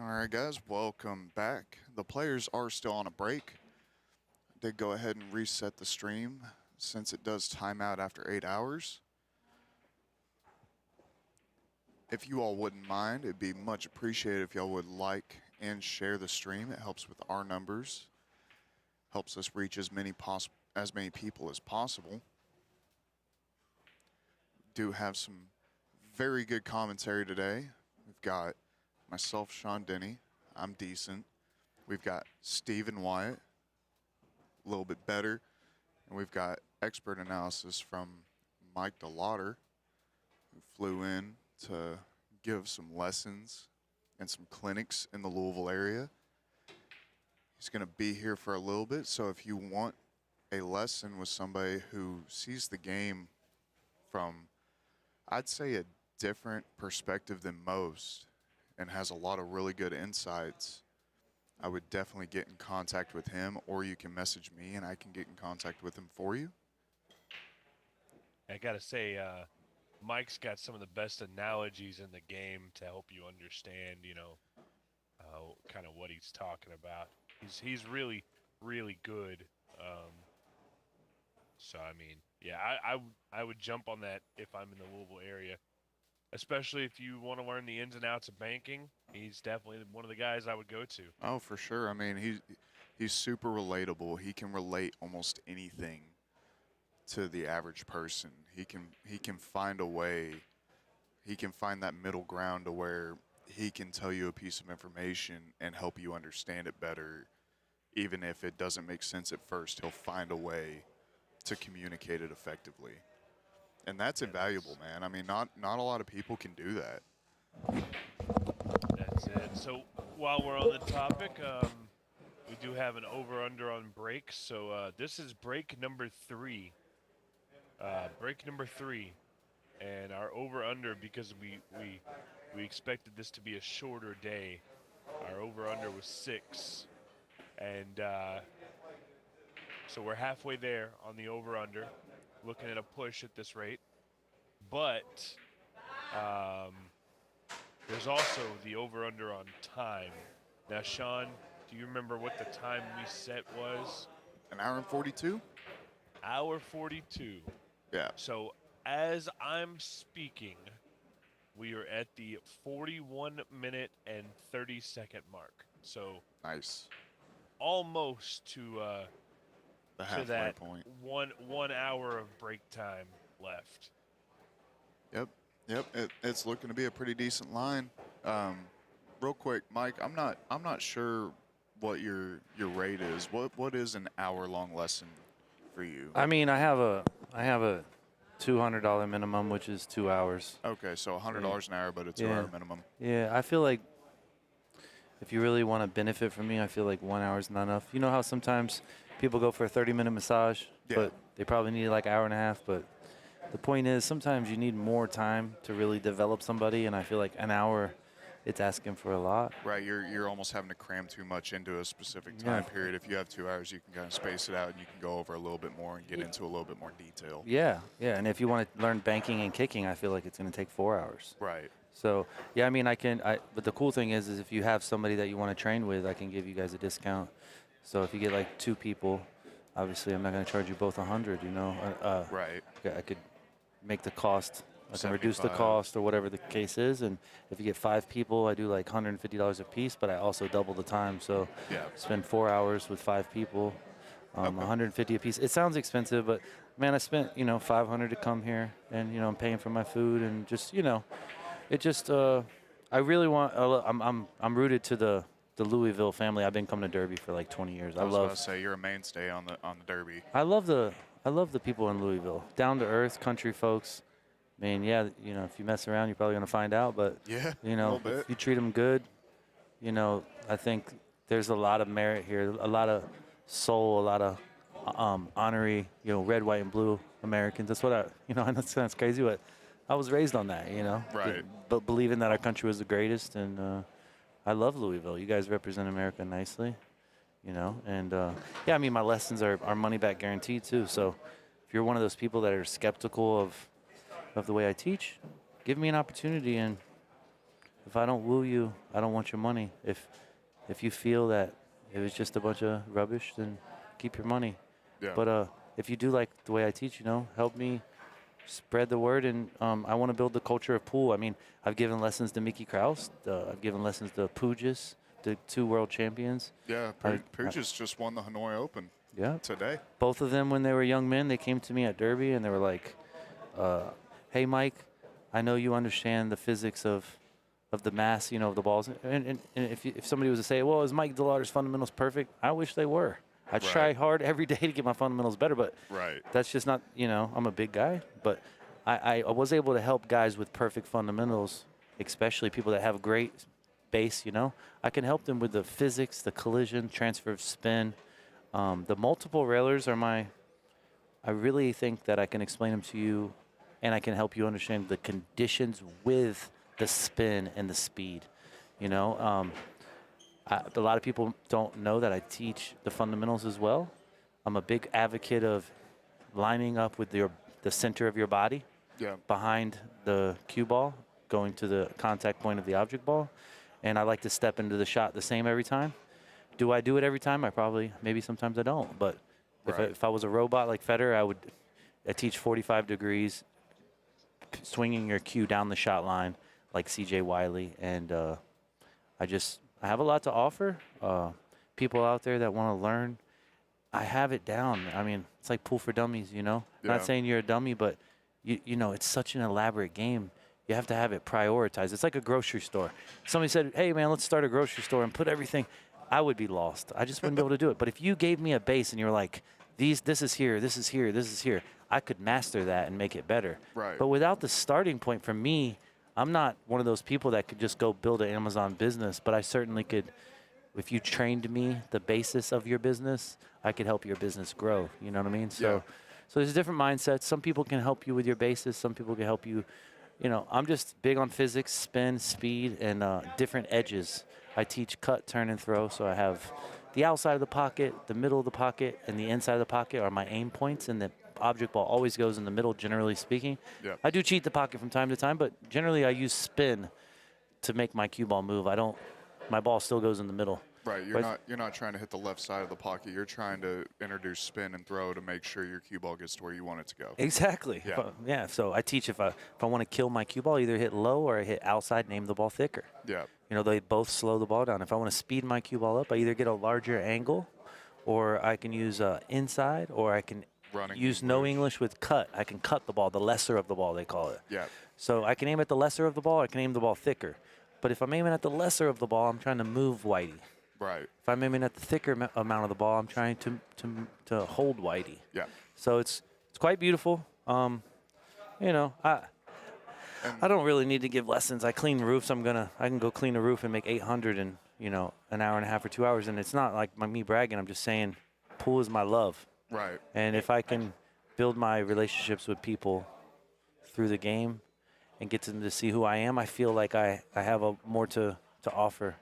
All right, guys, welcome back. The players are still on a break. I did go ahead and reset the stream since it does time out after 8 hours. If you all wouldn't mind, it'd be much appreciated if y'all would like and share the stream. It helps with our numbers, helps us reach as many people as possible. Do have some very good commentary today. We've got myself, Sean Denny. I'm decent. We've got Stephen Wyatt, a little bit better. And we've got expert analysis from Mike DeLauder, who flew in to give some lessons and some clinics in the Louisville area. He's going to be here for a little bit, so if you want a lesson with somebody who sees the game from, I'd say, a different perspective than most and has a lot of really good insights, I would definitely get in contact with him, or you can message me and I can get in contact with him for you. I got to say, Mike's got some of the best analogies in the game to help you understand, kind of what he's talking about. He's really, really good. So, I mean, yeah, I would jump on that if I'm in the Louisville area, especially if you want to learn the ins and outs of banking. He's definitely one of the guys I would go to. Oh, for sure. I mean, he's super relatable. He can relate almost anything to the average person. He can find a way. He can find that middle ground to where he can tell you a piece of information and help you understand it better. Even if it doesn't make sense at first, he'll find a way to communicate it effectively. And that's invaluable, man. I mean, not a lot of people can do that. That's it. So while we're on the topic, we do have an over-under on breaks. So this is break number 3. And our over-under, because we expected this to be a shorter day, our over-under was 6. And so we're halfway there on the over-under, looking at a push at this rate. But there's also the over-under on time. Now, Sean, do you remember what the time we set was? An hour and 42? Hour 42. Yeah. So as I'm speaking, we are at the 41-minute and 30-second mark. So nice. Almost to the halfway that point. One hour of break time left. Yep. It's looking to be a pretty decent line. Real quick, Mike, I'm not sure what your rate is. What is an hour-long lesson for you? I mean, I have a $200 minimum, which is 2 hours. Okay, so $100 an hour, but a 2-hour minimum. Yeah, I feel like if you really want to benefit from me, I feel like 1 hour is not enough. You know how sometimes people go for a 30-minute massage, but they probably need like an hour and a half. But the point is, sometimes you need more time to really develop somebody, and I feel like an hour, it's asking for a lot. Right, you're almost having to cram too much into a specific time period. If you have 2 hours, you can kind of space it out, and you can go over a little bit more and get into a little bit more detail. Yeah, and if you want to learn banking and kicking, I feel like it's going to take 4 hours. Right. So, yeah, I mean, but the cool thing is if you have somebody that you want to train with, I can give you guys a discount. So if you get like 2 people, obviously I'm not going to charge you both $100, Right. I could make the cost. I can 75. reduce the cost or whatever the case is. And if you get 5 people, I do like $150 a piece, but I also double the time. So spend 4 hours with 5 people, $150 a piece. It sounds expensive, but man, I spent, $500 to come here, and, I'm paying for my food, and just, it just, I really want, I'm rooted to the Louisville family. I've been coming to Derby for like 20 years. I was about to say, you're a mainstay on the Derby. I love the people in Louisville. Down to earth, country folks. I mean, if you mess around, you're probably going to find out. But, a if you treat them good, I think there's a lot of merit here, a lot of soul, a lot of honorary, red, white, and blue Americans. That's what I know that sounds crazy, but I was raised on that, Right. But believing that our country was the greatest. And I love Louisville. You guys represent America nicely, And, I mean, my lessons are money back guaranteed, too. So if you're one of those people that are skeptical of the way I teach, give me an opportunity, and if I don't woo you, I don't want your money. If you feel that it was just a bunch of rubbish, then keep your money. Yeah. But if you do like the way I teach, help me spread the word. And I want to build the culture of pool. I mean, I've given lessons to Mickey Krause. I've given lessons to Poojas, the 2 world champions. Yeah, Poojas just won the Hanoi Open today. Both of them, when they were young men, they came to me at Derby and they were like, hey, Mike, I know you understand the physics of the mass, of the balls. And if somebody was to say, well, is Mike DeLauder's fundamentals perfect? I wish they were. I try hard every day to get my fundamentals better, but that's just not, I'm a big guy. But I was able to help guys with perfect fundamentals, especially people that have a great base, I can help them with the physics, the collision, transfer of spin. The multiple railers are I really think that I can explain them to you, and I can help you understand the conditions with the spin and the speed. A lot of people don't know that I teach the fundamentals as well. I'm a big advocate of lining up with the center of your body behind the cue ball, going to the contact point of the object ball. And I like to step into the shot the same every time. Do I do it every time? Maybe sometimes I don't. But if I was a robot like Federer, I teach 45 degrees, swinging your cue down the shot line like C.J. Wiley. And I have a lot to offer. People out there that want to learn, I have it down. I mean, it's like pool for dummies, Not saying you're a dummy, but, it's such an elaborate game. You have to have it prioritized. It's like a grocery store. Somebody said, hey, man, let's start a grocery store and put everything. I would be lost. I just wouldn't be able to do it. But if you gave me a base and you were like, this is here, this is here, this is here, I could master that and make it better. Right. But without the starting point, for me, I'm not one of those people that could just go build an Amazon business, but I certainly could. If you trained me the basis of your business, I could help your business grow. You know what I mean? So there's different mindsets. Some people can help you with your basis. Some people can help you. I'm just big on physics, spin, speed, and different edges. I teach cut, turn, and throw. So I have the outside of the pocket, the middle of the pocket, and the inside of the pocket are my aim points, and the object ball always goes in the middle, generally speaking. I do cheat the pocket from time to time, but generally I use spin to make my cue ball move. My ball still goes in the middle. Right, you're not trying to hit the left side of the pocket. You're trying to introduce spin and throw to make sure your cue ball gets to where you want it to go. Exactly. Yeah. So I teach if I want to kill my cue ball, either hit low or I hit outside, name the ball thicker. Yeah. They both slow the ball down. If I want to speed my cue ball up, I either get a larger angle, or I can use inside, or I can use no English with cut. I can cut the ball, the lesser of the ball, they call it. Yeah. So I can aim at the lesser of the ball, I can aim the ball thicker. But if I'm aiming at the lesser of the ball, I'm trying to move whitey. Right. If I'm aiming at the thicker amount of the ball, I'm trying to hold whitey. Yeah. So it's quite beautiful. I don't really need to give lessons. I clean roofs. I can go clean a roof and make 800 in an hour and a half or 2 hours. And it's not like me bragging. I'm just saying, pool is my love. Right. And if I can build my relationships with people through the game and get them to see who I am, I feel like I have more to offer.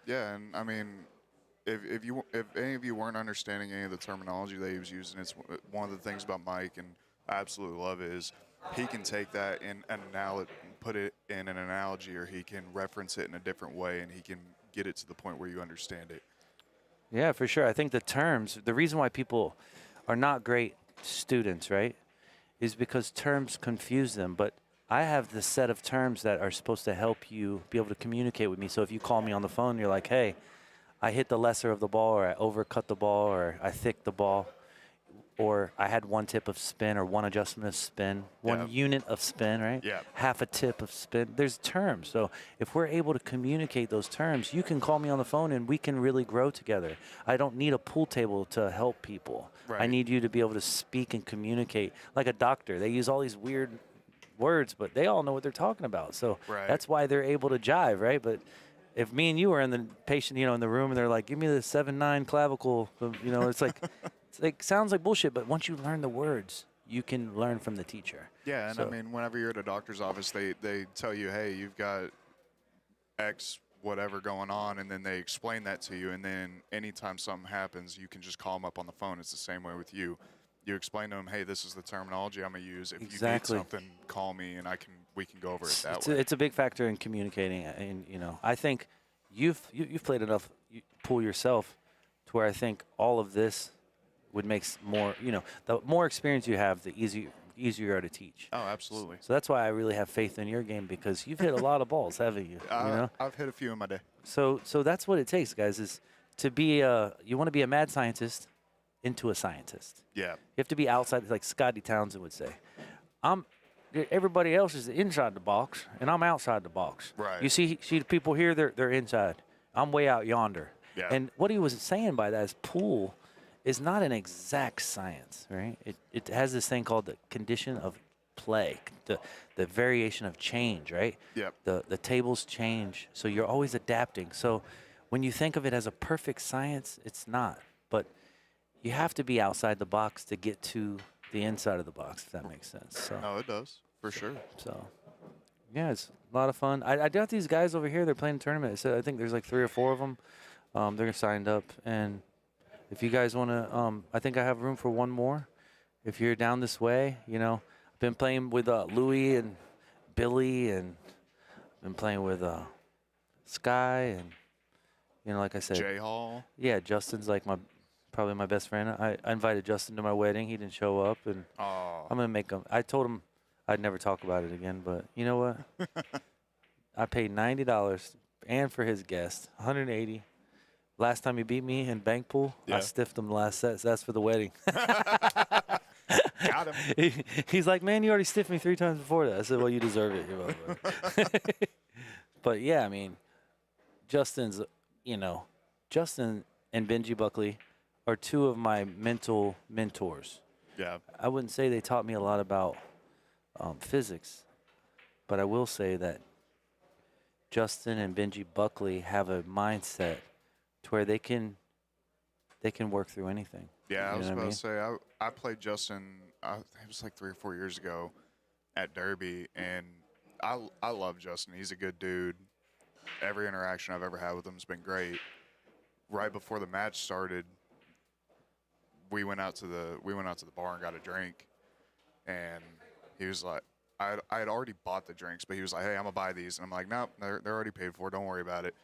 Yeah, and I mean, if any of you weren't understanding any of the terminology that he was using, it's one of the things about Mike, and I absolutely love it, is he can take that and put it in an analogy, or he can reference it in a different way, and he can get it to the point where you understand it. Yeah, for sure. I think the reason why people are not great students, right, is because terms confuse them. But I have the set of terms that are supposed to help you be able to communicate with me. So if you call me on the phone, you're like, hey, I hit the lesser of the ball, or I overcut the ball, or I thick the ball, or I had one tip of spin, or one adjustment of spin, one unit of spin, right? Yeah. Half a tip of spin. There's terms. So if we're able to communicate those terms, you can call me on the phone and we can really grow together. I don't need a pool table to help people. Right. I need you to be able to speak and communicate like a doctor. They use all these weird words, but they all know what they're talking about. So that's why they're able to jive, right? But if me and you are in the patient, in the room, and they're like, give me the 7-9 clavicle, it's like, sounds like bullshit. But once you learn the words, you can learn from the teacher. Yeah, and I mean, whenever you're at a doctor's office, they tell you, hey, you've got X whatever going on, and then they explain that to you, and then anytime something happens, you can just call them up on the phone. It's the same way with you. you explain to them, hey, this is the terminology I'm gonna use. If Exactly. you need something, call me, and we can go over it that way. It's a big factor in communicating, and I think you've played enough pool yourself to where I think all of this would make more. The more experience you have, the easier you are to teach. Oh, absolutely. So that's why I really have faith in your game, because you've hit a lot of balls, haven't you? I've hit a few in my day. So that's what it takes, guys. Is to be you want to be a mad scientist into a scientist. Yeah. You have to be outside, like Scotty Townsend would say. Everybody else is inside the box, and I'm outside the box. Right. You see the people here, they're inside. I'm way out yonder. Yeah. And what he was saying by that is pool is not an exact science, right? It has this thing called the condition of play, the variation of change, right? Yep. The tables change, so you're always adapting. So when you think of it as a perfect science, it's not. But you have to be outside the box to get to the inside of the box, if that makes sense. So. No, it does, for sure. So, yeah, it's a lot of fun. I got these guys over here. They're playing a tournament. So I think there's like 3 or 4 of them. They're signed up. And if you guys want to, I think I have room for one more. If you're down this way, I've been playing with Louis and Billy, and been playing with Sky, and like I said, Jay Hall. Yeah, Justin's like probably my best friend. I invited Justin to my wedding. He didn't show up, and I'm gonna make him. I told him I'd never talk about it again, but you know what? I paid $90 and for his guest, $180. Last time he beat me in bank pool, I stiffed him the last set. So that's for the wedding. Got him. He's like, man, you already stiffed me 3 times before that. I said, well, you deserve it. But yeah, I mean, Justin and Benji Buckley are 2 of my mental mentors. Yeah. I wouldn't say they taught me a lot about physics, but I will say that Justin and Benji Buckley have a mindset to where they can work through anything. Yeah, I was about to to say, I played Justin, it was like 3 or 4 years ago at Derby, and I love Justin. He's a good dude. Every interaction I've ever had with him has been great. Right before the match started, we went out to the bar and got a drink, and he was like, I had already bought the drinks, but he was like, hey, I'm gonna buy these, and I'm like, nope, they're already paid for, don't worry about it.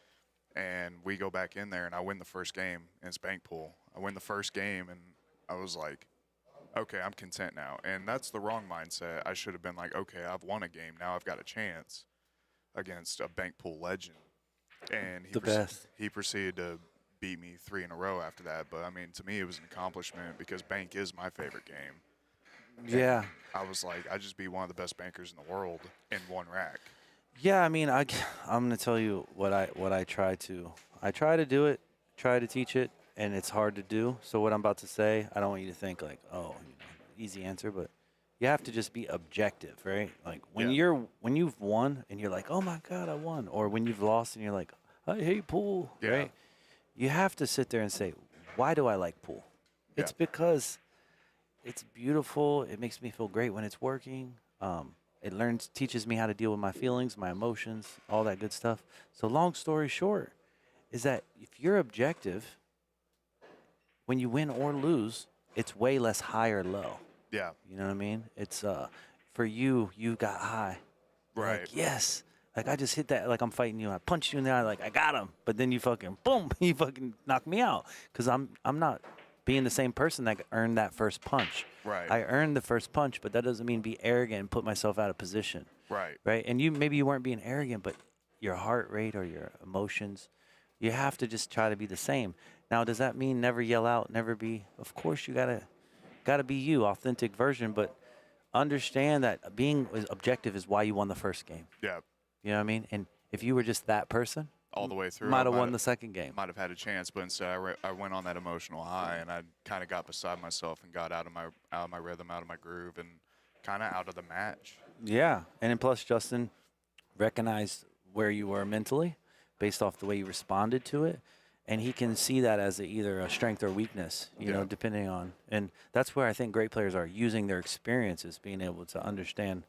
And we go back in there, and I win the first game, and it's bank pool. I win the first game, and I was like, okay, I'm content now. And that's the wrong mindset. I should have been like, okay, I've won a game, now I've got a chance against a bank pool legend. And he proceeded to beat me 3 in a row after that. But I mean, to me, it was an accomplishment because bank is my favorite game. Yeah. And I was like, I just beat one of the best bankers in the world in 1 rack. Yeah, I mean, I'm gonna tell you what I try to do it, try to teach it, and it's hard to do. So what I'm about to say, I don't want you to think like, oh, easy answer, but you have to just be objective, right? Like when you've won and you're like, oh my God, I won, or when you've lost and you're like, I hate pool, right? You have to sit there and say, why do I like pool? It's because it's beautiful. It makes me feel great when it's working. It teaches me how to deal with my feelings, my emotions, all that good stuff. So long story short is that if you're objective, when you win or lose, it's way less high or low. Yeah. You know what I mean? It's for you got high. Right. Like, yes. Like I just hit that, like I'm fighting you. I punched you in the eye, like I got him. But then you fucking, boom, you fucking knock me out. Because I'm not being the same person that earned that first punch. Right. I earned the first punch, but that doesn't mean be arrogant and put myself out of position. Right. Right. And maybe you weren't being arrogant, but your heart rate or your emotions, you have to just try to be the same. Now, does that mean never yell out, never be? Of course, you gotta be you, authentic version. But understand that being objective is why you won the first game. Yeah. You know what I mean? And if you were just that person, all the way through, might have won the second game. Might have had a chance, but instead I went on that emotional high, and I kind of got beside myself and got out of my rhythm, out of my groove, and kind of out of the match. Yeah, and then plus Justin recognized where you were mentally based off the way you responded to it, and he can see that as either a strength or weakness, you know, depending on. And that's where I think great players are using their experiences, being able to understand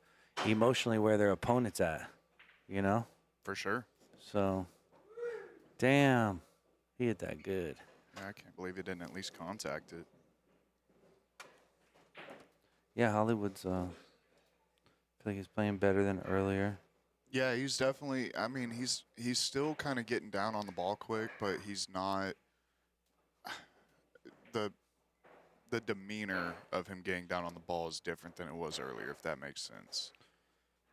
emotionally where their opponent's at, you know? For sure. So, damn, he hit that good. Yeah, I can't believe he didn't at least contact it. Yeah, Hollywood's. I feel like he's playing better than earlier. Yeah, he's definitely. I mean, he's still kind of getting down on the ball quick, but he's not. The demeanor of him getting down on the ball is different than it was earlier, if that makes sense.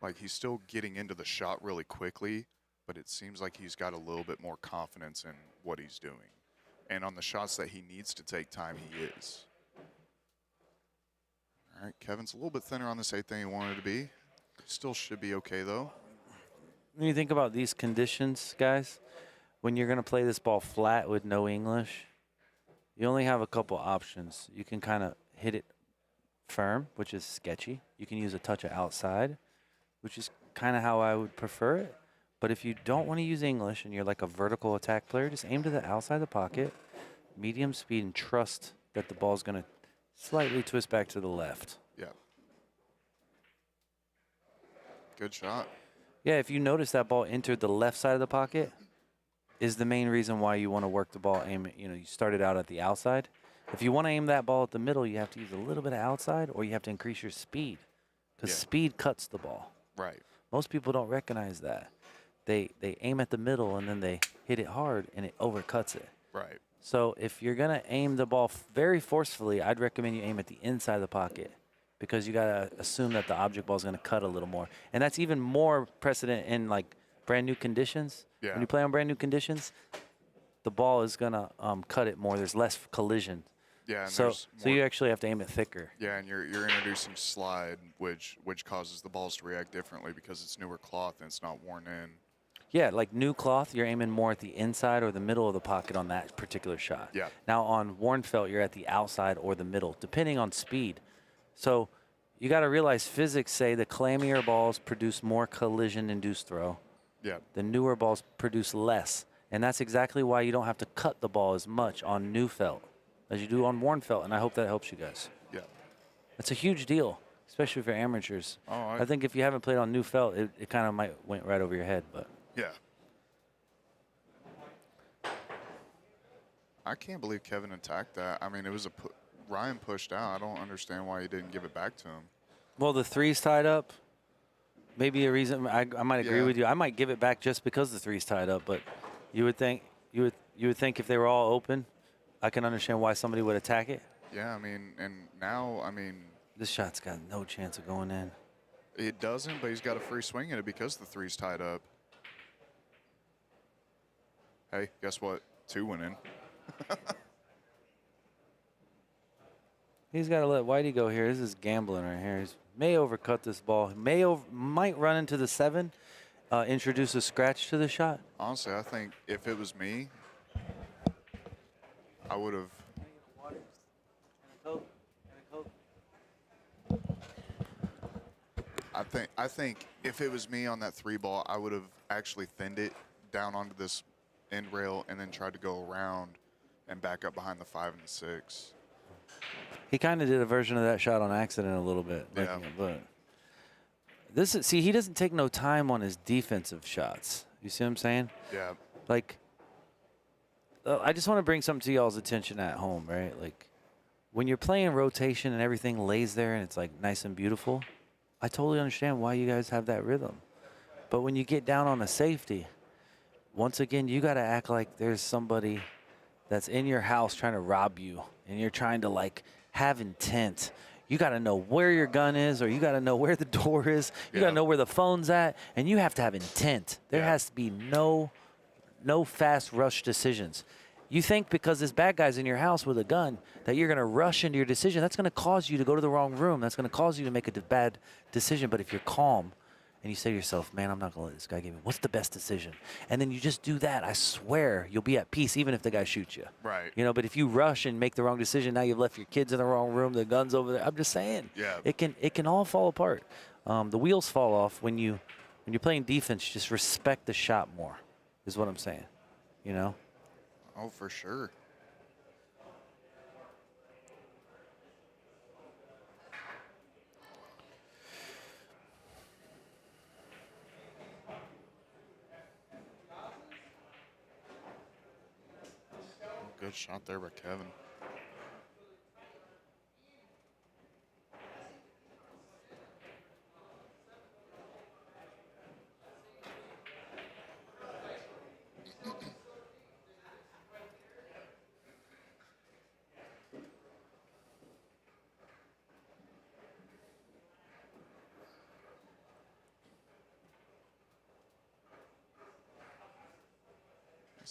Like, he's still getting into the shot really quickly, but it seems like he's got a little bit more confidence in what he's doing. And on the shots that he needs to take time, he is. All right, Kevin's a little bit thinner on this 8th than he wanted to be. Still should be okay, though. When you think about these conditions, guys, when you're going to play this ball flat with no English, you only have a couple options. You can kind of hit it firm, which is sketchy. You can use a touch of outside, which is kind of how I would prefer it. But if you don't want to use English and you're like a vertical attack player, just aim to the outside of the pocket, medium speed, and trust that the ball's going to slightly twist back to the left. Yeah. Good shot. Yeah, if you notice that ball entered the left side of the pocket, is the main reason why you want to work the ball. Aim it, you started out at the outside. If you want to aim that ball at the middle, you have to use a little bit of outside, or you have to increase your speed, because speed cuts the ball. Right. Most people don't recognize that. They aim at the middle and then they hit it hard and it overcuts it. Right. So if you're gonna aim the ball very forcefully, I'd recommend you aim at the inside of the pocket, because you gotta assume that the object ball is gonna cut a little more, and that's even more precedent in like brand new conditions. Yeah. When you play on brand new conditions, the ball is gonna cut it more. There's less collision. Yeah. And So you actually have to aim it thicker. Yeah, and you're introducing slide, which causes the balls to react differently because it's newer cloth and it's not worn in. Yeah, like new cloth, you're aiming more at the inside or the middle of the pocket on that particular shot. Yeah. Now on worn felt, you're at the outside or the middle, depending on speed. So you got to realize physics say the clammier balls produce more collision-induced throw. Yeah. The newer balls produce less. And that's exactly why you don't have to cut the ball as much on new felt as you do on worn felt, and I hope that helps you guys. Yeah. It's a huge deal, especially for amateurs. Oh, I think if you haven't played on new felt, it kind of might went right over your head, but. Yeah. I can't believe Kevin attacked that. I mean, it was Ryan pushed out. I don't understand why he didn't give it back to him. Well, the three's tied up. Maybe a reason I might agree with you. I might give it back just because the three's tied up, but you would think if they were all open, I can understand why somebody would attack it. Yeah, I mean, and now, I mean, this shot's got no chance of going in. It doesn't, but he's got a free swing at it because the three's tied up. Hey, guess what? 2 went in. He's got to let Whitey go here. This is gambling right here. He may overcut this ball. Might run into the 7, introduce a scratch to the shot. Honestly, I think if it was me, I would have. I think if it was me on that 3 ball, I would have actually thinned it down onto this end rail and then tried to go around and back up behind the 5 and the 6. He kind of did a version of that shot on accident a little bit. Yeah. But he doesn't take no time on his defensive shots. You see what I'm saying? Yeah. Like, I just want to bring something to y'all's attention at home, right? Like, when you're playing rotation and everything lays there and it's like nice and beautiful, I totally understand why you guys have that rhythm. But when you get down on a safety, once again, you got to act like there's somebody that's in your house trying to rob you, and you're trying to like have intent. You got to know where your gun is, or you got to know where the door is. You got to know where the phone's at, and you have to have intent. There has to be no fast rush decisions. You think because this bad guy's in your house with a gun that you're going to rush into your decision. That's going to cause you to go to the wrong room. That's going to cause you to make a bad decision. But if you're calm and you say to yourself, man, I'm not going to let this guy get me. What's the best decision? And then you just do that. I swear you'll be at peace even if the guy shoots you. Right. You know, but if you rush and make the wrong decision, now you've left your kids in the wrong room, the gun's over there. I'm just saying. Yeah. It can all fall apart. The wheels fall off when you're playing defense. Just respect the shot more is what I'm saying. You know? Oh, for sure. Good shot there by Kevin.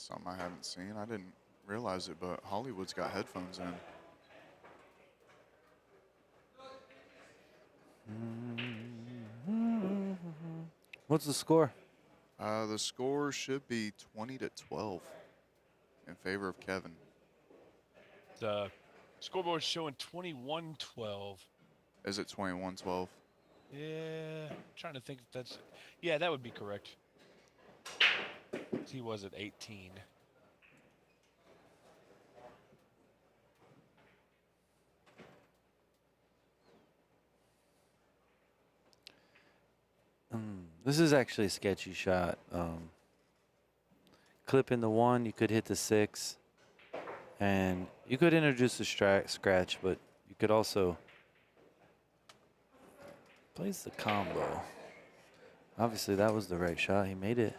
something I haven't seen. I didn't realize it, but Hollywood's got headphones in. What's the score? The score should be 20-12 in favor of Kevin. The scoreboard's showing 21-12. Is it 21-12? Yeah, I'm trying to think if that's... Yeah, that would be correct. He was at 18. This is actually a sketchy shot. Clip in the 1, you could hit the 6, and you could introduce the scratch, but you could also place the combo. Obviously, that was the right shot. He made it.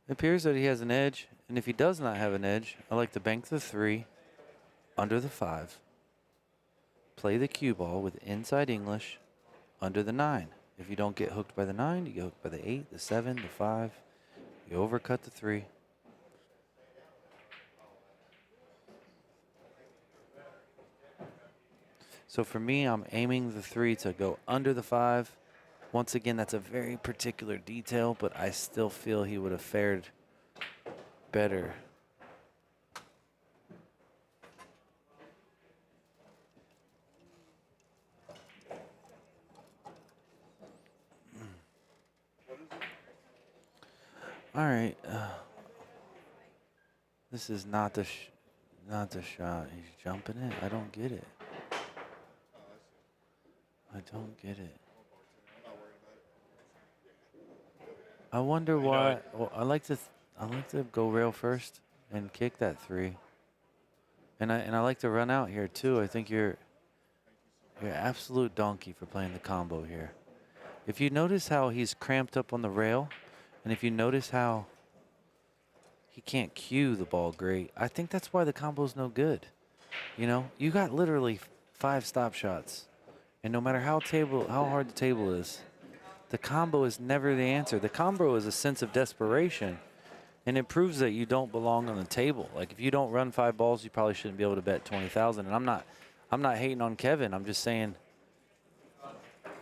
It appears that he has an edge, and if he does not have an edge, I like to bank the 3, under the 5, play the cue ball with inside English, under the 9. If you don't get hooked by the 9, you get hooked by the 8, the 7, the 5. You overcut the 3. So for me, I'm aiming the 3 to go under the 5. Once again, that's a very particular detail, but I still feel he would have fared better. All right. This is not the shot. He's jumping it. I don't get it. I don't get it. I wonder why. Well, I like to go rail first and kick that 3, and I like to run out here too. I think you're an absolute donkey for playing the combo here. If you notice how he's cramped up on the rail, and if you notice how he can't cue the ball great, I think that's why the combo's no good. You know, you got literally 5 stop shots, and no matter how hard the table is, the combo is never the answer. The combo is a sense of desperation, and it proves that you don't belong on the table. Like, if you don't run 5 balls, you probably shouldn't be able to bet 20,000. And I'm not hating on Kevin. I'm just saying,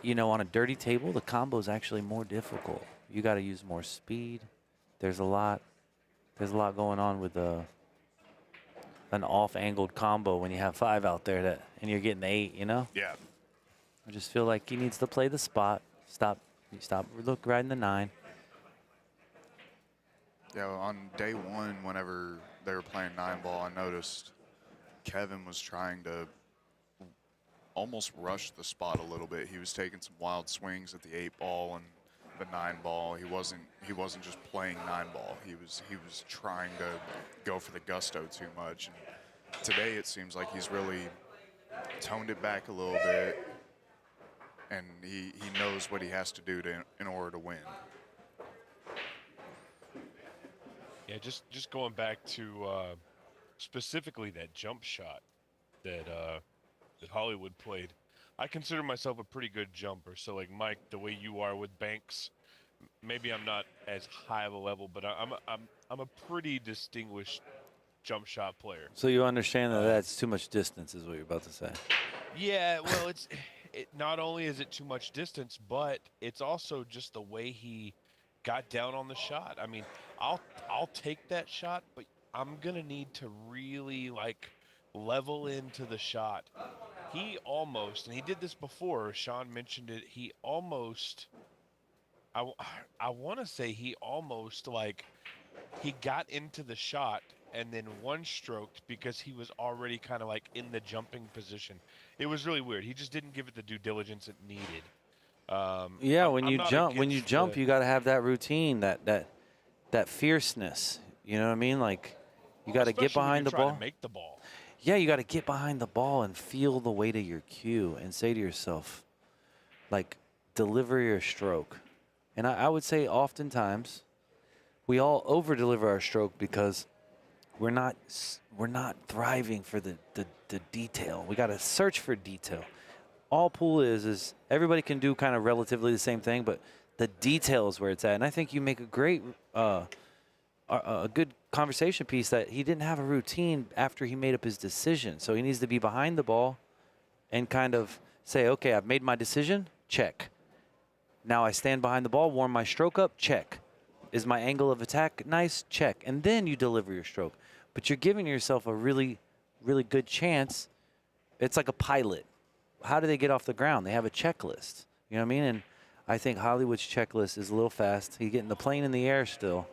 you know, on a dirty table, the combo is actually more difficult. You got to use more speed. There's a lot going on with an off-angled combo when you have 5 out there and you're getting the 8. You know? Yeah. I just feel like he needs to play the spot. Stop riding the 9. Yeah, on day 1, whenever they were playing 9-ball, I noticed Kevin was trying to almost rush the spot a little bit. He was taking some wild swings at the 8-ball and the 9-ball. He wasn't just playing 9-ball. He was trying to go for the gusto too much. And today it seems like he's really toned it back a little bit, and he knows what he has to do in order to win. Yeah, just going back to specifically that jump shot that Hollywood played. I consider myself a pretty good jumper. So, like Mike, the way you are with banks, maybe I'm not as high of a level, but I'm a pretty distinguished jump shot player. So you understand that that's too much distance, is what you're about to say. Yeah, well, not only is it too much distance, but it's also just the way he got down on the shot. I mean, I'll take that shot, but I'm gonna need to really like level into the shot. He almost, and he did this before, Sean mentioned it, he almost, I want to say he almost, like, he got into the shot and then one-stroked because he was already kind of, like, in the jumping position. It was really weird. He just didn't give it the due diligence it needed. Yeah, when you jump, you got to have that routine, that fierceness. You know what I mean? Like, you got to get behind the ball. To make the ball. yeah, you got to get behind the ball and feel the weight of your cue and say to yourself, like, deliver your stroke. And I would say oftentimes we all over-deliver our stroke because we're not thriving for the detail. We got to search for detail. All pool is everybody can do kind of relatively the same thing, but the detail is where it's at. And I think you make a great, a good conversation piece that he didn't have a routine after he made up his decision. So he needs to be behind the ball and kind of say, okay, I've made my decision, check. Now I stand behind the ball, warm my stroke up, check. Is my angle of attack nice? Check. And then you deliver your stroke. But you're giving yourself a really, really good chance. It's like a pilot. How do they get off the ground? They have a checklist. You know what I mean? And I think Hollywood's checklist is a little fast. He's getting the plane in the air still,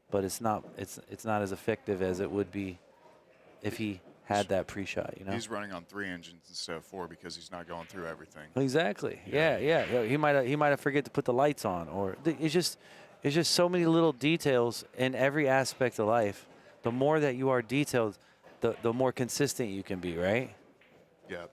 but it's not as effective as it would be if he had that pre-shot, you know? He's running on 3 engines instead of 4 because he's not going through everything. Exactly. Yeah. He might have forget to put the lights on, or it's just so many little details in every aspect of life. The more that you are detailed, the more consistent you can be, right? Yep.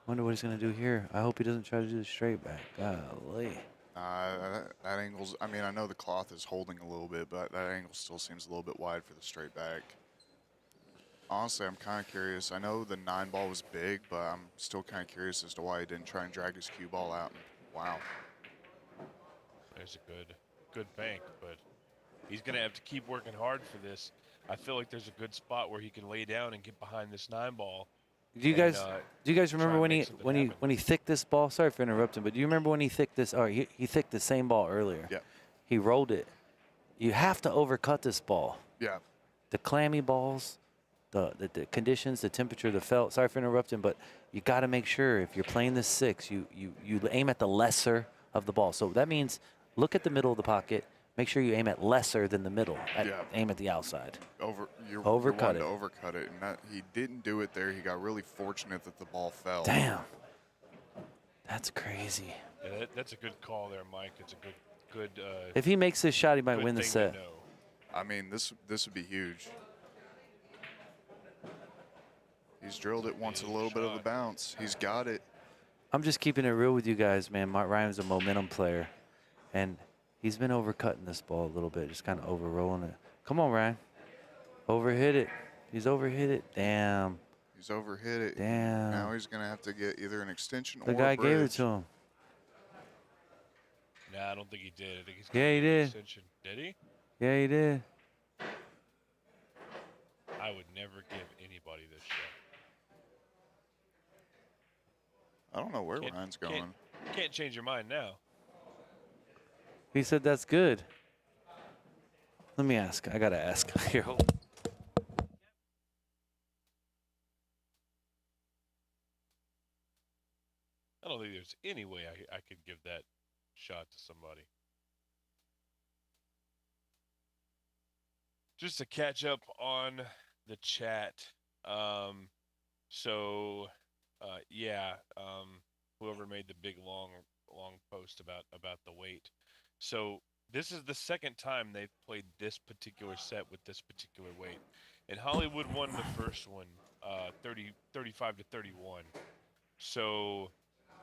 Wonder what he's gonna do here. I hope he doesn't try to do the straight back. Golly. That angle's, I mean, I know the cloth is holding a little bit, but that angle still seems a little bit wide for the straight back. Honestly, I'm kind of curious. I know the 9 ball was big, but I'm still kind of curious as to why he didn't try and drag his cue ball out. Wow. There's a good bank, but he's going to have to keep working hard for this. I feel like there's a good spot where he can lay down and get behind this 9 ball. Do you guys remember when he thicked this ball? Sorry for interrupting, but do you remember when he thicked this? Or he thicked the same ball earlier. Yeah. He rolled it. You have to overcut this ball. Yeah. The clammy balls, the conditions, the temperature, the felt. Sorry for interrupting, but you got to make sure if you're playing this 6, you aim at the lesser of the ball. So that means look at the middle of the pocket. Make sure you aim at lesser than the middle. Aim at the outside. You're overcut to overcut it, and he didn't do it there. He got really fortunate that the ball fell. Damn. That's crazy. Yeah, that's a good call there, Mike. It's a good. If he makes this shot, he might win the set. I mean, this would be huge. He's drilled it once, a little bit of a bounce. He's got it. I'm just keeping it real with you guys, man. Mark Ryan's a momentum player, and he's been overcutting this ball a little bit, just kind of over-rolling it. Come on, Ryan. Overhit it. He's overhit it. Damn. He's overhit it. Damn. Now he's going to have to get either an extension or the a guy bridge. gave it to him. Nah, I don't think he did. I think he's he did. Extension. Did he? Yeah, he did. I would never give anybody this shot. I don't know where Ryan's going. Can't change your mind now. He said that's good. Let me ask. I got to ask. Here, hold. I don't think there's any way I could give that shot to somebody. Just to catch up on the chat. Whoever made the big long post about the weight. So this is the second time they've played this particular set with this particular weight. And Hollywood won the first one, 35 to 31. So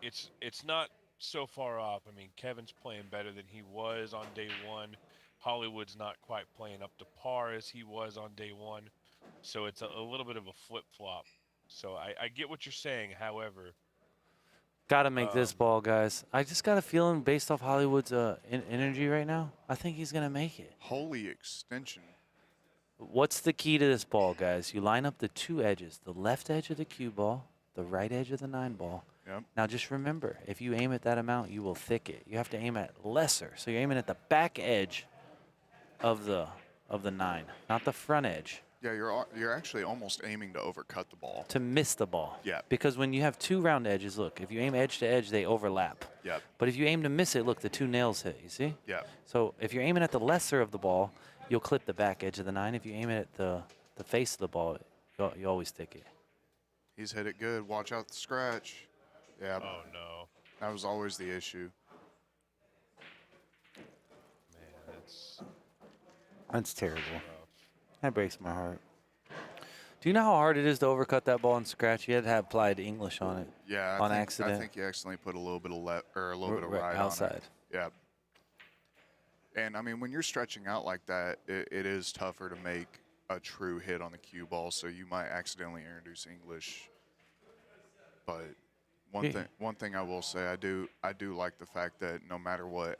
it's not so far off. I mean, Kevin's playing better than he was on day 1. Hollywood's not quite playing up to par as he was on day 1. So it's a little bit of a flip-flop. So I get what you're saying. However, got to make this ball, guys. I just got a feeling based off Hollywood's energy right now, I think he's going to make it. Holy extension. What's the key to this ball, guys? You line up the 2 edges, the left edge of the cue ball, the right edge of the 9 ball. Yep. Now just remember, if you aim at that amount, you will thick it. You have to aim at lesser. So you're aiming at the back edge of the 9, not the front edge. Yeah, you're actually almost aiming to overcut the ball. To miss the ball. Yeah. Because when you have 2 round edges, look, if you aim edge to edge, they overlap. Yep. But if you aim to miss it, look, the 2 nails hit, you see? Yeah. So if you're aiming at the lesser of the ball, you'll clip the back edge of the 9. If you aim it at the face of the ball, you always thick it. He's hit it good. Watch out the scratch. Yeah. oh no. That was always the issue. Man, That's terrible. rough. That breaks my heart. Do you know how hard it is to overcut that ball and scratch? You had to have applied English on it. Yeah, on I accident. think you accidentally put a little bit of a little bit of Right, ride outside. on it. Yeah. And I mean, when you're stretching out like that, it is tougher to make a true hit on the cue ball. So you might accidentally introduce English. But one thing I will say, I do like the fact that no matter what,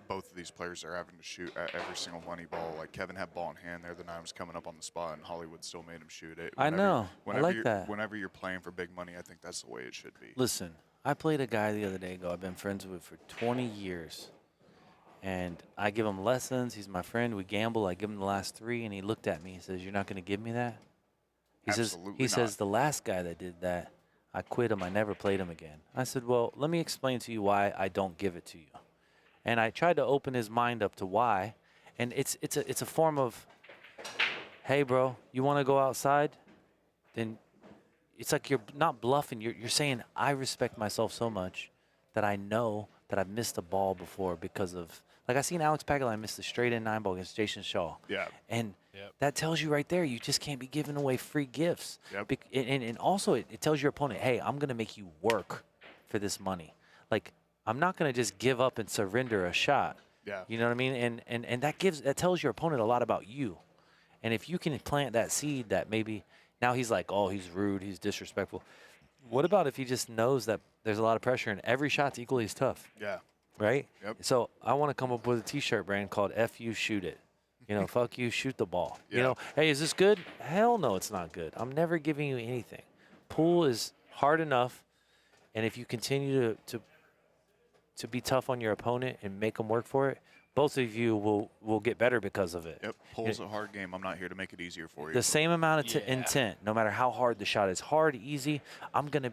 both of these players are having to shoot at every single money ball. Like Kevin had ball in hand there, the 9 was coming up on the spot, and Hollywood still made him shoot it. I know. I like that. Whenever you're playing for big money, I think that's the way it should be. Listen, I played a guy the other day ago I've been friends with for 20 years. And I give him lessons. He's my friend. We gamble. I give him the last 3, and he looked at me. He says, "You're not going to give me that?" He says, "The last guy that did that, I quit him. I never played him again." I said, "Well, let me explain to you why I don't give it to you." And I tried to open his mind up to why. And it's a form of, hey, bro, you want to go outside? Then it's like you're not bluffing. You're saying, I respect myself so much that I know that I've missed a ball before because of, like I seen Alex Pagaline miss the straight in 9 ball against Jason Shaw. Yeah. And that tells you right there, you just can't be giving away free gifts. Yep. And also it tells your opponent, hey, I'm going to make you work for this money. Like, I'm not going to just give up and surrender a shot. Yeah. You know what I mean? And that tells your opponent a lot about you. And if you can plant that seed that maybe now he's like, oh, he's rude, he's disrespectful. What about if he just knows that there's a lot of pressure and every shot's equally as tough? Yeah. Right? Yep. So I want to come up with a T-shirt brand called F You Shoot It. You know, fuck you, shoot the ball. Yeah. You know, hey, is this good? Hell no, it's not good. I'm never giving you anything. Pool is hard enough, and if you continue to be tough on your opponent and make them work for it, both of you will get better because of it. Yep. Pool's a hard game. I'm not here to make it easier for you. The same amount of intent, no matter how hard the shot is. Hard, easy. I'm gonna.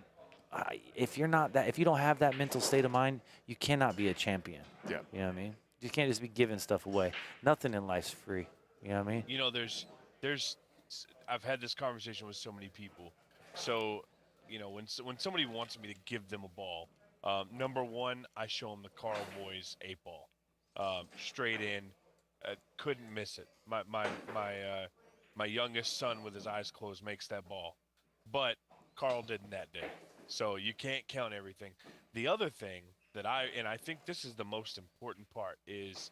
If you don't have that mental state of mind, you cannot be a champion. Yeah. You know what I mean? You can't just be giving stuff away. Nothing in life's free. You know what I mean? You know, I've had this conversation with so many people. So, you know, when somebody wants me to give them a ball, number one, I show them the Carl Boys 8-ball, straight in, couldn't miss it. My youngest son with his eyes closed makes that ball, but Carl didn't that day. So you can't count everything. The other thing that I think this is the most important part is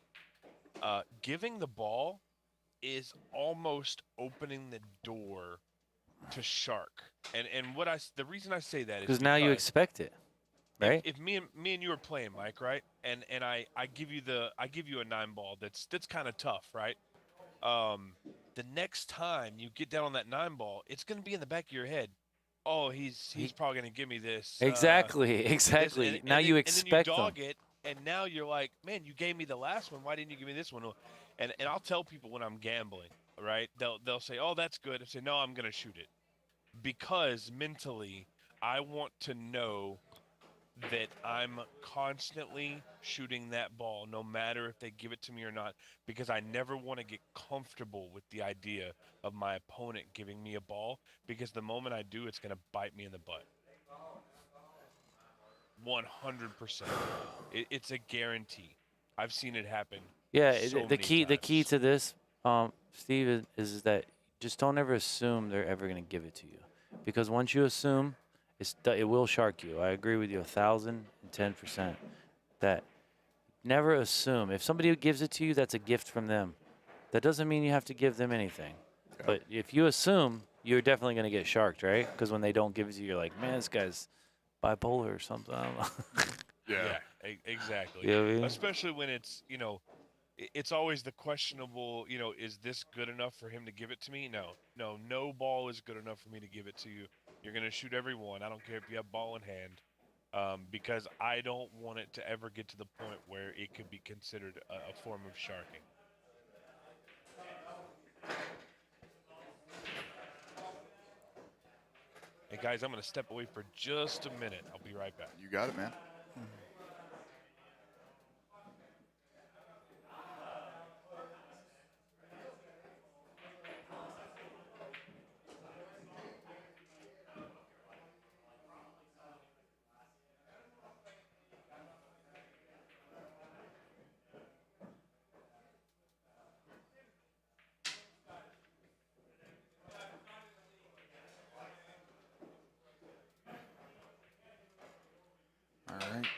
giving the ball is almost opening the door to shark. And the reason I say that is because now you expect it, right? If me and you are playing, Mike, right? And I give you a 9-ball that's kind of tough, right? The next time you get down on that 9-ball, it's going to be in the back of your head. Oh, he's probably going to give me this. Exactly. Now you expect and then you dog them. it, and now you're like, man, you gave me the last one. Why didn't you give me this one? And I'll tell people when I'm gambling, right? They'll say, oh, that's good. I say, no, I'm going to shoot it, because mentally I want to know that I'm constantly shooting that ball, no matter if they give it to me or not, because I never want to get comfortable with the idea of my opponent giving me a ball, because the moment I do, it's going to bite me in the butt. 100%. It's a guarantee. I've seen it happen. Yeah, so the many key times. to this, Steve, is that just don't ever assume they're ever going to give it to you, because once you assume, it will shark you. I agree with you 1,010%. That never assume. If somebody gives it to you, that's a gift from them. That doesn't mean you have to give them anything. Yeah. But if you assume, you're definitely going to get sharked, right? Because when they don't give it to you, you're like, man, this guy's bipolar or something. I don't know. Yeah, exactly. You know what I mean? Especially when it's, you know, it's always the questionable, you know, is this good enough for him to give it to me? No ball is good enough for me to give it to you. You're going to shoot every one. I don't care if you have ball in hand, because I don't want it to ever get to the point where it could be considered a form of sharking. Hey, guys, I'm going to step away for just a minute. I'll be right back. You got it, man.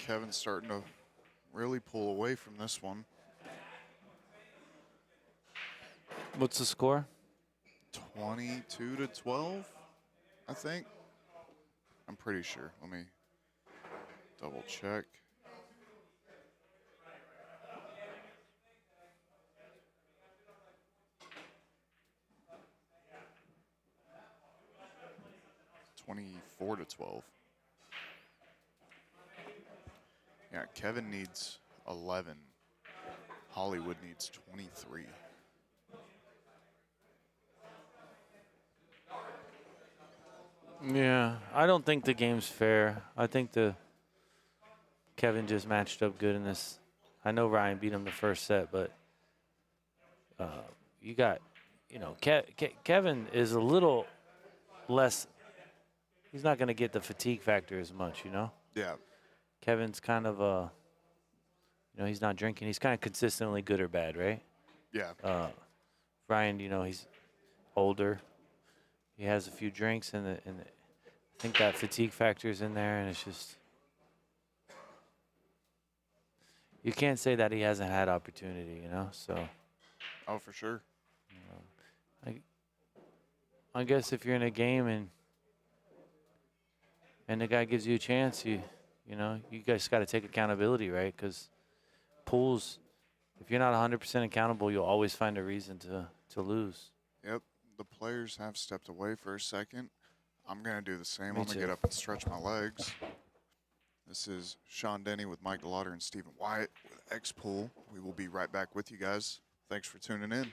Kevin's starting to really pull away from this one. What's the score? 22-12, I think. I'm pretty sure. Let me double check. (24-12). Yeah, Kevin needs 11. Hollywood needs 23. Yeah, I don't think the game's fair. I think Kevin just matched up good in this. I know Ryan beat him the first set, but you got, Kevin is a little less. He's not going to get the fatigue factor as much, Yeah. Kevin's kind of he's not drinking. He's kind of consistently good or bad, right? Yeah. Ryan, he's older. He has a few drinks, and I think that fatigue factor is in there, and it's just you can't say that he hasn't had opportunity, So. Oh, for sure. I guess if you're in a game and the guy gives you a chance, you guys got to take accountability, right? Because pools, if you're not 100% accountable, you'll always find a reason to lose. Yep. The players have stepped away for a second. I'm going to do the same. Me I'm going to too. get up and stretch my legs. This is Sean Denny with Mike DeLauder and Stephen Wyatt with X-Pool. We will be right back with you guys. Thanks for tuning in.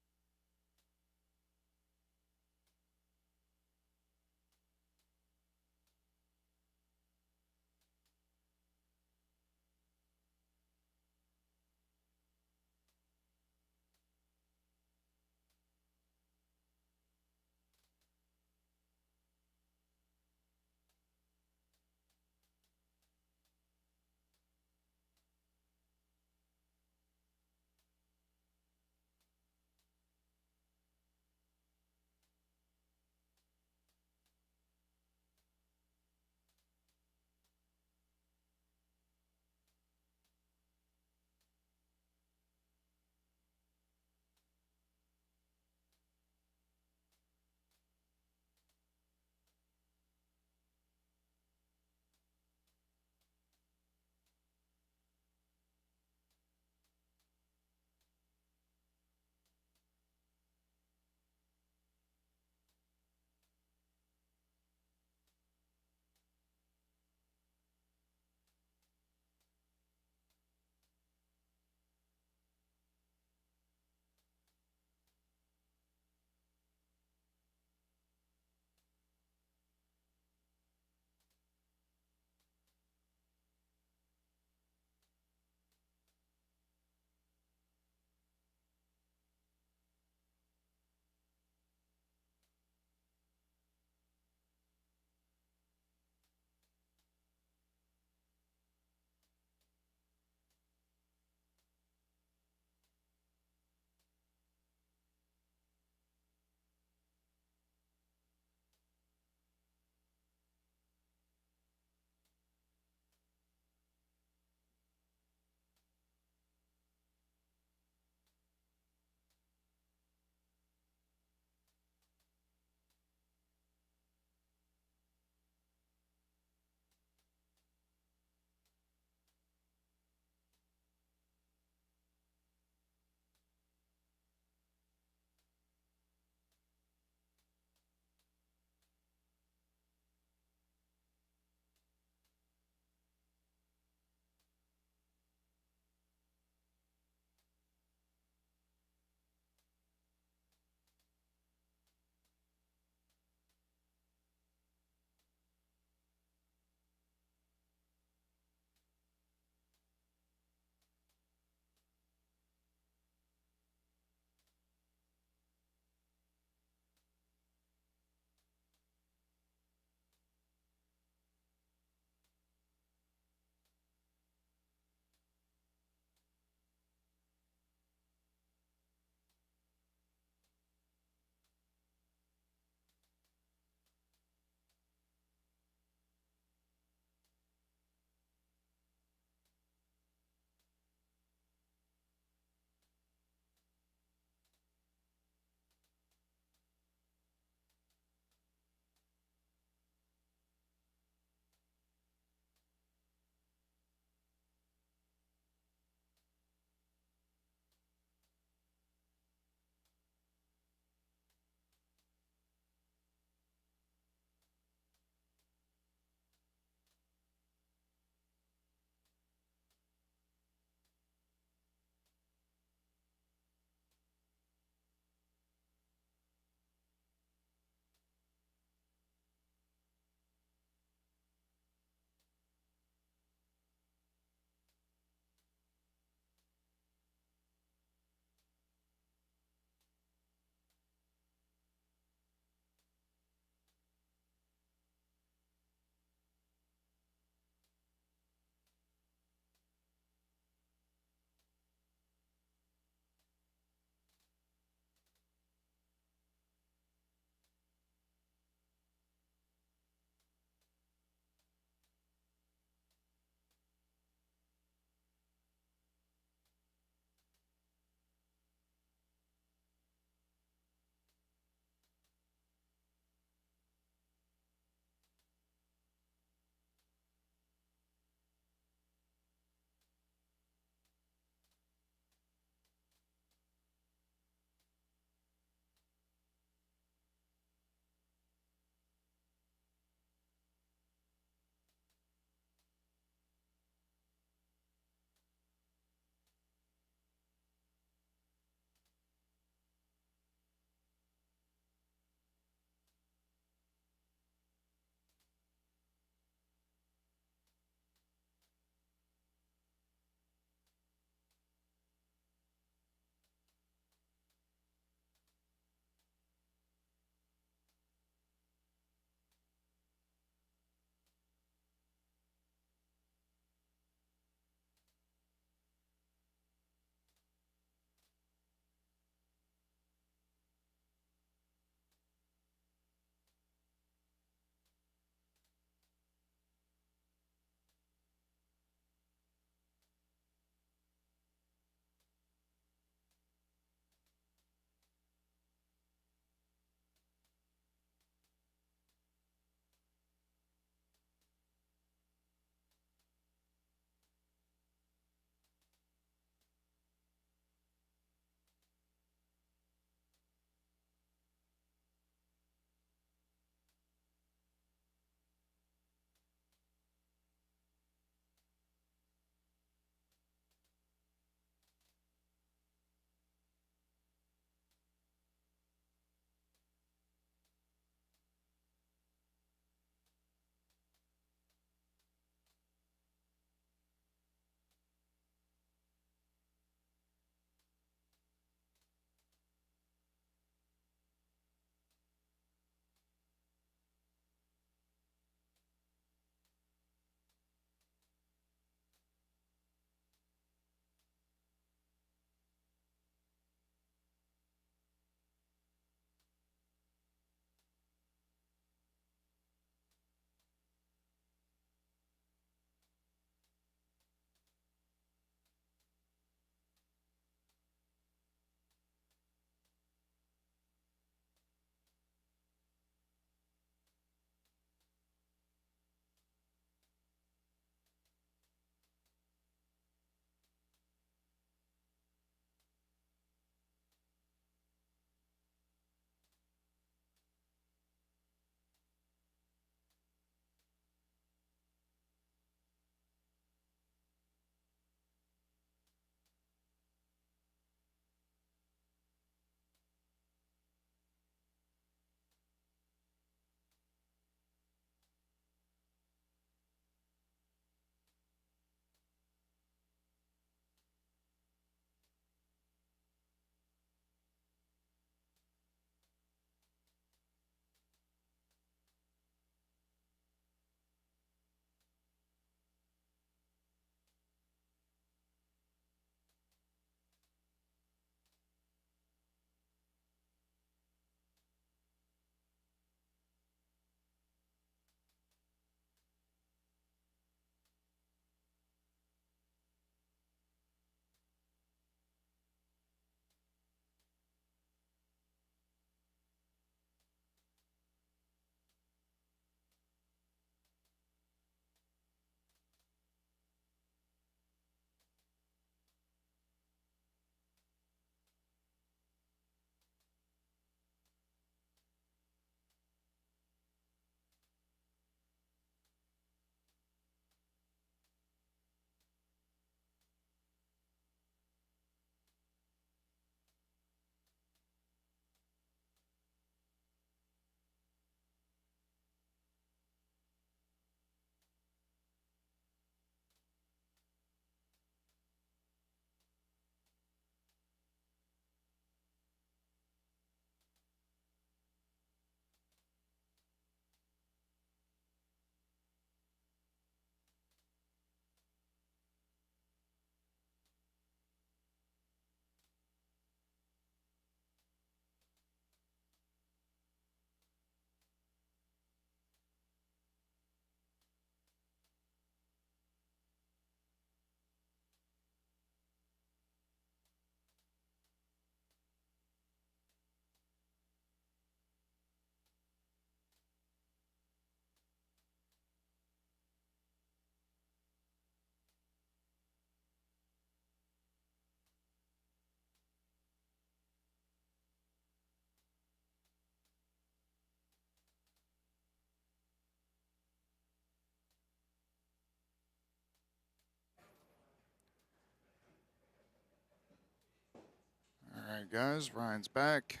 right, guys, Ryan's back.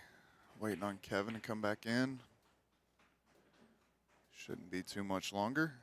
Waiting on Kevin to come back in. Shouldn't be too much longer.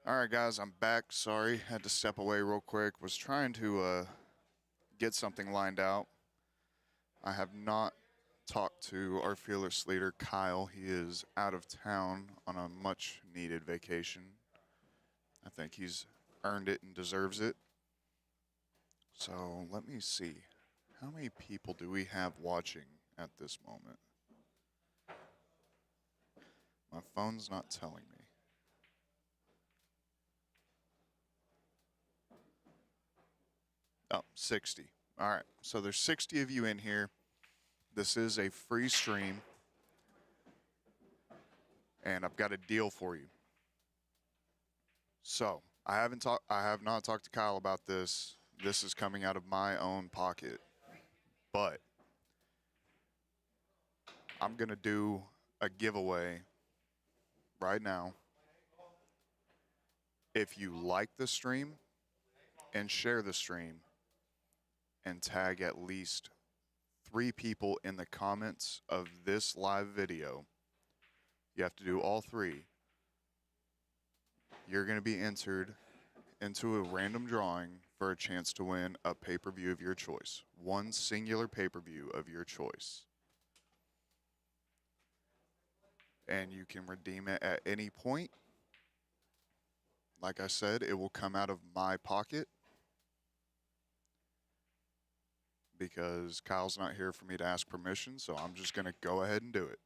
All right, guys, I'm back. Sorry, had to step away real quick. Was trying to get something lined out. I have not talked to our fearless leader, Kyle. He is out of town on a much-needed vacation. I think he's earned it and deserves it. So let me see. How many people do we have watching at this moment? My phone's not telling me. Oh, 60. All right, so there's 60 of you in here. This is a free stream, and I've got a deal for you. So I have not talked to Kyle about this. This is coming out of my own pocket, but I'm gonna do a giveaway right now. If you like the stream and share the stream and tag at least 3 people in the comments of this live video, you have to do all 3. You're going to be entered into a random drawing for a chance to win a pay-per-view of your choice. One singular pay-per-view of your choice. And you can redeem it at any point. Like I said, it will come out of my pocket because Kyle's not here for me to ask permission, so I'm just going to go ahead and do it.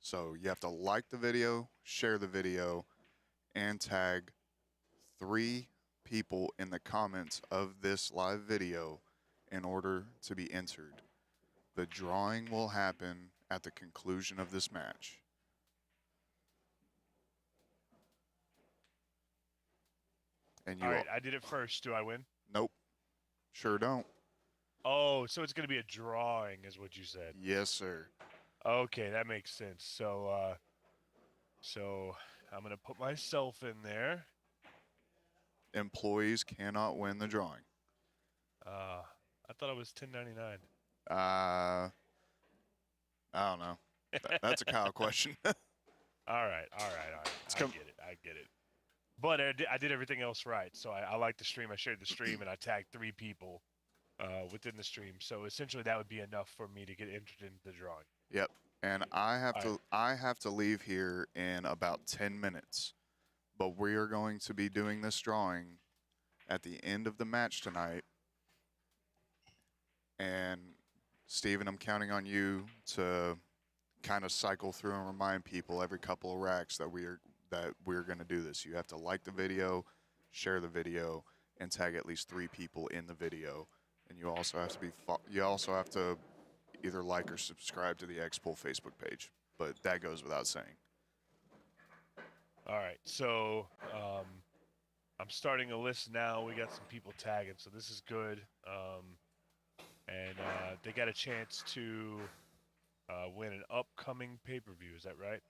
So you have to like the video, share the video, and tag 3 people in the comments of this live video in order to be entered. The drawing will happen at the conclusion of this match. And you All right, I did it first. Do I win? Nope. Sure don't. Oh, so it's going to be a drawing is what you said. Yes, sir. Okay, that makes sense. So I'm going to put myself in there. Employees cannot win the drawing. I thought it was 10.99. I don't know. That's a Kyle question. All right. I get it. But I did everything else right. So I liked the stream. I shared the stream, and I tagged 3 people within the stream. So essentially, that would be enough for me to get entered into the drawing. Yep. And I have to leave here in about 10 minutes. But we are going to be doing this drawing at the end of the match tonight. And Steven, I'm counting on you to kind of cycle through and remind people every couple of racks that we're going to do this. You have to like the video, share the video, and tag at least 3 people in the video. And you also have to either like or subscribe to the X-Pull Facebook page. But that goes without saying. All right. So I'm starting a list now. We got some people tagging, so this is good. And they got a chance to win an upcoming pay-per-view. Is that right?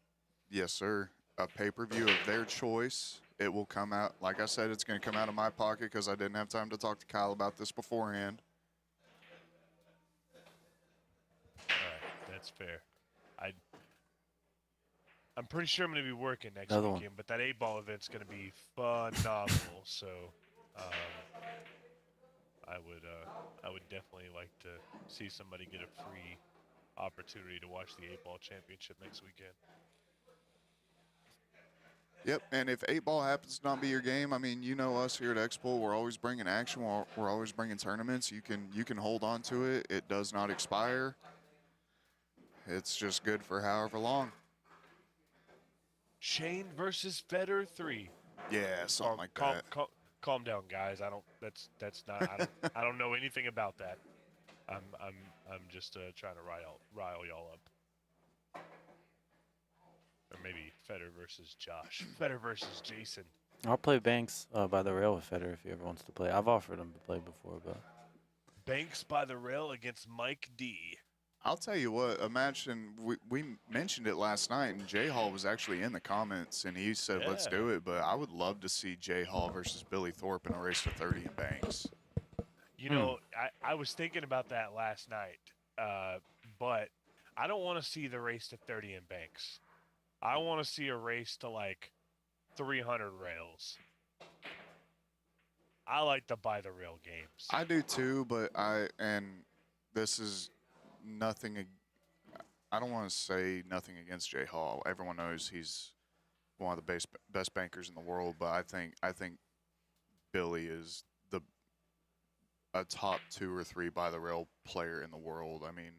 Yes, sir. A pay-per-view of their choice. It will come out. Like I said, it's going to come out of my pocket because I didn't have time to talk to Kyle about this beforehand. All right, that's fair. I'm pretty sure I'm going to be working next Another weekend, but that 8-ball event's going to be phenomenal. So I would definitely like to see somebody get a free opportunity to watch the 8-ball championship next weekend. Yep, and if 8-ball happens to not be your game, I mean, you know us here at X-Pull, we're always bringing action. We're always bringing tournaments. You can hold on to it. It does not expire. It's just good for however long. Shane versus Federer 3. Yeah, something like that. Calm down, guys. That's not. I don't know anything about that. I'm just trying to rile y'all up. Or maybe Federer versus Josh. Federer versus Jason. I'll play Banks by the rail with Federer if he ever wants to play. I've offered him to play before, but Banks by the rail against Mike D. I'll tell you what, imagine we mentioned it last night, and Jay Hall was actually in the comments, and he said, let's do it. But I would love to see Jay Hall versus Billy Thorpe in a race to 30 in Banks. You know, I was thinking about that last night, but I don't want to see the race to 30 in banks. I want to see a race to like 300 rails. I like to buy the rail games. I do too, but this is nothing. I don't want to say nothing against Jay Hall. Everyone knows he's one of the best bankers in the world, but I think Billy is a top 2 or 3 by the rail player in the world. I mean,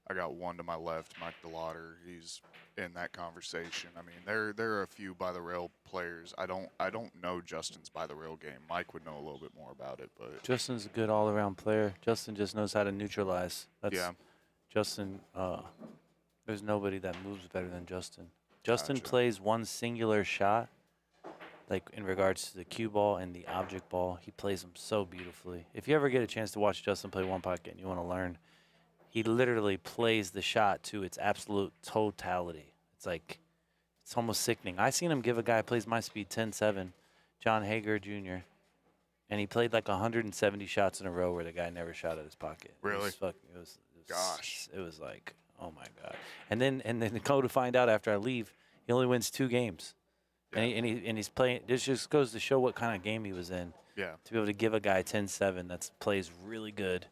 I got one to my left, Mike DeLauder. He's in that conversation. I mean, there are a few by the rail players. I don't know Justin's by the rail game. Mike would know a little bit more about it, but Justin's a good all-around player. Justin just knows how to neutralize. yeah. Justin, there's nobody that moves better than Justin. Justin Gotcha. plays one singular shot, like in regards to the cue ball and the object ball. He plays them so beautifully. If you ever get a chance to watch Justin play one pocket and you want to learn, he literally plays the shot to its absolute totality. It's almost sickening. I seen him give a guy who plays my speed 10-7, John Hager Jr., and he played like 170 shots in a row where the guy never shot at his pocket. Really? Gosh. It was like, oh my God. And then the code to find out after I leave, he only wins 2 games. Yeah. And he's playing. This just goes to show what kind of game he was in. Yeah. To be able to give a guy 10-7 that plays really good,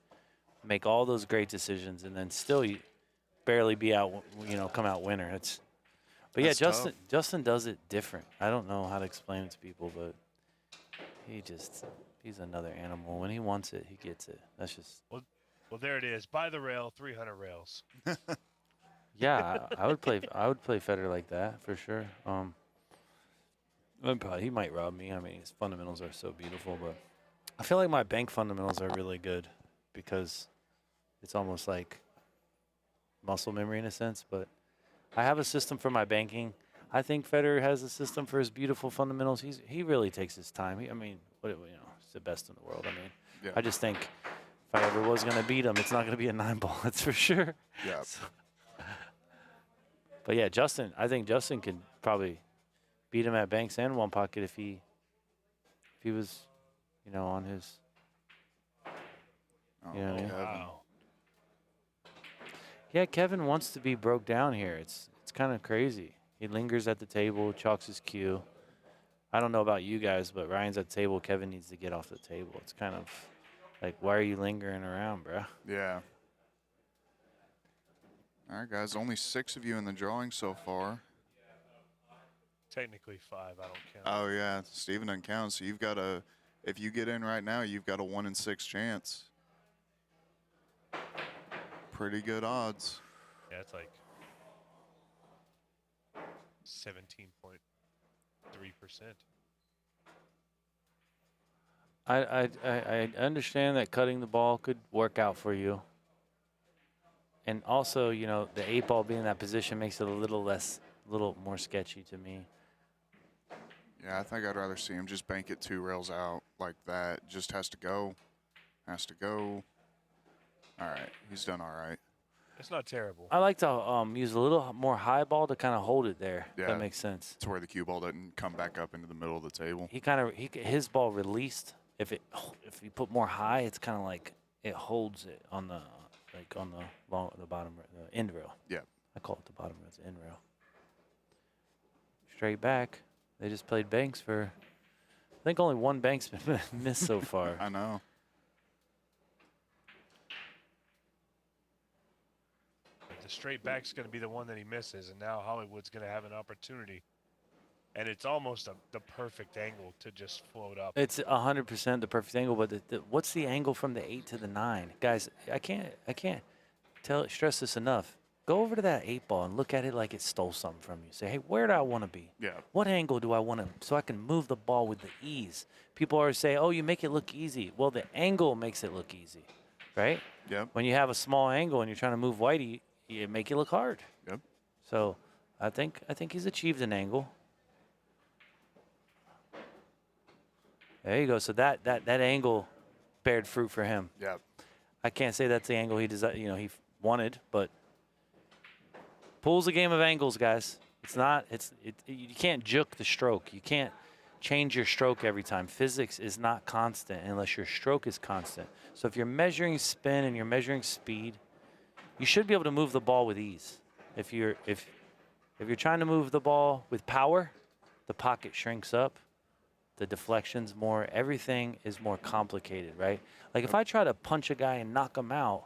make all those great decisions, and then still you barely be out, come out winner. But yeah, That's tough. Justin does it different. I don't know how to explain it to people, but he's another animal. When he wants it, he gets it. That's just. Well, there it is. By the rail, 300 rails. Yeah, I would play Federer like that for sure. He might rob me. I mean, his fundamentals are so beautiful, but I feel like my bank fundamentals are really good because it's almost like muscle memory in a sense. But I have a system for my banking. I think Federer has a system for his beautiful fundamentals. He really takes his time. He's the best in the world. I mean, Yeah. I just think if I ever was going to beat him, it's not going to be a 9-ball. That's for sure. Yeah. But yeah, I think Justin could probably beat him at banks and one pocket if he was, on his. Oh, You know what I mean? Kevin. Wow. Yeah, Kevin wants to be broke down here. It's kind of crazy. He lingers at the table, chalks his cue. I don't know about you guys, but Ryan's at the table. Kevin needs to get off the table. It's kind of like, why are you lingering around, bro? Yeah. All right, guys. Only 6 of you in the drawing so far. Technically 5. I don't count. Oh yeah, Steven doesn't count. So you've got if you get in right now, you've got a 1 in 6 chance. Pretty good odds. Yeah, it's like 17.3%. I understand that cutting the ball could work out for you. And also, the 8-ball being in that position makes it a little more sketchy to me. Yeah, I think I'd rather see him just bank it 2 rails out like that. Just has to go. All right, he's done all right. It's not terrible. I like to use a little more high ball to kind of hold it there. If Yeah. that makes sense. It's where the cue ball doesn't come back up into the middle of the table. His ball released. If you put more high, it's kind of like it holds it on the bottom, the end rail. Yeah. I call it the bottom rail, it's the end rail. Straight back. They just played banks for. I think only one bank's been missed so far. I know. The straight back's going to be the one that he misses, and now Hollywood's going to have an opportunity. And it's almost the perfect angle to just float up. It's 100% the perfect angle, but what's the angle from the 8 to the 9? Guys, I can't stress this enough. Go over to that 8-ball and look at it like it stole something from you. Say, hey, where do I want to be? Yeah. What angle do I want to, so I can move the ball with the ease? People always say, oh, you make it look easy. Well, the angle makes it look easy, right? Yep. When you have a small angle and you're trying to move whitey, you make it look hard. Yep. So I think he's achieved an angle. There you go. So that angle bared fruit for him. Yep. I can't say that's the angle he he wanted, but pool's a game of angles, guys. You can't juke the stroke. You can't change your stroke every time. Physics is not constant unless your stroke is constant. So if you're measuring spin and you're measuring speed, you should be able to move the ball with ease. If you're trying to move the ball with power, the pocket shrinks up, the deflection's more, everything is more complicated, right? Like if I try to punch a guy and knock him out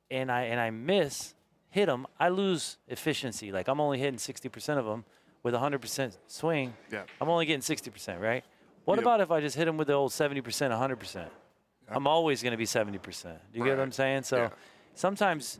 and I miss, hit him, I lose efficiency. Like I'm only hitting 60% of them with 100% swing. Yeah. I'm only getting 60%, right? What Yep. about if I just hit him with the old 70%, 100%? I'm always going to be 70%. Do you get what I'm saying? So Yeah. sometimes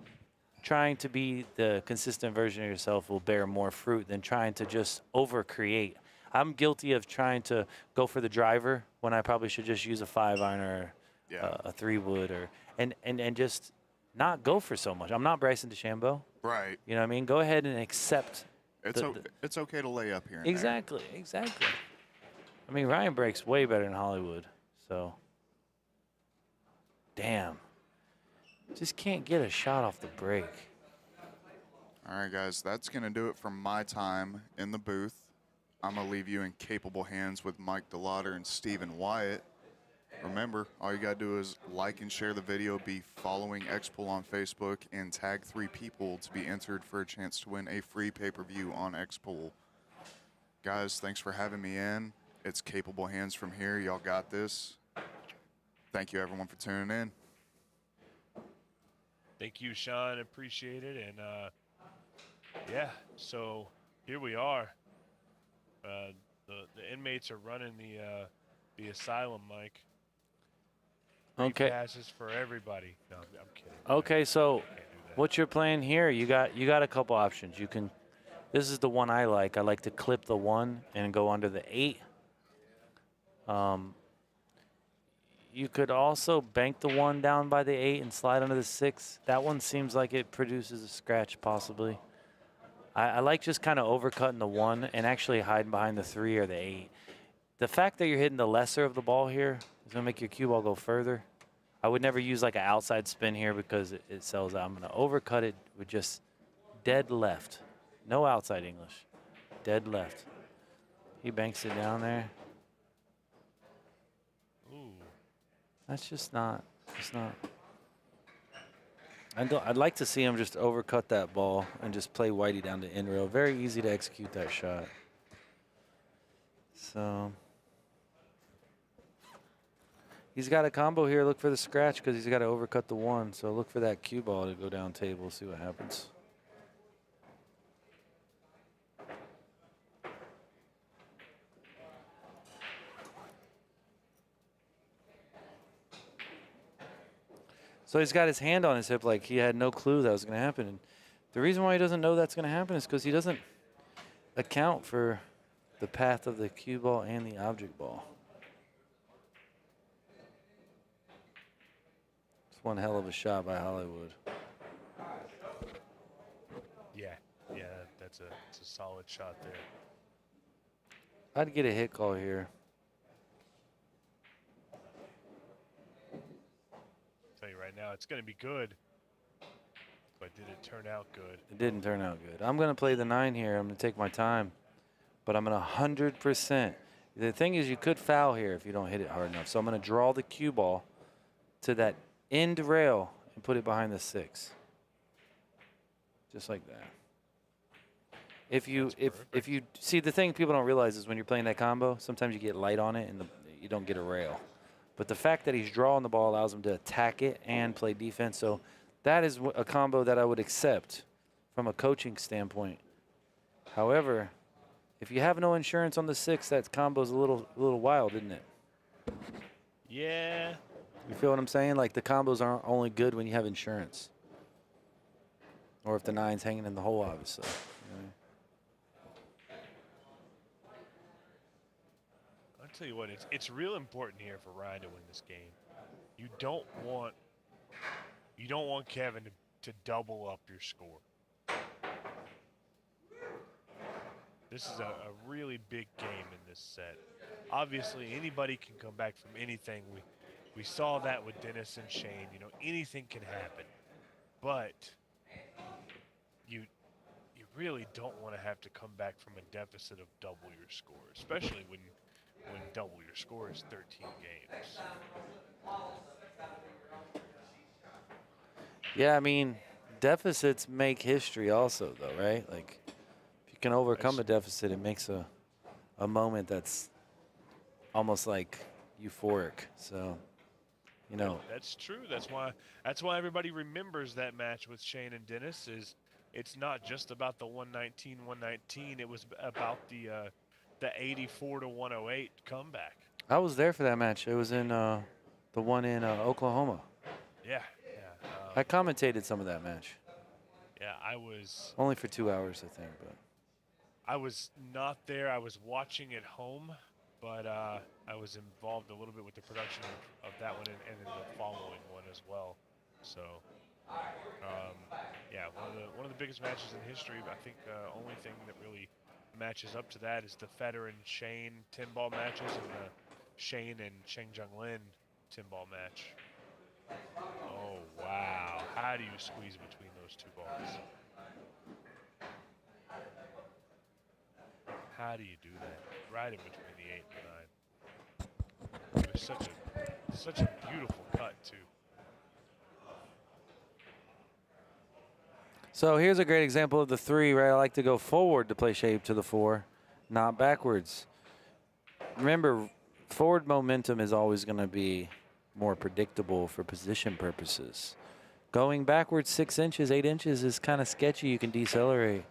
trying to be the consistent version of yourself will bear more fruit than trying to just over-create. I'm guilty of trying to go for the driver when I probably should just use a 5-iron or a 3-wood and just not go for so much. I'm not Bryson DeChambeau. Right. You know what I mean? Go ahead and accept. It's okay to lay up here. And Exactly. I mean, Ryan breaks way better than Hollywood. So, damn. Just can't get a shot off the break. All right, guys, that's going to do it for my time in the booth. I'm going to leave you in capable hands with Mike DeLauder and Stephen Wyatt. Remember, all you got to do is like and share the video, be following X-Pool on Facebook, and tag 3 people to be entered for a chance to win a free pay-per-view on X-Pool. Guys, thanks for having me in. It's capable hands from here. Y'all got this. Thank you, everyone, for tuning in. Thank you, Sean. Appreciate it. And, yeah, so here we are. The inmates are running the asylum, Mike. Free Okay. passes for everybody. No, I'm kidding. Okay, so Can't do that. what you're playing here, you got a couple options. You can, this is the one I like. I like to clip the 1 and go under the 8. You could also bank the 1 down by the 8 and slide under the 6. That one seems like it produces a scratch possibly. I like just kind of overcutting the 1 and actually hiding behind the 3 or the 8. The fact that you're hitting the lesser of the ball here is going to make your cue ball go further. I would never use like an outside spin here because it sells out. I'm going to overcut it with just dead left. No outside English. Dead left. He banks it down there. Ooh. That's just not. It's not. I'd like to see him just overcut that ball and just play Whitey down to in rail. Very easy to execute that shot. So he's got a combo here. Look for the scratch because he's got to overcut the 1. So look for that cue ball to go down table. See what happens. So he's got his hand on his hip like he had no clue that was going to happen. And the reason why he doesn't know that's going to happen is because he doesn't account for the path of the cue ball and the object ball. It's one hell of a shot by Hollywood. Yeah, that's a solid shot there. I'd get a hit call here. Tell you right now, it's going to be good. But did it turn out good? It didn't turn out good. I'm going to play the 9 here. I'm going to take my time. But I'm going to 100%. The thing is, you could foul here if you don't hit it hard enough. So I'm going to draw the cue ball to that end rail and put it behind the 6. Just like that. If you see, the thing people don't realize is when you're playing that combo, sometimes you get light on it and you don't get a rail. But the fact that he's drawing the ball allows him to attack it and play defense. So that is a combo that I would accept from a coaching standpoint. However, if you have no insurance on the 6, that combo's a little wild, isn't it? Yeah. You feel what I'm saying? Like the combos aren't only good when you have insurance. Or if the 9's hanging in the hole, obviously. You know? I'll tell you what, it's real important here for Ryan to win this game. You don't want Kevin to double up your score. This is a really big game in this set. Obviously, anybody can come back from anything. We saw that with Dennis and Shane. You know, anything can happen. But you really don't want to have to come back from a deficit of double your score, especially when double your score is 13 games. Yeah, I mean, deficits make history also, though, right? Like, if you can overcome a deficit, it makes a moment that's almost like euphoric. So, you know. That's true. That's why everybody remembers that match with Shane and Dennis. Is it's not just about the 119. It was about the 84 to 108 comeback. I was there for that match. It was in the one in Oklahoma. Yeah. I commentated some of that match. Yeah, I was only for 2 hours, I think, but I was not there. I was watching at home, but I was involved a little bit with the production of that one and then the following one as well. So, yeah, one of the biggest matches in history. I think the only thing that really matches up to that is the Federer and Shane 10-ball matches and the Shane and Cheng Jung-Lin 10-ball match. Oh, wow. How do you squeeze between those two balls? How do you do that? Right in between the 8 and 9. It was such a beautiful cut, too. So here's a great example of the 3, right? I like to go forward to play shape to the 4, not backwards. Remember, forward momentum is always going to be more predictable for position purposes. Going backwards 6 inches, 8 inches is kind of sketchy. You can decelerate.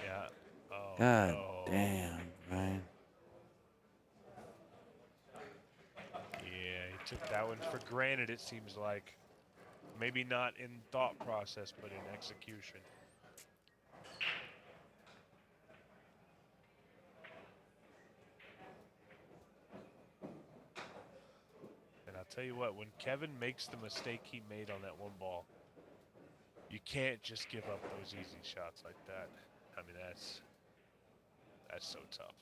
Yeah. Oh, God no. damn, Ryan. Yeah, he took that one for granted, it seems like. Maybe not in thought process, but in execution. And I'll tell you what, when Kevin makes the mistake he made on that one ball, you can't just give up those easy shots like that. I mean, that's so tough.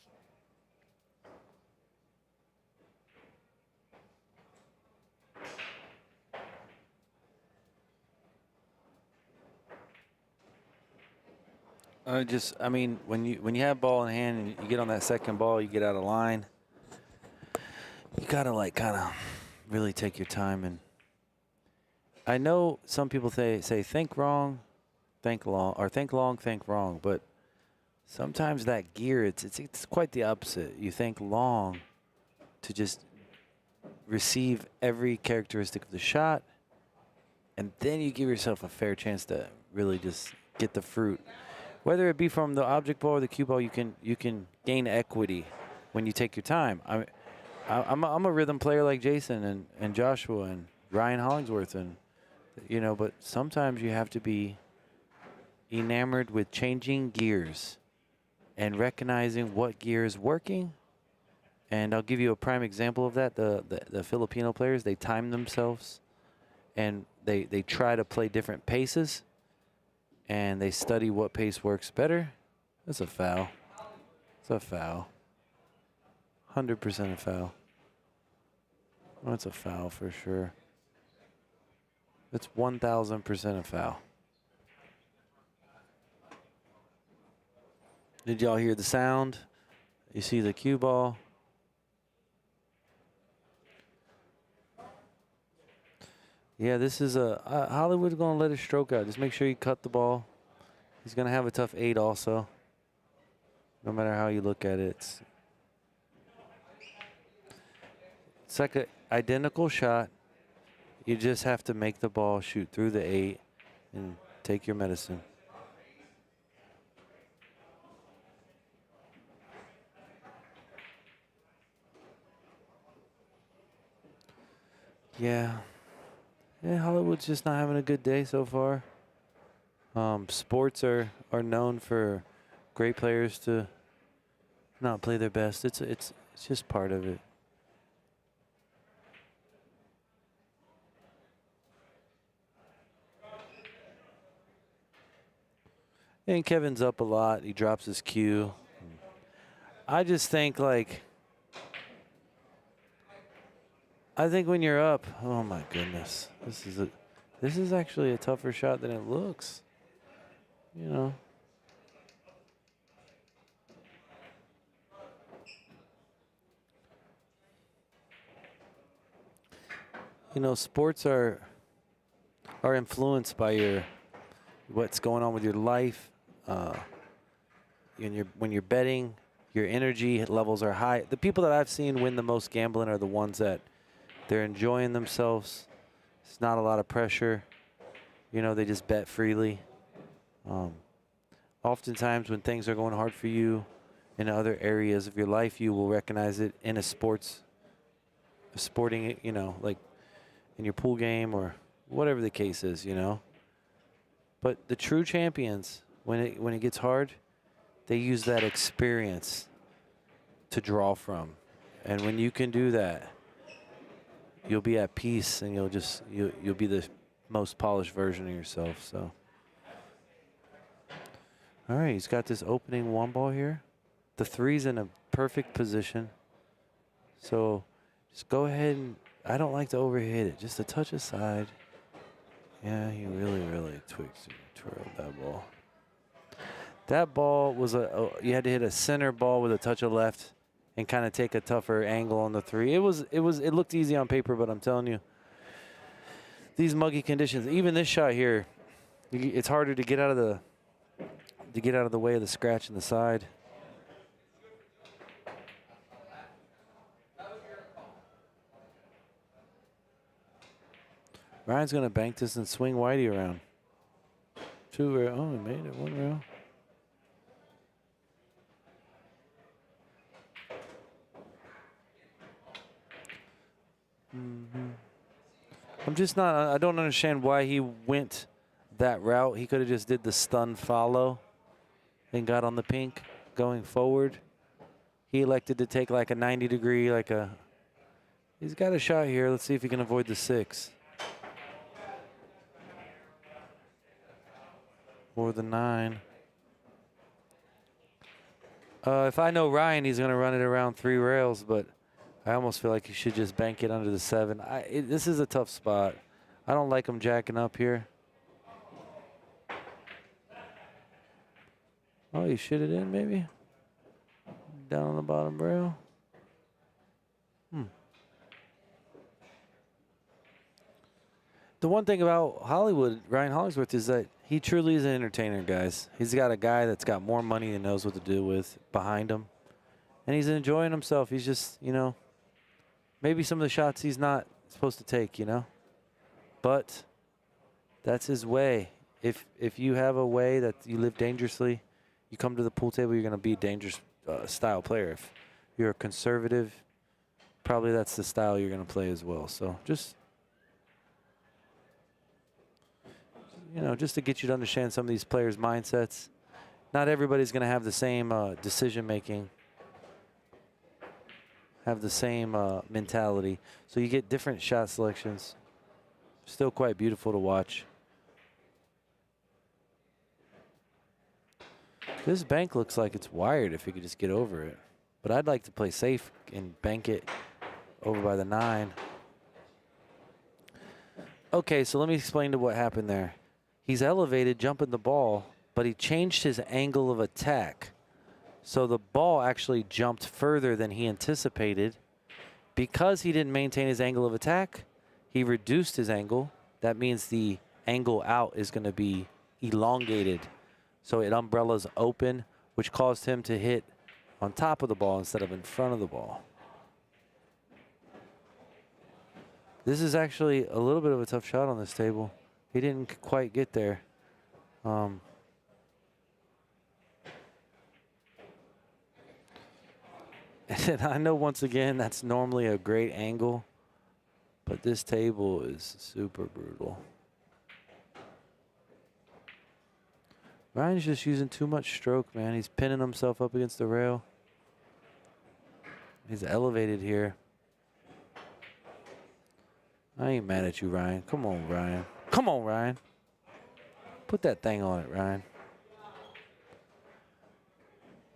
I mean, when you have ball in hand and you get on that second ball, you get out of line. You gotta like kind of really take your time. And I know some people say think wrong, think long, or think long, think wrong. But sometimes that gear, it's quite the opposite. You think long to just receive every characteristic of the shot, and then you give yourself a fair chance to really just get the fruit. Whether it be from the object ball or the cue ball, you can gain equity when you take your time. I'm a rhythm player like Jason and Joshua and Ryan Hollingsowrth, and but sometimes you have to be enamored with changing gears and recognizing what gear is working. And I'll give you a prime example of that. The Filipino players, they time themselves and they try to play different paces. And they study what pace works better. That's a foul. It's a foul. 100% a foul. That's a foul for sure. It's 1,000% a foul. Did y'all hear the sound? You see the cue ball? Yeah, this is Hollywood's going to let his stroke out. Just make sure you cut the ball. He's going to have a tough 8 also. No matter how you look at it. It's like an identical shot. You just have to make the ball shoot through the 8 and take your medicine. Yeah. Yeah, Hollywood's just not having a good day so far. Sports are known for great players to not play their best. It's just part of it. And Kevin's up a lot. He drops his cue. I just think I think when you're up, oh my goodness, this is actually a tougher shot than it looks. You know, sports are influenced by what's going on with your life. When you're betting, your energy levels are high. The people that I've seen win the most gambling are the ones that they're enjoying themselves. It's not a lot of pressure. You know, they just bet freely. Oftentimes when things are going hard for you in other areas of your life, you will recognize it in a sporting, you know, like in your pool game or whatever the case is, you know. But the true champions, when it gets hard, they use that experience to draw from. And when you can do that, you'll be at peace and you'll be the most polished version of yourself. So, all right, he's got this opening 1 ball here. The 3's in a perfect position. So just go ahead and, I don't like to overhit it, just a touch aside. Yeah, he really, really twirled that ball. That ball was you had to hit a center ball with a touch of left and kind of take a tougher angle on the 3. It looked easy on paper, but I'm telling you, these muggy conditions, even this shot here, it's harder to get out of the way of the scratch in the side. Ryan's going to bank this and swing Whitey around. 2 rail. Oh, he made it 1 rail. I'm just not, I don't understand why he went that route. He could have just did the stun follow and got on the pink going forward. He elected to take like a 90 degree, he's got a shot here. Let's see if he can avoid the 6. Or the 9. If I know Ryan, he's going to run it around 3 rails, but I almost feel like he should just bank it under the 7. This is a tough spot. I don't like him jacking up here. Oh, you shit it in, maybe? Down on the bottom rail. The one thing about Ryan Hollingsowrth, is that he truly is an entertainer, guys. He's got a guy that's got more money than knows what to do with behind him. And he's enjoying himself. He's just, you know, maybe some of the shots he's not supposed to take, you know. But that's his way. If you have a way that you live dangerously, you come to the pool table, you're going to be a dangerous style player. If you're a conservative, probably that's the style you're going to play as well. So just, you know, just to get you to understand some of these players' mindsets. Not everybody's going to have the same decision-making, have the same mentality. So you get different shot selections. Still quite beautiful to watch. This bank looks like it's wired if he could just get over it. But I'd like to play safe and bank it over by the 9. Okay, so let me explain to what happened there. He's elevated, jumping the ball, but he changed his angle of attack. So the ball actually jumped further than he anticipated. Because he didn't maintain his angle of attack, he reduced his angle. That means the angle out is going to be elongated. So it umbrellas open, which caused him to hit on top of the ball instead of in front of the ball. This is actually a little bit of a tough shot on this table. He didn't quite get there. And I know, once again, that's normally a great angle, but this table is super brutal. Ryan's just using too much stroke, man. He's pinning himself up against the rail. He's elevated here. I ain't mad at you, Ryan. Come on, Ryan. Come on, Ryan. Put that thing on it, Ryan.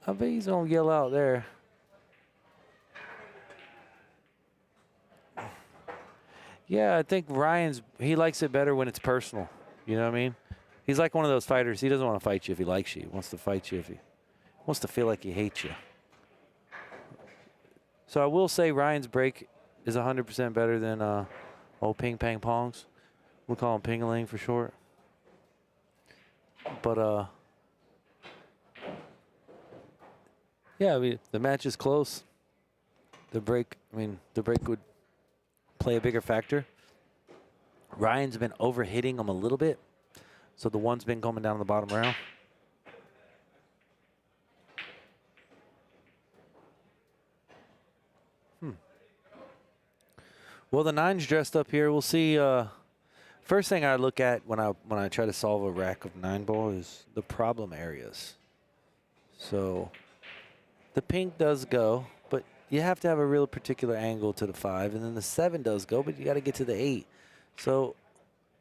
I bet he's going to yell out there. Yeah, I think he likes it better when it's personal. You know what I mean? He's like one of those fighters. He doesn't want to fight you if he likes you. He wants to fight you if he wants to feel like he hates you. So I will say Ryan's break is 100% better than Old ping pang pongs. We'll call them ping-a-ling for short. But yeah, I mean, the match is close. The break would play a bigger factor. Ryan's been overhitting him a little bit, so the one's been coming down the bottom rail. Well, the 9's dressed up here. We'll see. First thing I look at when I try to solve a rack of 9-ball is the problem areas. So the pink does go, but you have to have a real particular angle to the 5, and then the 7 does go, but you got to get to the 8. So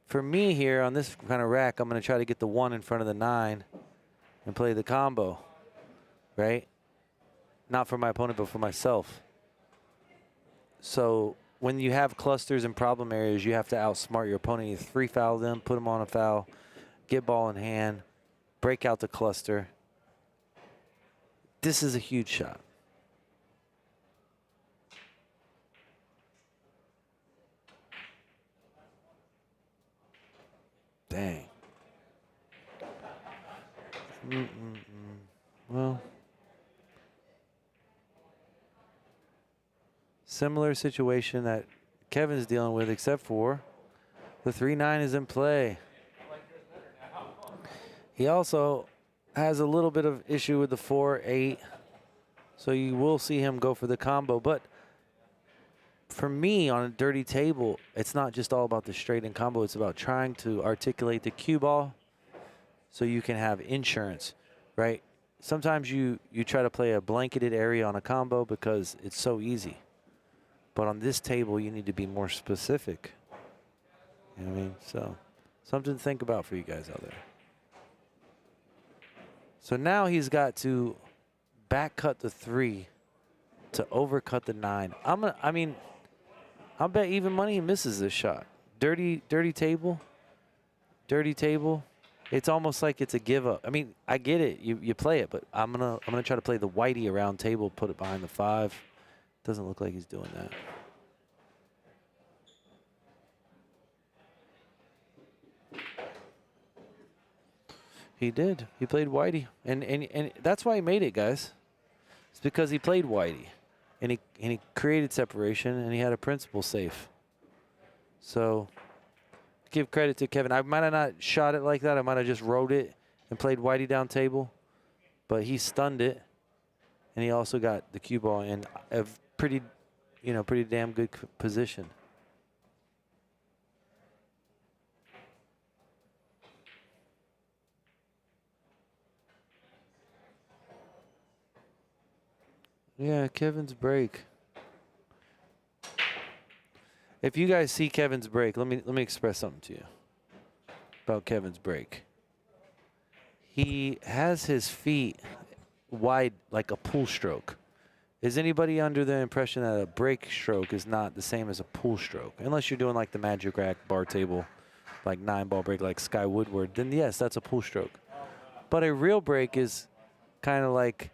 for me here on this kind of rack, I'm going to try to get the 1 in front of the 9 and play the combo, right? Not for my opponent, but for myself. So when you have clusters and problem areas, you have to outsmart your opponent. You 3-foul them, put them on a foul, get ball in hand, break out the cluster. This is a huge shot. Dang. Well, similar situation that Kevin's dealing with, except for the 3-9 is in play. He also has a little bit of issue with the 4-8, so you will see him go for the combo. But for me, on a dirty table, it's not just all about the straight and combo. It's about trying to articulate the cue ball so you can have insurance, right? Sometimes you try to play a blanketed area on a combo because it's so easy. But on this table, you need to be more specific. You know what I mean? So something to think about for you guys out there. So now he's got to back cut the 3 to overcut the 9. I'll bet even money he misses this shot. Dirty table. It's almost like it's a give up. I mean, I get it. You play it, but I'm gonna try to play the whitey around table, put it behind the 5. Doesn't look like he's doing that. He did. He played whitey, and that's why he made it, guys. It's because he played whitey, and he created separation, and he had a principal safe. So give credit to Kevin. I might have not shot it like that. I might have just wrote it and played whitey down table, but he stunned it, and he also got the cue ball in a pretty damn good position. Yeah, Kevin's break. If you guys see Kevin's break, let me express something to you about Kevin's break. He has his feet wide like a pull stroke. Is anybody under the impression that a break stroke is not the same as a pull stroke? Unless you're doing like the Magic Rack bar table, like 9-ball break like Sky Woodward, then yes, that's a pull stroke. But a real break is kind of like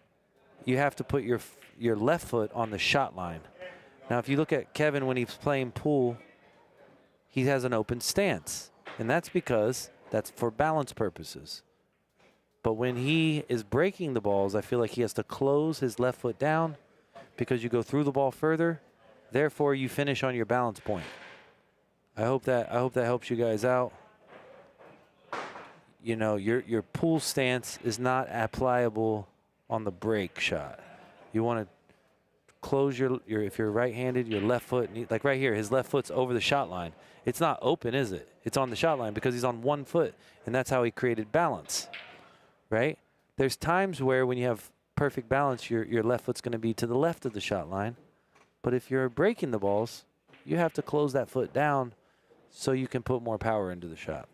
you have to put your left foot on the shot line. Now, if you look at Kevin when he's playing pool, he has an open stance, and that's because that's for balance purposes. But when he is breaking the balls, I feel like he has to close his left foot down because you go through the ball further. Therefore, you finish on your balance point. I hope that helps you guys out. You know, your pool stance is not applicable on the break shot. You want to close your if you're right-handed, your left foot, like right here, his left foot's over the shot line. It's not open, is it? It's on the shot line because he's on one foot, and that's how he created balance, right? There's times where when you have perfect balance, your left foot's going to be to the left of the shot line. But if you're breaking the balls, you have to close that foot down so you can put more power into the shot.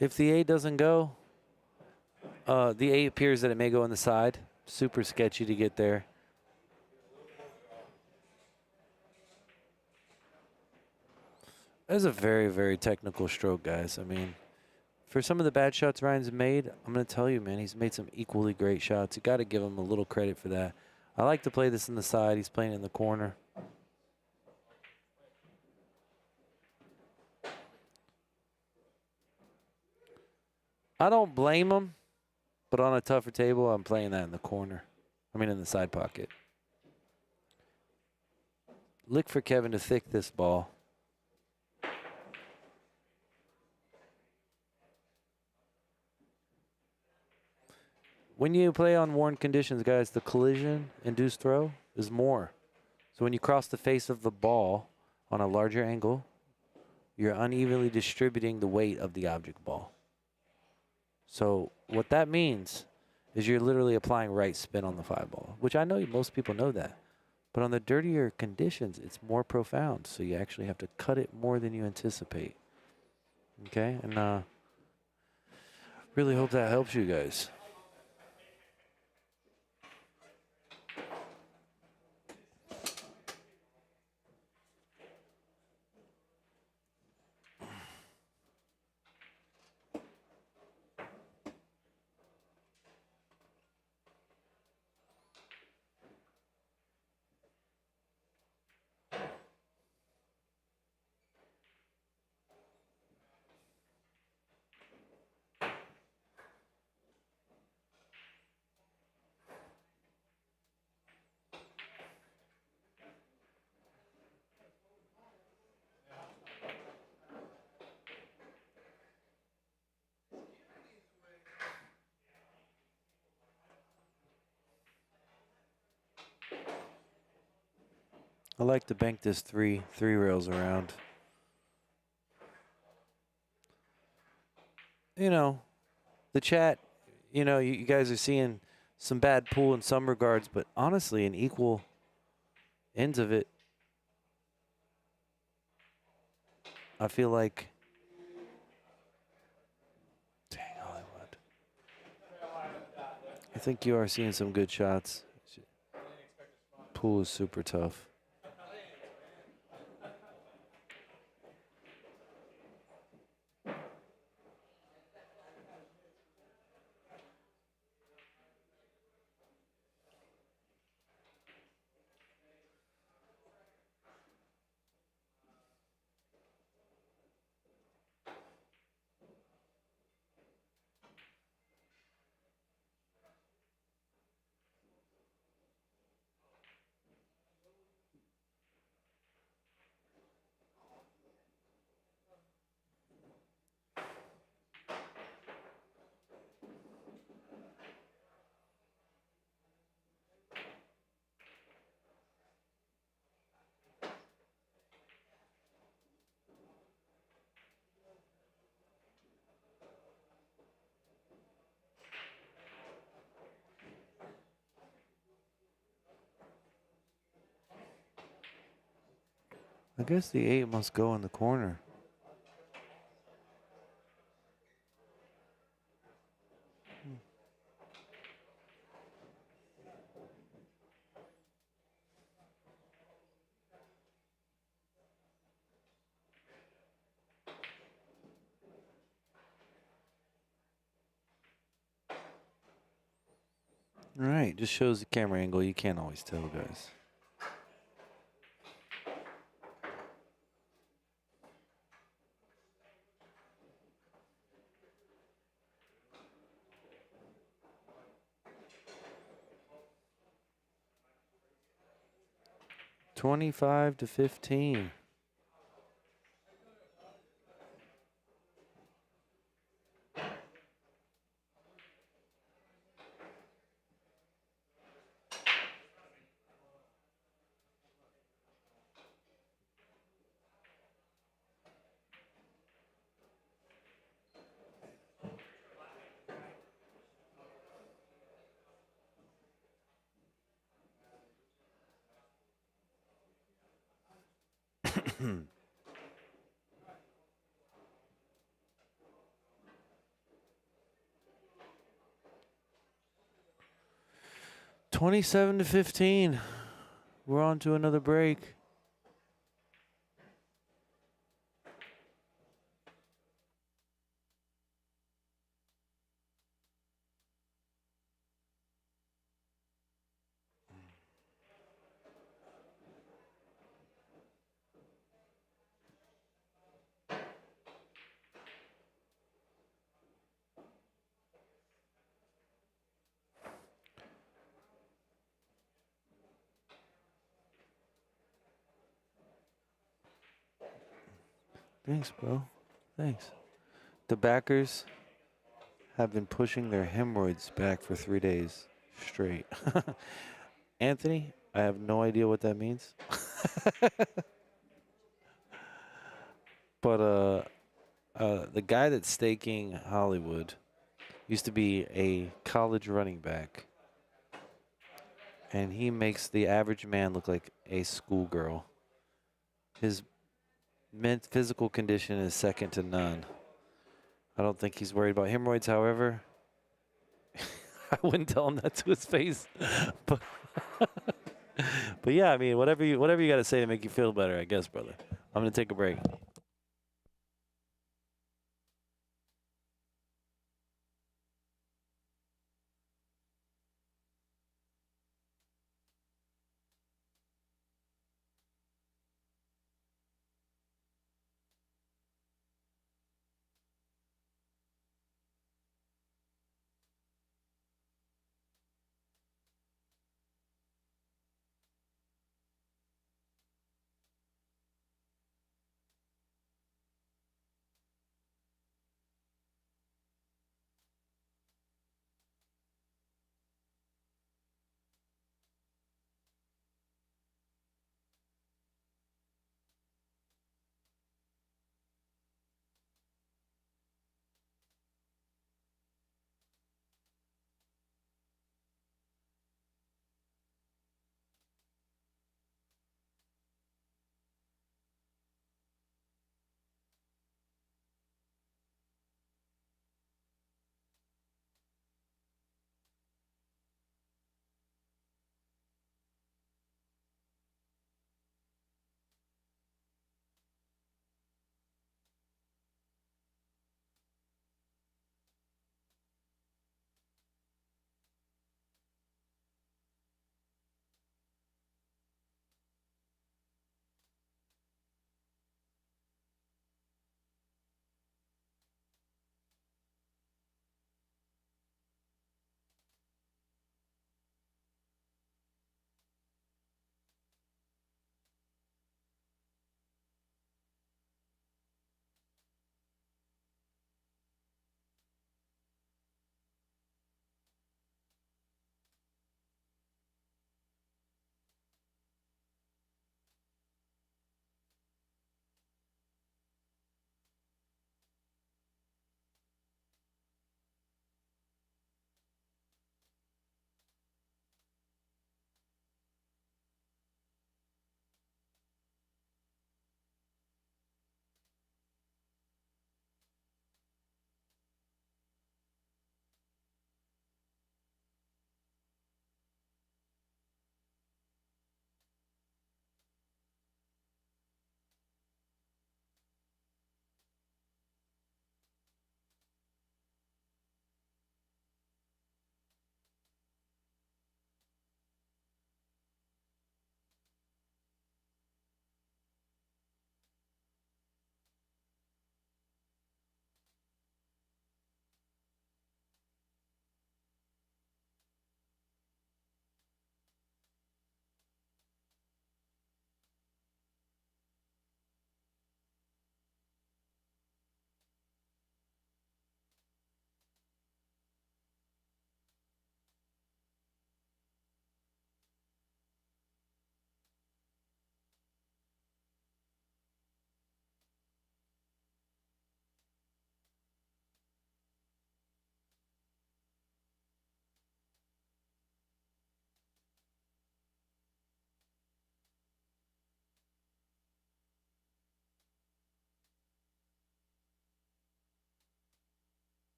If the 8 doesn't go, The 8 appears that it may go on the side. Super sketchy to get there. That's a very, very technical stroke, guys. I mean, for some of the bad shots Ryan's made, I'm going to tell you, man, he's made some equally great shots. You got to give him a little credit for that. I like to play this in the side. He's playing in the corner. I don't blame him, but on a tougher table, I'm playing that in the corner. I mean, in the side pocket. Look for Kevin to thick this ball. When you play on worn conditions, guys, the collision-induced throw is more. So when you cross the face of the ball on a larger angle, you're unevenly distributing the weight of the object ball. So what that means is you're literally applying right spin on the 5 ball, which I know most people know that. But on the dirtier conditions, it's more profound. So you actually have to cut it more than you anticipate. Okay? And really hope that helps you guys. I like to bank this three rails around. You know, the chat, you know, you guys are seeing some bad pool in some regards, but honestly, in equal ends of it, I feel like, dang, Hollywood. I think you are seeing some good shots. Pool is super tough. I guess the 8 must go in the corner. All right, just shows the camera angle. You can't always tell, guys. $25-15. 27-15. We're on to another break. Thanks, bro. Thanks. The backers have been pushing their hemorrhoids back for 3 days straight. Anthony, I have no idea what that means. But the guy that's staking Hollywood used to be a college running back. And he makes the average man look like a schoolgirl. His physical condition is second to none. I don't think he's worried about hemorrhoids, however. I wouldn't tell him that to his face. but, but yeah, I mean, whatever you got to say to make you feel better, I guess, brother. I'm going to take a break.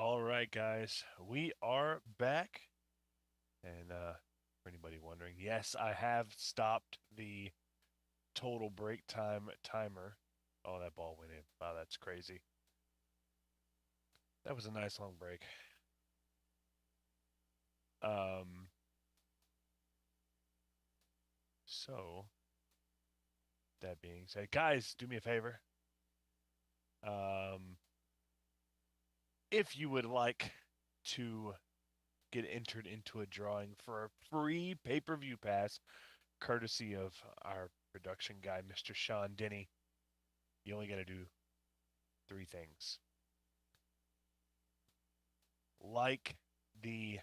All right, guys, we are back. And for anybody wondering, yes, I have stopped the total break time timer. Oh, that ball went in. Wow, that's crazy. That was a nice long break. So that being said, guys, do me a favor. If you would like to get entered into a drawing for a free pay-per-view pass, courtesy of our production guy, Mr. Sean Denny, you only got to do 3 things. Like the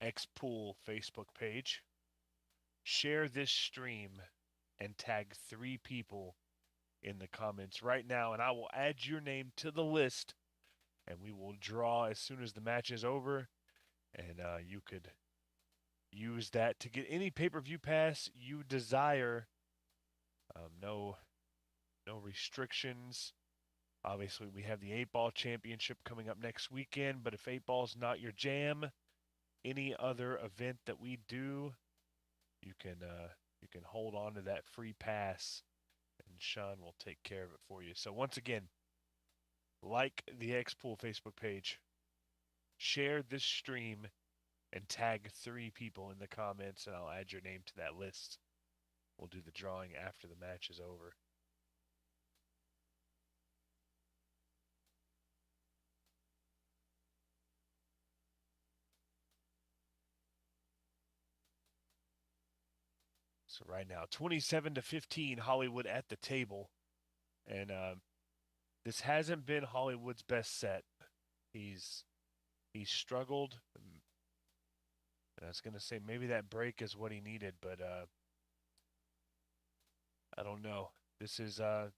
X-Pool Facebook page, share this stream, and tag 3 people in the comments right now, and I will add your name to the list, and we will draw as soon as the match is over, and you could use that to get any pay-per-view pass you desire. No restrictions. Obviously, we have the 8-Ball Championship coming up next weekend, but if 8-Ball's not your jam, any other event that we do, you can hold on to that free pass, and Sean will take care of it for you. So once again, like the X-Pool Facebook page, share this stream, and tag 3 people in the comments, and I'll add your name to that list. We'll do the drawing after the match is over. So right now, 27-15, Hollywood at the table, and this hasn't been Hollywood's best set. He's struggled. And I was gonna say maybe that break is what he needed, but I don't know. This is a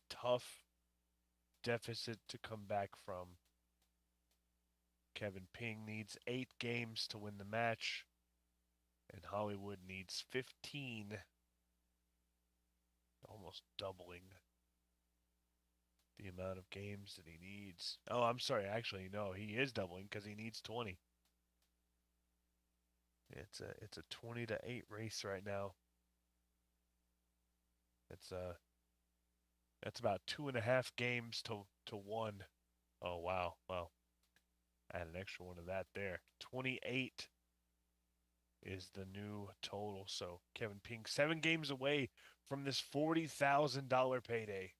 tough deficit to come back from. Kevin Ping needs 8 games to win the match, and Hollywood needs 15, almost doubling the amount of games that he needs. Oh, I'm sorry. Actually, no, he is doubling because he needs 20. It's a 20-8 race right now. That's about 2.5 games to 1. Oh wow, well, I had an extra one of that there. 28 is the new total. So Kevin Ping 7 games away from this $40,000 payday.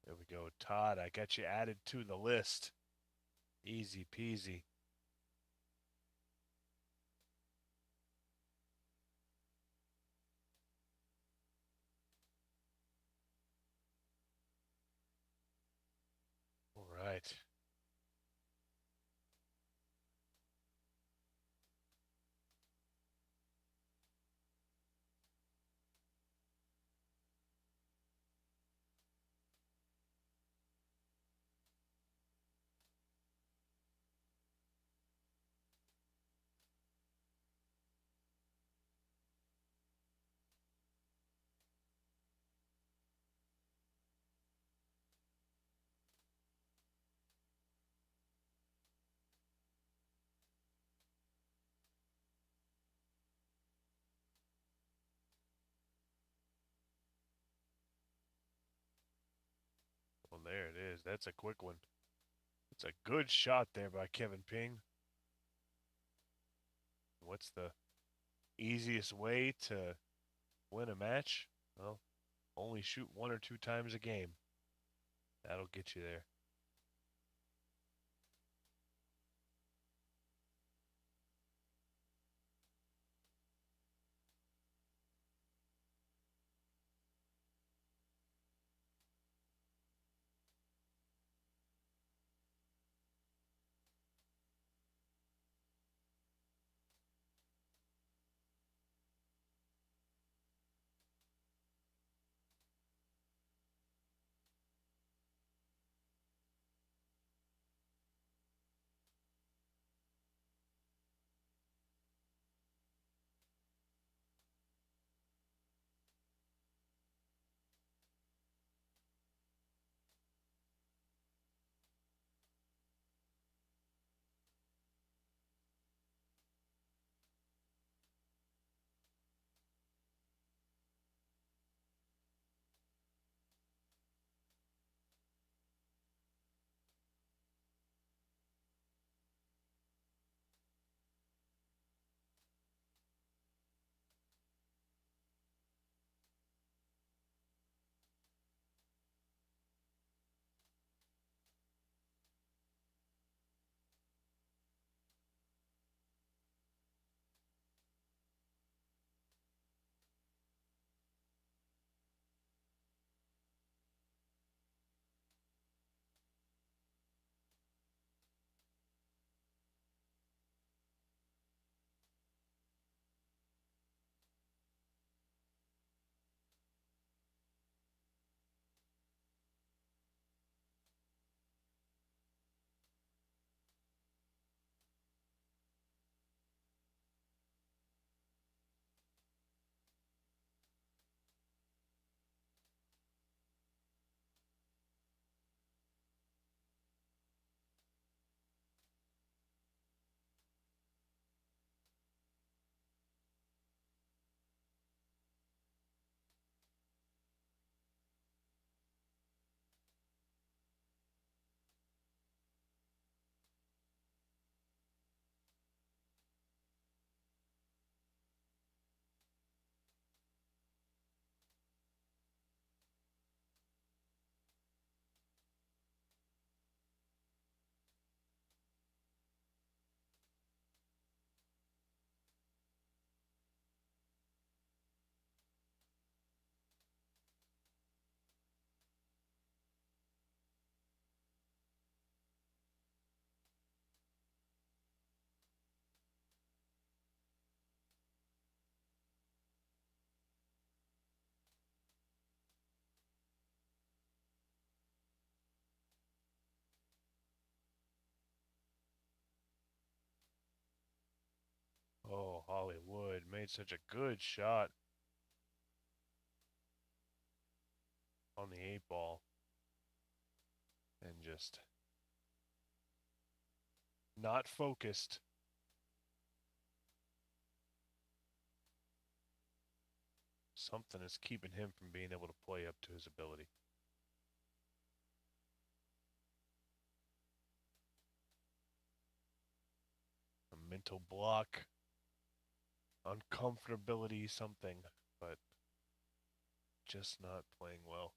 There we go. Todd, I got you added to the list. Easy peasy. All right. Well, there it is. That's a quick one. It's a good shot there by Kevin Ping. What's the easiest way to win a match? Well, only shoot 1 or 2 times a game. That'll get you there. made such a good shot on the 8-ball and just not focused. Something is keeping him from being able to play up to his ability. A mental block, uncomfortability, something, but just not playing well.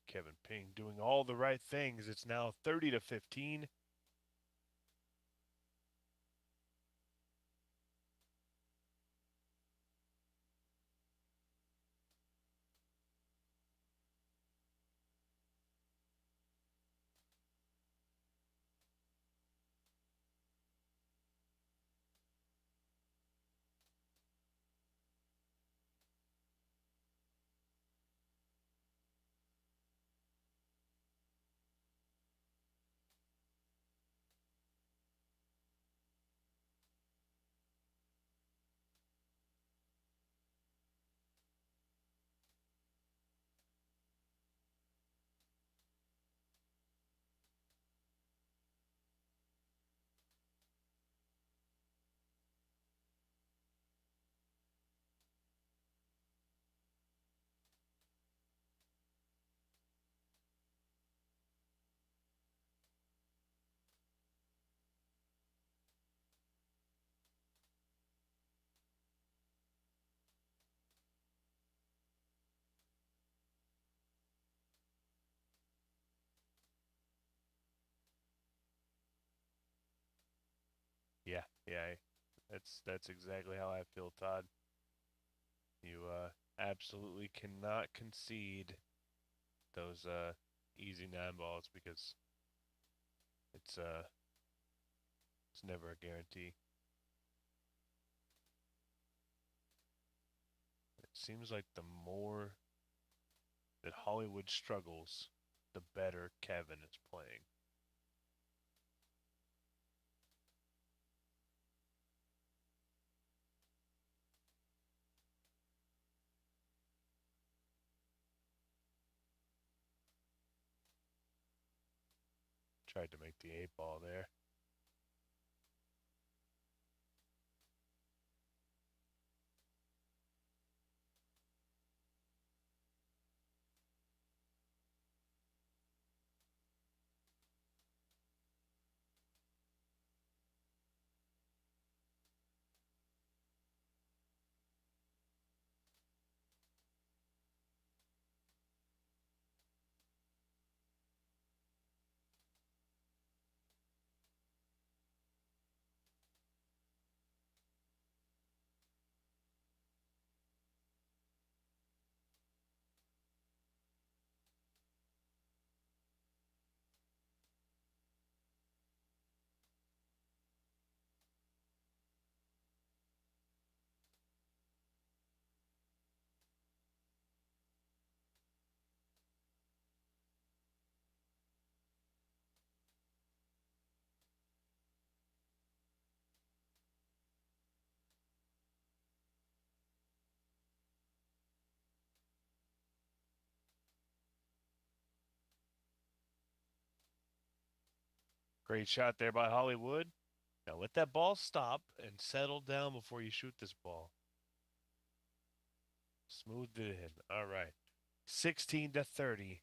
Kevin Ping doing all the right things. It's now 30-15. Yeah. That's exactly how I feel, Todd. You absolutely cannot concede those easy 9-balls because it's never a guarantee. It seems like the more that Hollywood struggles, the better Kevin is playing. Tried to make the 8-ball there. Great shot there by Hollywood. Now let that ball stop and settle down before you shoot this ball. Smoothed it in. All right. 16-30.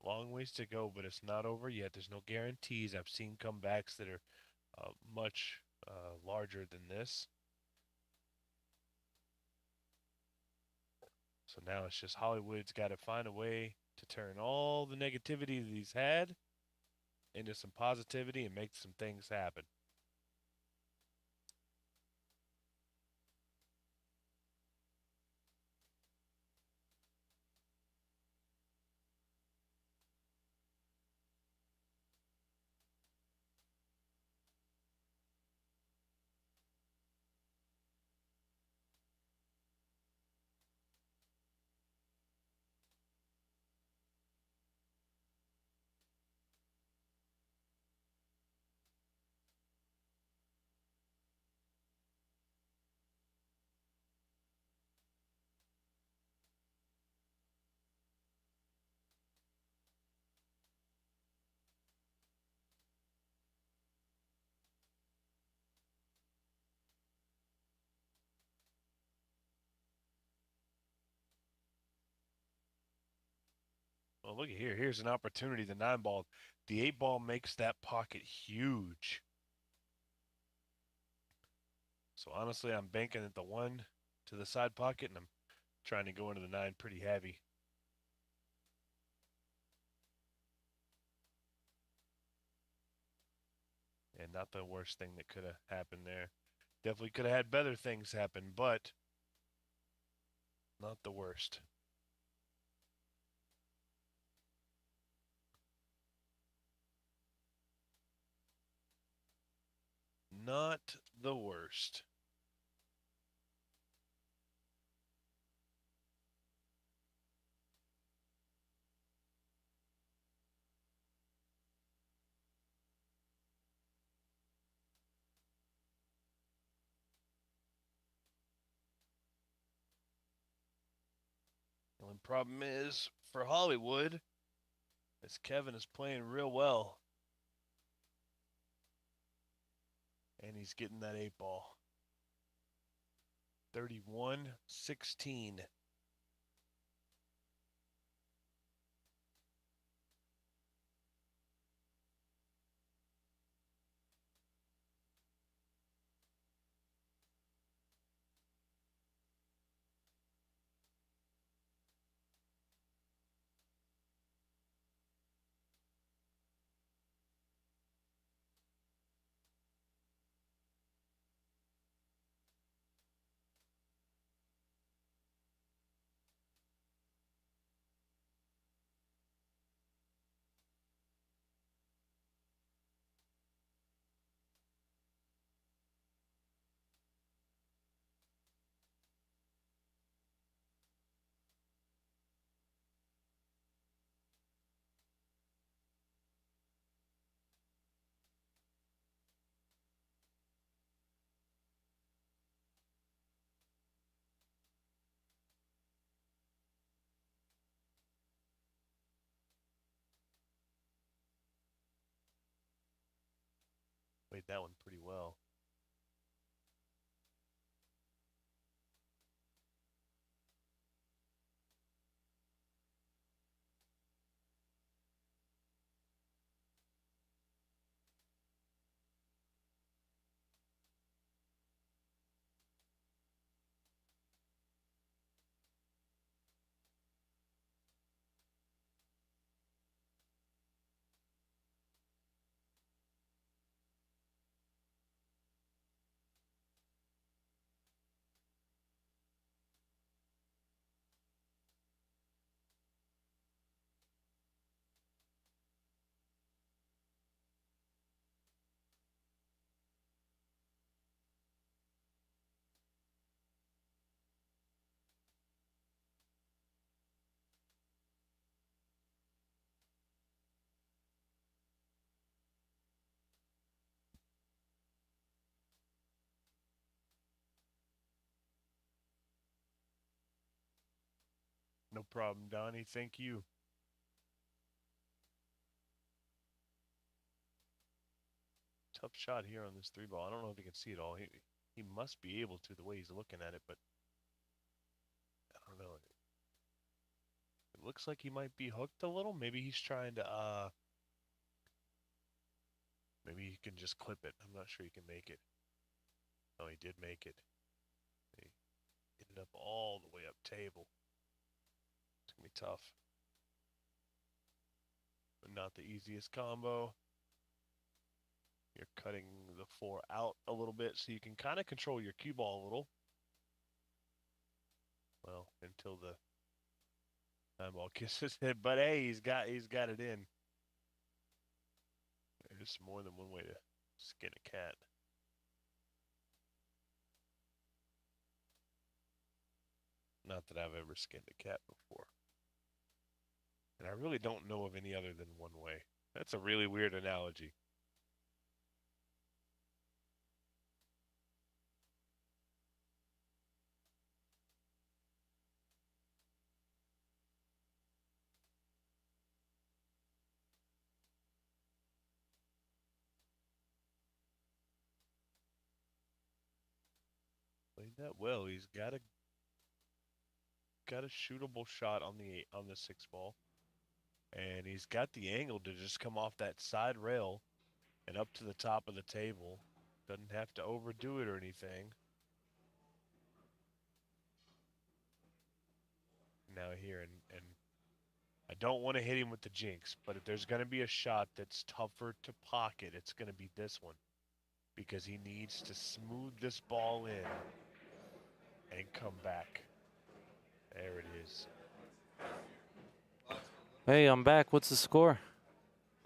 Long ways to go, but it's not over yet. There's no guarantees. I've seen comebacks that are much larger than this. So now it's just Hollywood's got to find a way to turn all the negativity that he's had into some positivity and make some things happen. Well, look at here. Here's an opportunity. The 9-ball. The 8-ball makes that pocket huge. So honestly, I'm banking at the 1 to the side pocket, and I'm trying to go into the 9 pretty heavy. And not the worst thing that could have happened there. Definitely could have had better things happen, but not the worst. Not the worst. The only problem is for Hollywood, as Kevin is playing real well. And he's getting that 8-ball. 31-16. Played that one pretty well. No problem, Donnie. Thank you. Tough shot here on this 3-ball. I don't know if he can see it all. He must be able to the way he's looking at it, but I don't know. It looks like he might be hooked a little. Maybe he's trying to maybe he can just clip it. I'm not sure he can make it. No, he did make it. He ended up all the way up table. It's gonna be tough. But not the easiest combo. You're cutting the 4 out a little bit so you can kind of control your cue ball a little. Well, until the 9-ball kisses it. But hey, he's got it in. There's more than one way to skin a cat. Not that I've ever skinned a cat before. And I really don't know of any other than one way. That's a really weird analogy. Played that well. He's got a shootable shot on the 6-ball. And he's got the angle to just come off that side rail and up to the top of the table. Doesn't have to overdo it or anything. Now here, and I don't want to hit him with the jinx, but if there's going to be a shot that's tougher to pocket, it's going to be this one. Because he needs to smooth this ball in and come back. There it is. Hey, I'm back. What's the score?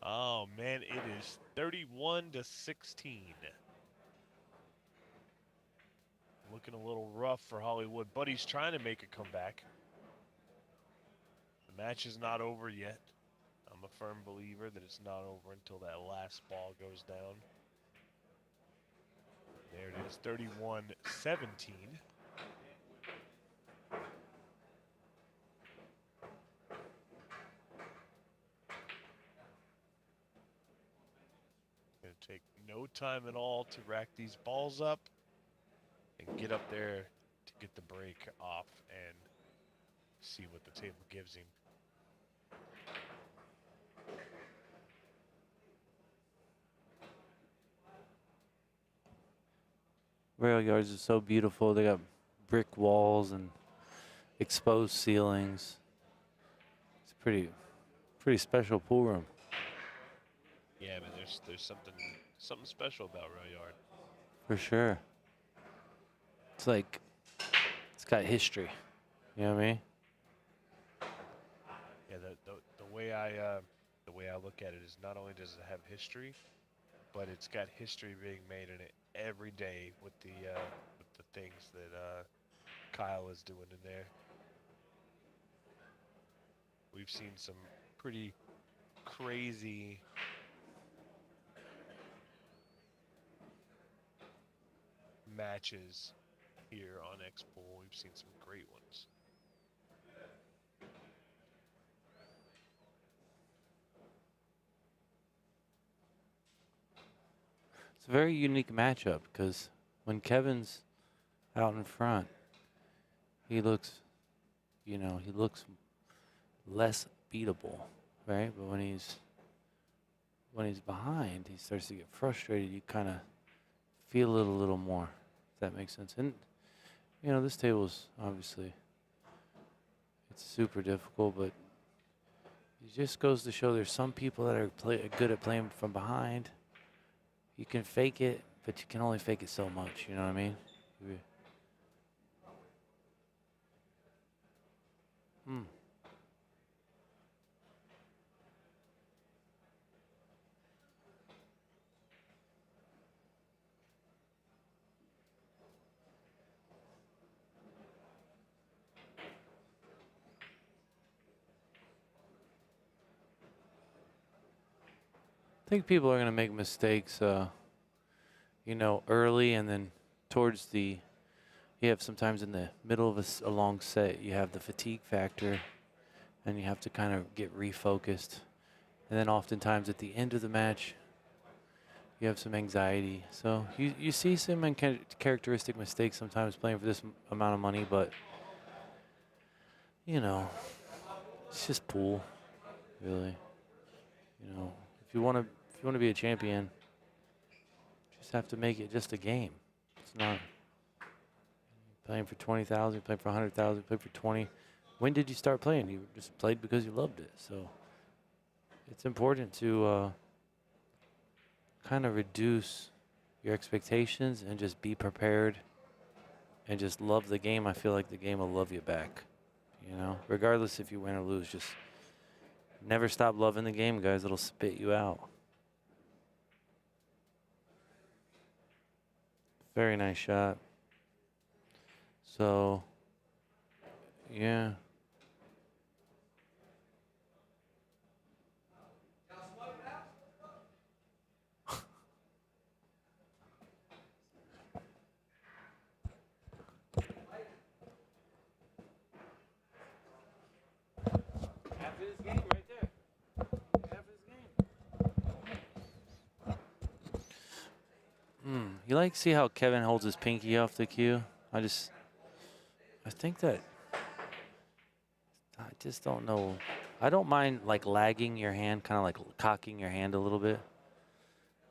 Oh, man, it is 31-16. Looking a little rough for Hollywood, but he's trying to make a comeback. The match is not over yet. I'm a firm believer that it's not over until that last ball goes down. There it is, 31-17. Going to take no time at all to rack these balls up and get up there to get the break off and see what the table gives him. Railyards are so beautiful. They got brick walls and exposed ceilings. It's a pretty special pool room. Yeah, man, there's something special about Railyard. For sure. It's like it's got history. You know what I mean? Yeah, the way I look at it is not only does it have history, but it's got history being made in it every day with the things that Kyle is doing in there. We've seen some pretty crazy matches here on X-Pool. We've seen some great ones. It's a very unique matchup because when Kevin's out in front, he looks less beatable, right? But when he's behind, he starts to get frustrated. You kind of feel it a little more, if that makes sense. And this table's obviously it's super difficult, but it just goes to show there's some people that are good at playing from behind. You can fake it, but you can only fake it so much. You know what I mean? I think people are going to make mistakes, early and then towards you have sometimes in the middle of a long set, you have the fatigue factor and you have to kind of get refocused. And then oftentimes at the end of the match, you have some anxiety. So you see some characteristic mistakes sometimes playing for this amount of money, but, it's just pool, really. If you want to be a champion, you just have to make it just a game. It's not playing for 20,000, playing for 100,000, playing for 20. When did you start playing? You just played because you loved it. So it's important to kind of reduce your expectations and just be prepared and just love the game. I feel like the game will love you back, regardless if you win or lose. Just never stop loving the game, guys. It'll spit you out. Very nice shot. So, yeah. Half of this game right there. Half of this game. You like see how Kevin holds his pinky off the cue? I think that just don't know. I don't mind like lagging your hand, kind of like cocking your hand a little bit.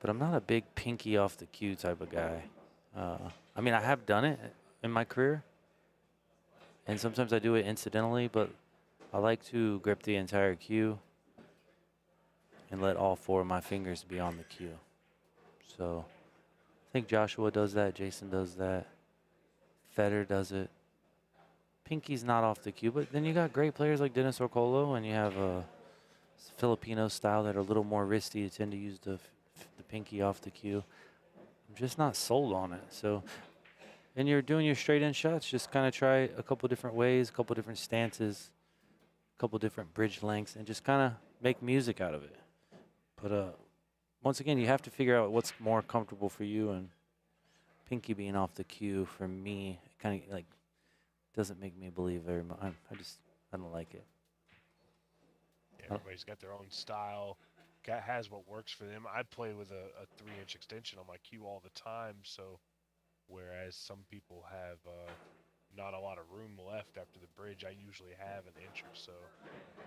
But I'm not a big pinky off the cue type of guy. I mean, I have done it in my career. And sometimes I do it incidentally, but I like to grip the entire cue and let all 4 of my fingers be on the cue. So I think Joshua does that. Jason does that. Federer does it. Pinky's not off the cue, but then you got great players like Dennis Orcolo, and you have Filipino style that are a little more wristy. You tend to use the pinky off the cue. I'm just not sold on it. So, and you're doing your straight in shots, just kind of try a couple different ways, a couple different stances, a couple different bridge lengths, and just kind of make music out of it. But once again, you have to figure out what's more comfortable for you, and pinky being off the cue for me kind of like doesn't make me believe very much. I don't like it. Yeah, everybody's got their own style, has what works for them. I play with a 3-inch extension on my cue all the time, so whereas some people have not a lot of room left after the bridge, I usually have an inch or so.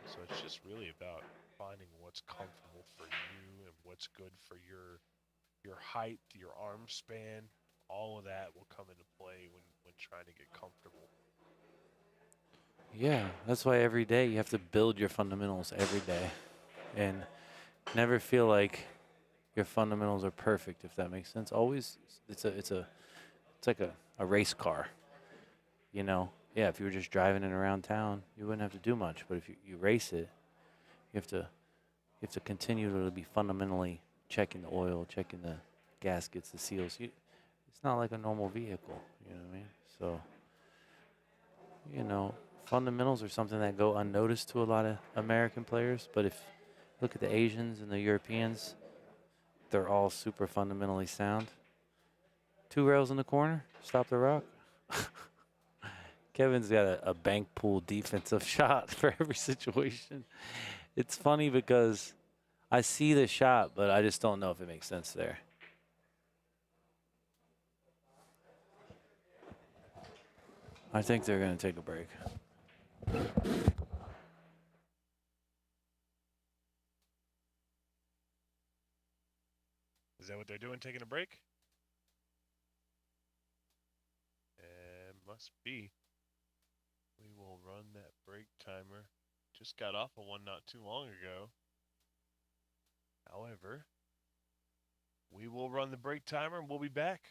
So it's just really about finding what's comfortable for you and what's good for your height, your arm span. All of that will come into play when trying to get comfortable. Yeah, that's why every day you have to build your fundamentals every day, and never feel like your fundamentals are perfect, if that makes sense. Always, it's like a race car, you know. Yeah, if you were just driving it around town, you wouldn't have to do much. But if you race it, you have to continue to be fundamentally checking the oil, checking the gaskets, the seals. It's not like a normal vehicle, you know what I mean? So, you know, fundamentals are something that go unnoticed to a lot of American players. But if you look at the Asians and the Europeans, they're all super fundamentally sound. 2 rails in the corner, stop the rock. Kevin's got a bank pool defensive shot for every situation. It's funny because I see the shot, but I just don't know if it makes sense there. I think they're going to take a break. Is that what they're doing, taking a break? Must be. We will run that break timer. Just got off of one not too long ago. However, we will run the break timer and we'll be back.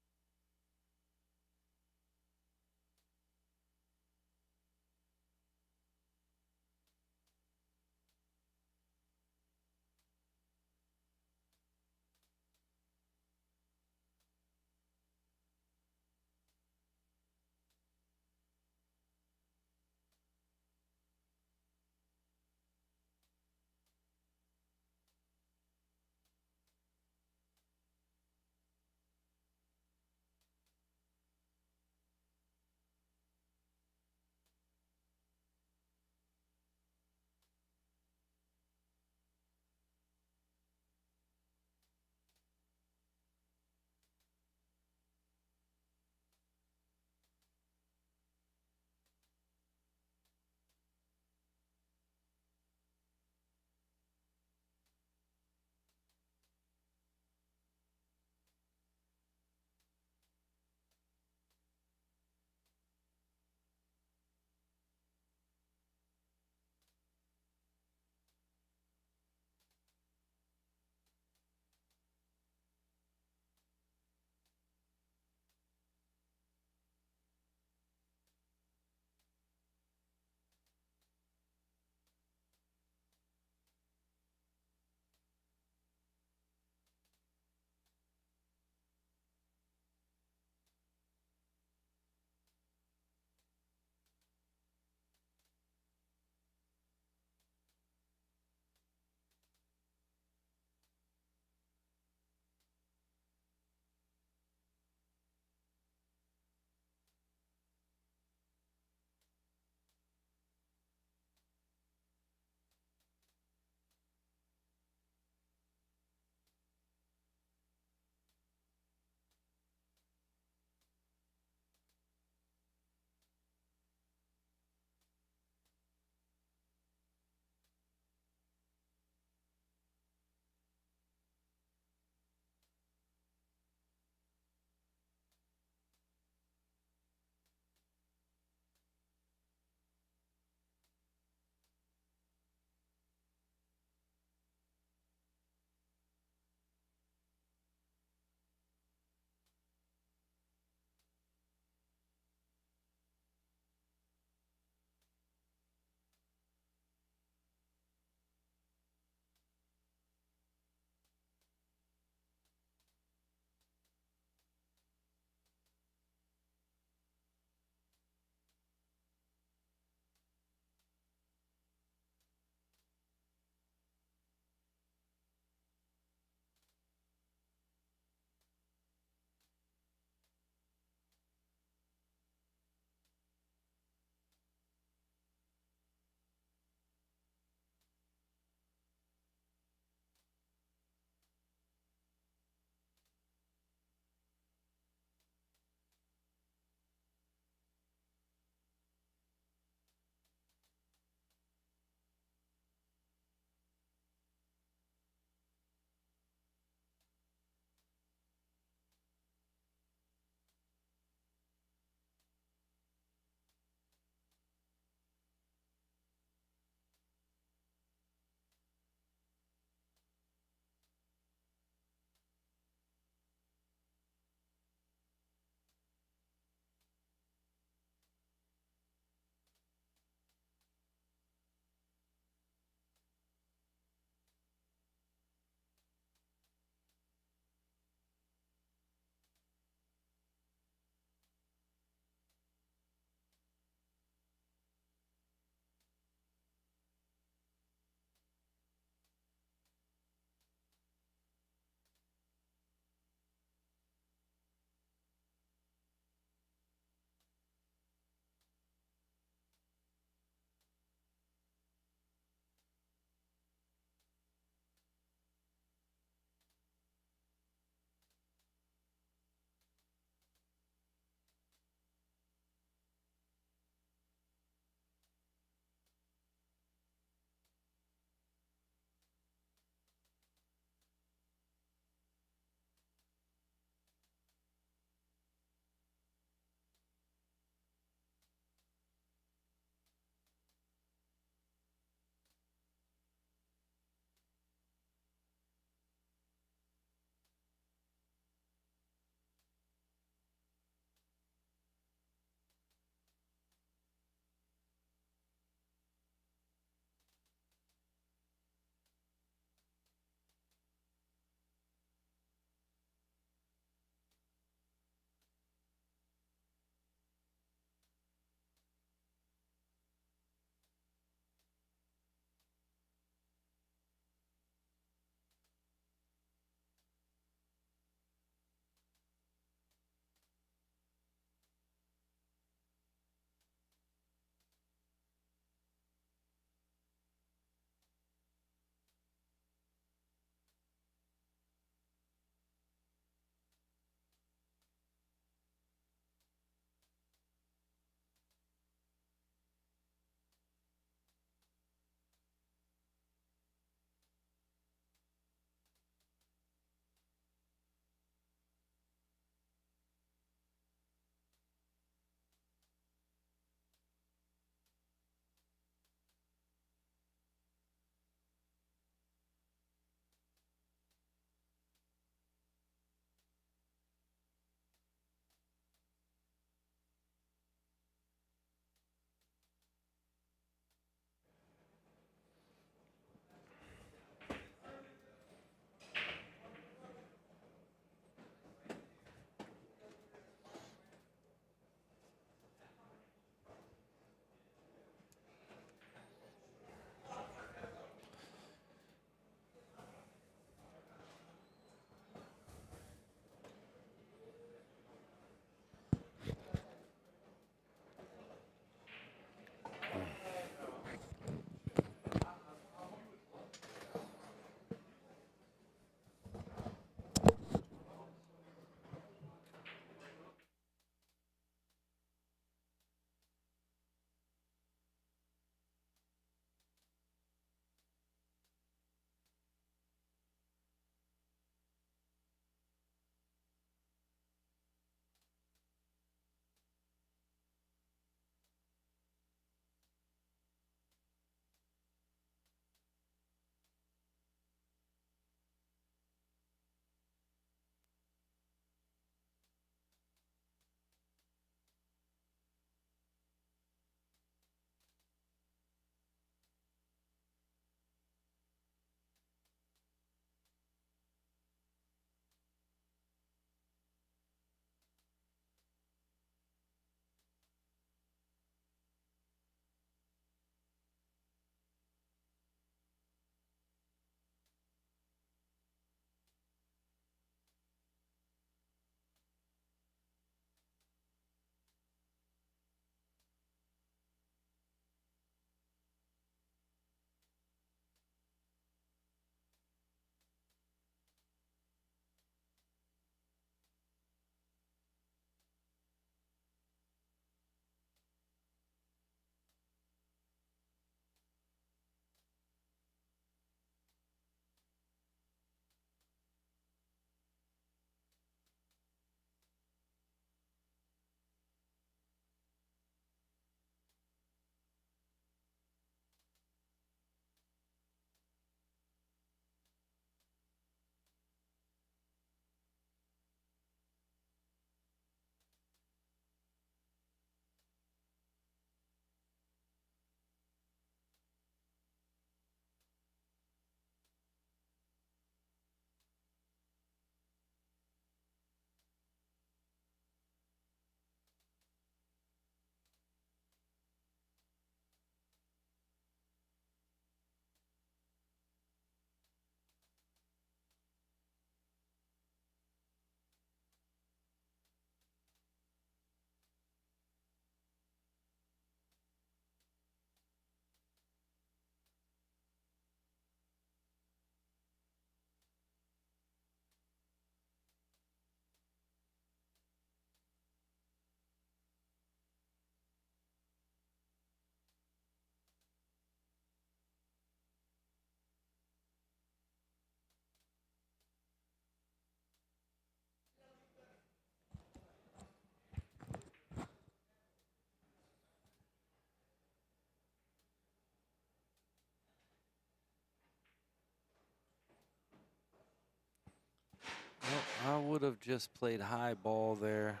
would have just played high ball there.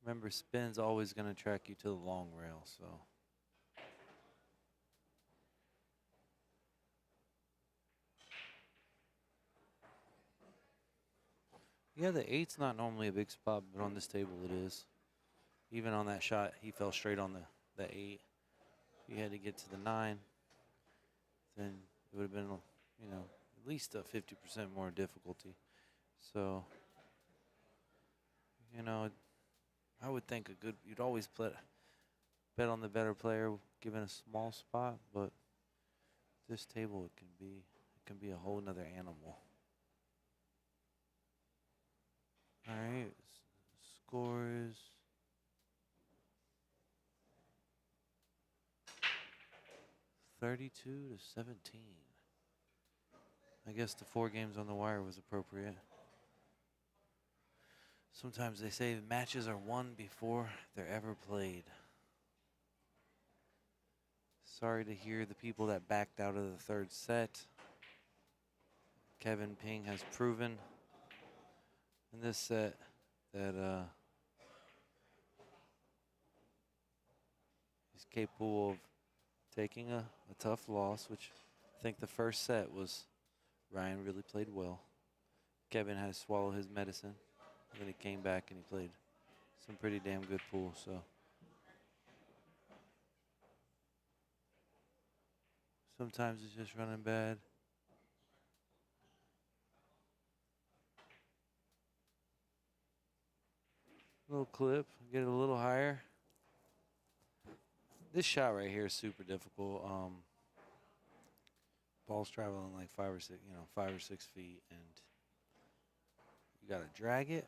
Remember, spin's always going to track you to the long rail, so. Yeah, the 8's not normally a big spot, but on this table it is. Even on that shot, he fell straight on the 8. If he had to get to the 9, then it would have been, you know, at least a 50% more difficulty. So, you know, I would think you'd always bet on the better player given a small spot, but this table it can be a whole nother animal. All right, score is 32-17. I guess the 4 games on the wire was appropriate. Sometimes they say matches are won before they're ever played. Sorry to hear the people that backed out of the 3rd set. Kevin Ping has proven in this set that he's capable of taking a tough loss, which I think the first set was Ryan really played well. Kevin had to swallow his medicine, and then he came back and he played some pretty damn good pool. So sometimes it's just running bad. Little clip, get it a little higher. This shot right here is super difficult. Ball's traveling like 5 or 6 feet, and you gotta drag it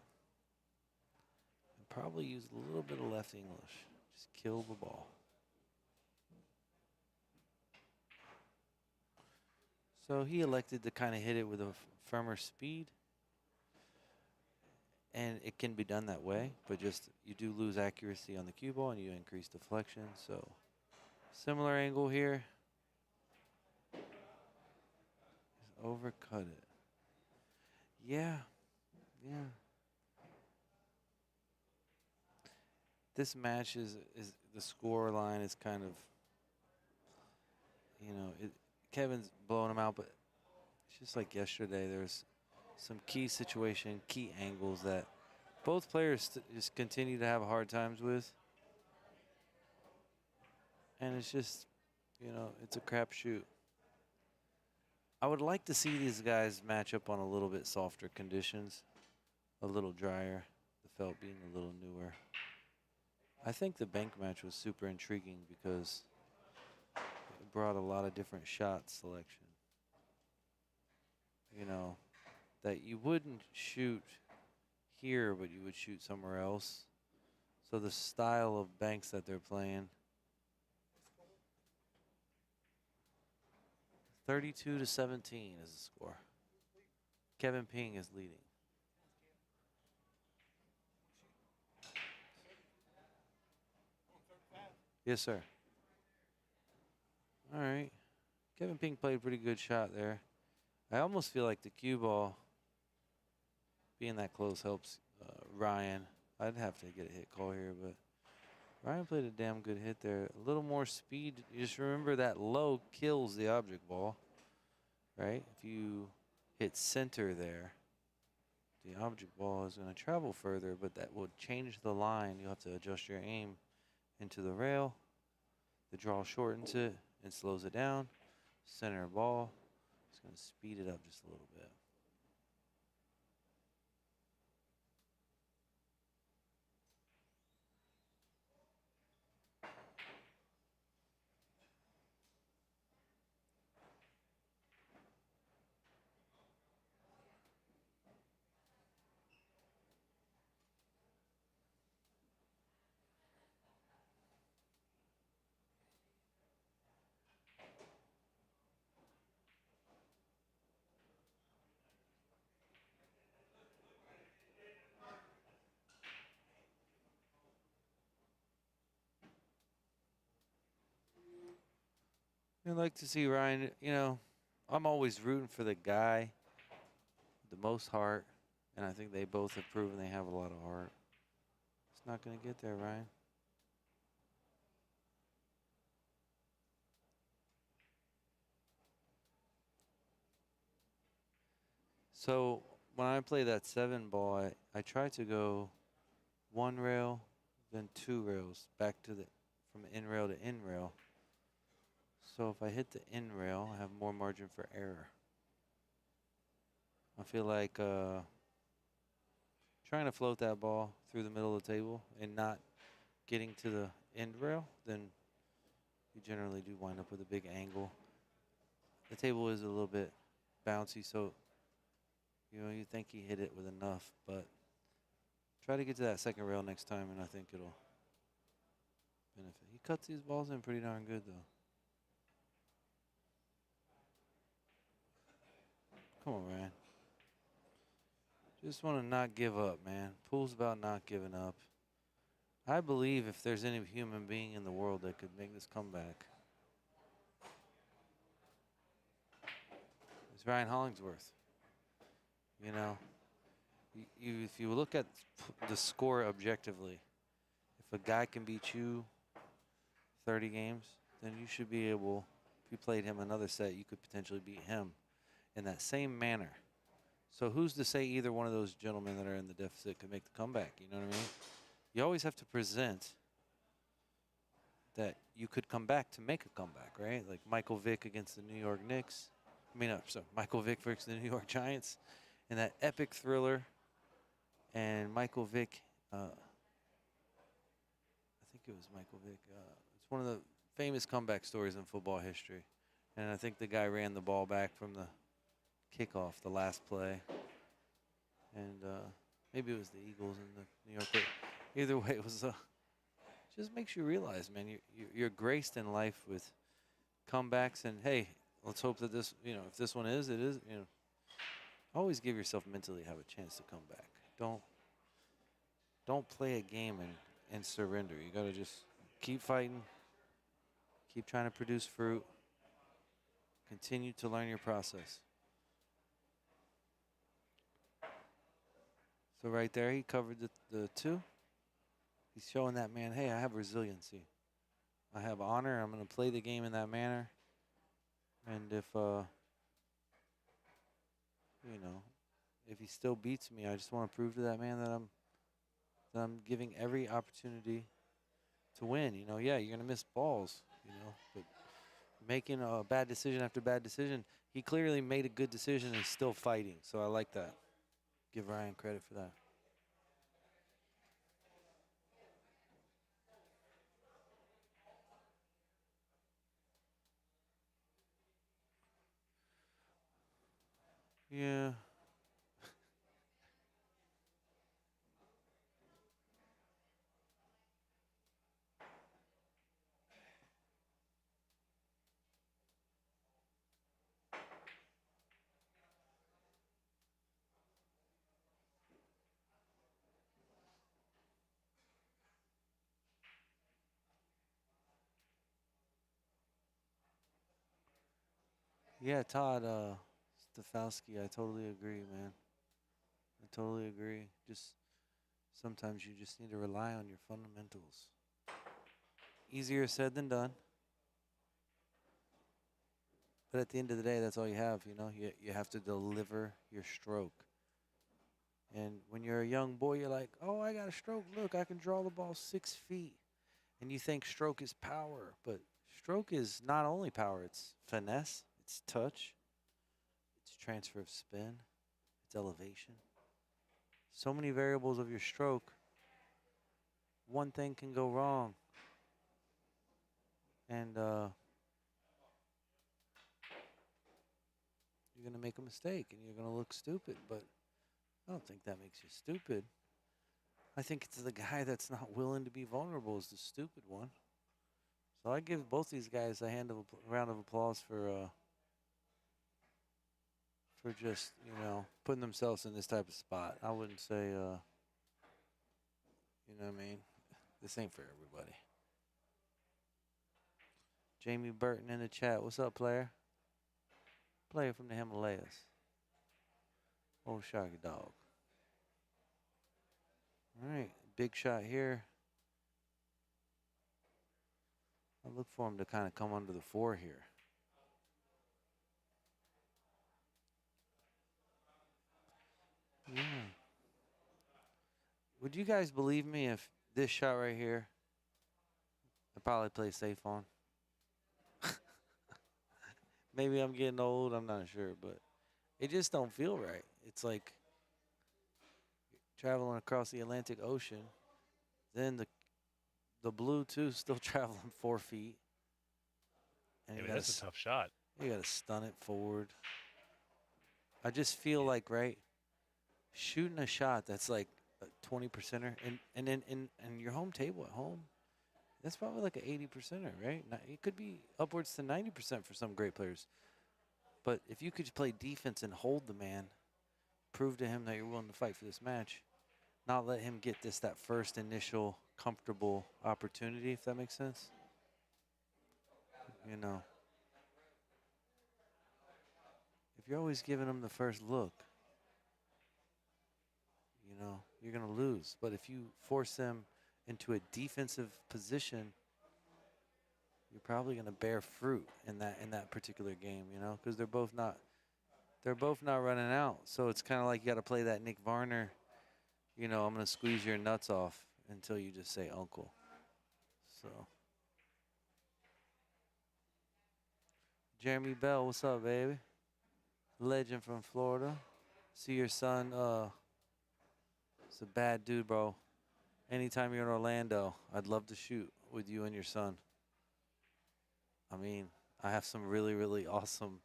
and probably use a little bit of left English. Just kill the ball. So he elected to kind of hit it with a firmer speed. And it can be done that way, but just you do lose accuracy on the cue ball and you increase deflection. So similar angle here. Just overcut it. Yeah. This match is the score line is kind of, you know, Kevin's blowing him out, but it's just like yesterday. There's some key situation, key angles that both players just continue to have hard times with. And it's just, you know, it's a crapshoot. I would like to see these guys match up on a little bit softer conditions, a little drier, the felt being a little newer. I think the bank match was super intriguing because it brought a lot of different shot selection. You know, that you wouldn't shoot here, but you would shoot somewhere else. So the style of banks that they're playing. 32-17 is the score. Kevin Ping is leading. Yes, sir. All right. Kevin Ping played a pretty good shot there. I almost feel like the cue ball being that close helps Ryan. I'd have to get a hit call here, but Ryan played a damn good hit there. A little more speed. You just remember that low kills the object ball, right? If you hit center there, the object ball is going to travel further, but that will change the line. You'll have to adjust your aim into the rail. The draw shortens it and slows it down. Center ball. It's going to speed it up just a little bit. I'd like to see Ryan, you know, I'm always rooting for the guy with the most heart And I think they both have proven they have a lot of heart. It's not going to get there, Ryan. So when I play that 7 ball, I try to go 1 rail, then 2 rails, back to from in rail to in rail. So if I hit the in rail, I have more margin for error. I feel like trying to float that ball through the middle of the table and not getting to the end rail, then you generally do wind up with a big angle. The table is a little bit bouncy, so you think he hit it with enough, but try to get to that second rail next time, and I think it'll benefit. He cuts these balls in pretty darn good, though. Come on, man. Just want to not give up, man. Pool's about not giving up. I believe if there's any human being in the world that could make this comeback, it's Ryan Hollingsworth. You know, if you look at the score objectively, if a guy can beat you 30 games, then you should be able, if you played him another set, you could potentially beat him in that same manner. So who's to say either one of those gentlemen that are in the deficit could make the comeback? You know what I mean? You always have to present that you could come back to make a comeback, right? Like Michael Vick against the New York Knicks. Michael Vick versus the New York Giants. And that epic thriller. And Michael Vick, I think it was Michael Vick. It's one of the famous comeback stories in football history. And I think the guy ran the ball back from the kickoff, the last play. And maybe it was the Eagles and the New York. But either way, it was just makes you realize, man, you're graced in life with comebacks. And, hey, let's hope that this, if this one is, it is, always give yourself mentally have a chance to come back. Don't play a game and surrender. You got to just keep fighting, keep trying to produce fruit, continue to learn your process. So right there, he covered the 2. He's showing that man, hey, I have resiliency. I have honor. I'm going to play the game in that manner. And if if he still beats me, I just want to prove to that man that I'm giving every opportunity to win. Yeah, you're going to miss balls, but making a bad decision after bad decision, he clearly made a good decision and he's still fighting. So I like that. Give Ryan credit for that. Yeah. Yeah, Todd Stafowski, I totally agree, man. I totally agree. Just sometimes you just need to rely on your fundamentals. Easier said than done. But at the end of the day, that's all you have, You have to deliver your stroke. And when you're a young boy, you're like, oh, I got a stroke. Look, I can draw the ball 6 feet. And you think stroke is power. But stroke is not only power. It's finesse. It's touch. It's transfer of spin. It's elevation. So many variables of your stroke. One thing can go wrong. And you're going to make a mistake and you're going to look stupid. But I don't think that makes you stupid. I think it's the guy that's not willing to be vulnerable is the stupid one. So I give both these guys a round of applause for just, putting themselves in this type of spot. I wouldn't say, you know what I mean? This ain't for everybody. Jamie Burton in the chat. What's up, player? Player from the Himalayas. Oh, Sharky Dog. All right, big shot here. I look for him to kind of come under the 4 here. Yeah. Would you guys believe me if this shot right here, I probably play safe on? Maybe I'm getting old, I'm not sure, but it just don't feel right. It's like traveling across the Atlantic Ocean, then the blue too, still traveling 4 feet. And I mean, that's a tough shot. You gotta stun it forward. I just feel like, right, shooting a shot that's like a 20%er, and then in your home table at home, that's probably like an 80%er, right? It could be upwards to 90% for some great players. But if you could play defense and hold the man, prove to him that you're willing to fight for this match, not let him get that first initial comfortable opportunity, if that makes sense. You know, if you're always giving him the first look, you know, you're going to lose. But if you force them into a defensive position, you're probably going to bear fruit in that particular game, you know, because they're both not running out. So it's kind of like you got to play that Nick Varner, you know, I'm going to squeeze your nuts off until you just say uncle. So Jeremy Bell, what's up, baby? Legend from Florida. See your son, it's a bad dude, bro. Anytime you're in Orlando, I'd love to shoot with you and your son. I mean, I have some really, really awesome,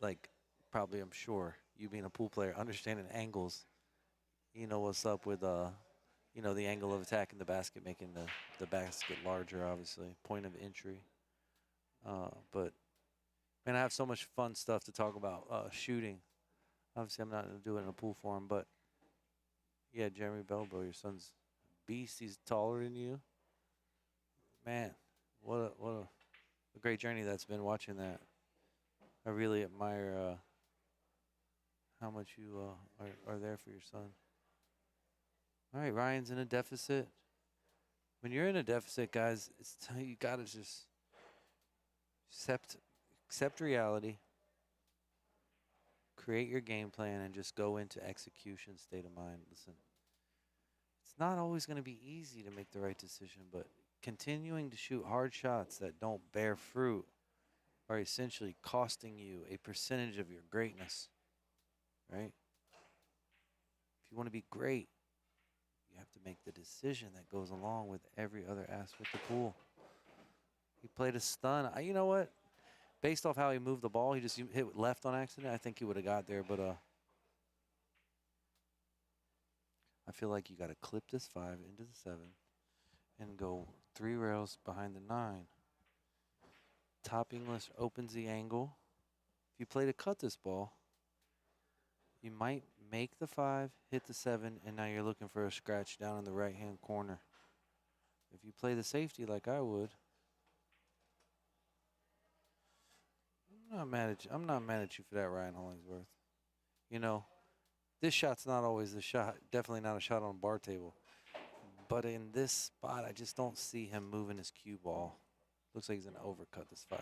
like, probably I'm sure, you being a pool player, understanding angles, you know what's up with, you know, the angle of attack in the basket, making the basket larger, obviously, point of entry. But, man, I have so much fun stuff to talk about shooting. Obviously, I'm not going to do it in a pool form, but, yeah, Jeremy Bell, bro, your son's a beast. He's taller than you. Man, what a great journey that's been watching that. I really admire how much you are there for your son. All right, Ryan's in a deficit. When you're in a deficit, guys, you got to just accept reality, create your game plan, and just go into execution state of mind. Listen, it's not always going to be easy to make the right decision, but continuing to shoot hard shots that don't bear fruit are essentially costing you a percentage of your greatness, right? If you want to be great, you have to make the decision that goes along with every other aspect of the pool. He played a stun. You know what? Based off how he moved the ball, he just hit left on accident. I think he would have got there, but I feel like you got to clip this 5 into the 7 and go 3 rails behind the 9. Top English opens the angle. If you play to cut this ball, you might make the 5, hit the 7, and now you're looking for a scratch down in the right-hand corner. If you play the safety like I would, I'm not mad at you for that, Ryan Hollingsworth. You know, this shot's not always the shot. Definitely not a shot on a bar table. But in this spot, I just don't see him moving his cue ball. Looks like he's going to overcut this 5,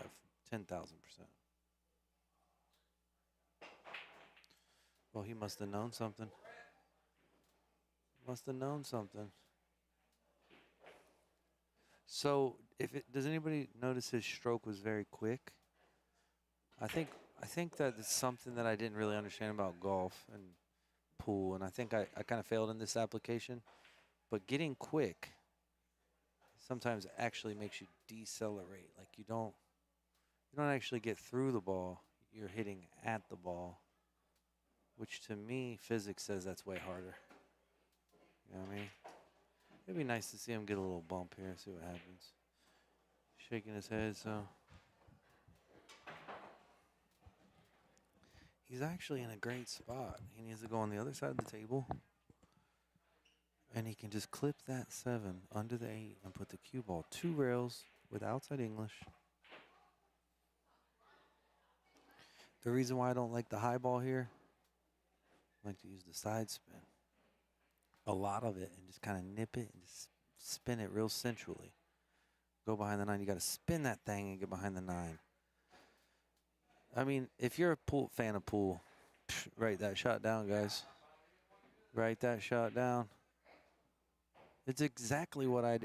10,000%. Well, he must have known something. Must have known something. So, does anybody notice his stroke was very quick? I think that it's something that I didn't really understand about golf and pool, and I think I kind of failed in this application. But getting quick sometimes actually makes you decelerate. Like you don't actually get through the ball. You're hitting at the ball, which to me, physics says that's way harder. You know what I mean? It'd be nice to see him get a little bump here, see what happens. Shaking his head, so. He's actually in a great spot. He needs to go on the other side of the table. And he can just clip that 7 under the 8 and put the cue ball 2 rails with outside English. The reason why I don't like the high ball here, I like to use the side spin. a lot of it and just kind of nip it and just spin it real centrally. Go behind the 9. You got to spin that thing and get behind the 9. I mean, if you're a fan of pool, write that shot down, guys. Write that shot down. It's exactly what I'd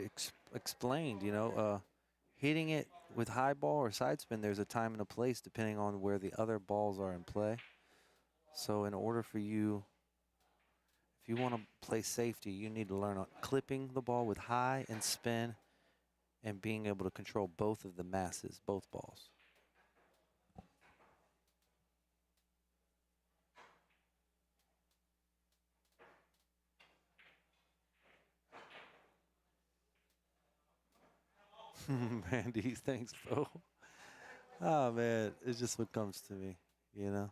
explained, you know. Hitting it with high ball or side spin, there's a time and a place depending on where the other balls are in play. So in order for you, if you want to play safety, you need to learn on clipping the ball with high and spin and being able to control both of the masses, both balls. Randy, thanks, bro. Oh, man, it's just what comes to me, you know?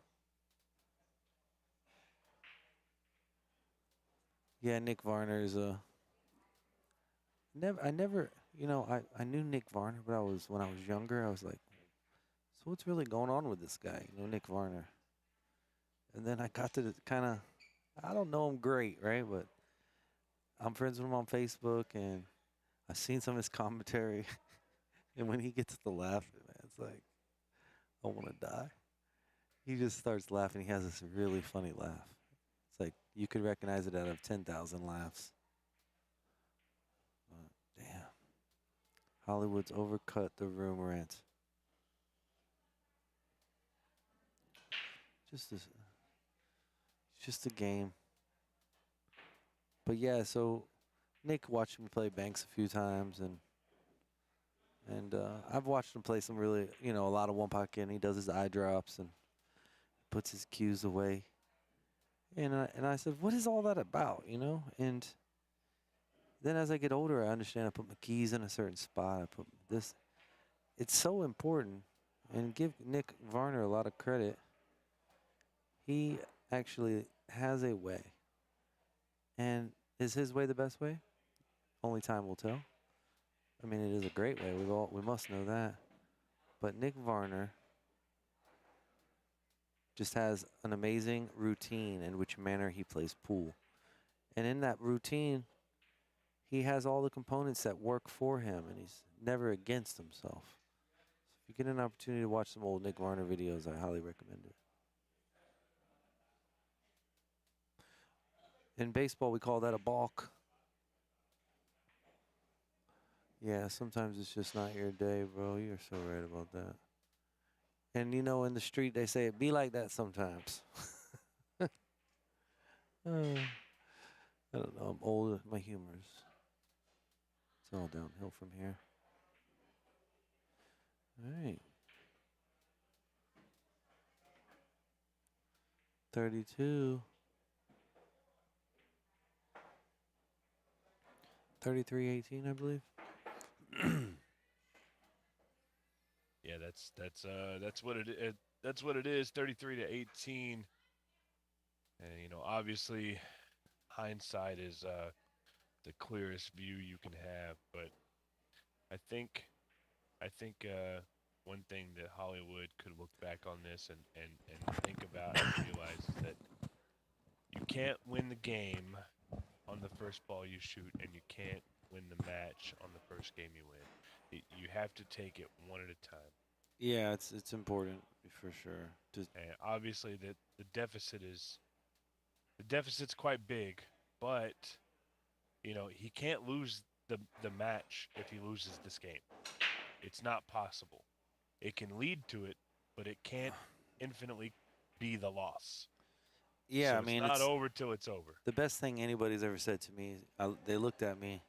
Yeah, Nick Varner is a... I never, you know, I knew Nick Varner, but when I was younger, I was like, so what's really going on with this guy, you know, Nick Varner? And then I got to kind of, I don't know him great, right? But I'm friends with him on Facebook, and I've seen some of his commentary. And when he gets to laughing, man, it's like, I want to die. He just starts laughing. He has this really funny laugh. It's like you could recognize it out of 10,000 laughs. Damn. Hollywood's overcut the room rent. Just a game. But yeah, so Nick watched me play Banks a few times, and I've watched him play some really, you know, a lot of one pocket, and he does his eye drops and puts his cues away. And I said, what is all that about, you know? And then as I get older, I understand I put my keys in a certain spot. I put this. It's so important. And give Nick Varner a lot of credit. He actually has a way. And is his way the best way? Only time will tell. I mean, it is a great way. We must know that. But Nick Varner just has an amazing routine in which manner he plays pool. And in that routine, he has all the components that work for him, and he's never against himself. So if you get an opportunity to watch some old Nick Varner videos, I highly recommend it. In baseball, we call that a balk. Yeah, sometimes it's just not your day, bro. You're so right about that. And, you know, in the street, they say it be like that sometimes. I don't know. I'm old. My humor's. It's all downhill from here. All right. 32. 33-18, I believe. Yeah, that's what it is. 33-18. And you know, obviously, hindsight is the clearest view you can have. But I think one thing that Hollywood could look back on this and think about and realize is that you can't win the game on the first ball you shoot, and you can't win the match on the first game you win. You have to take it one at a time. Yeah, it's important for sure. And obviously, the deficit's quite big, but you know he can't lose the match if he loses this game. It's not possible. It can lead to it, but it can't infinitely be the loss. Yeah, so I mean, it's not over till it's over. The best thing anybody's ever said to me, they looked at me,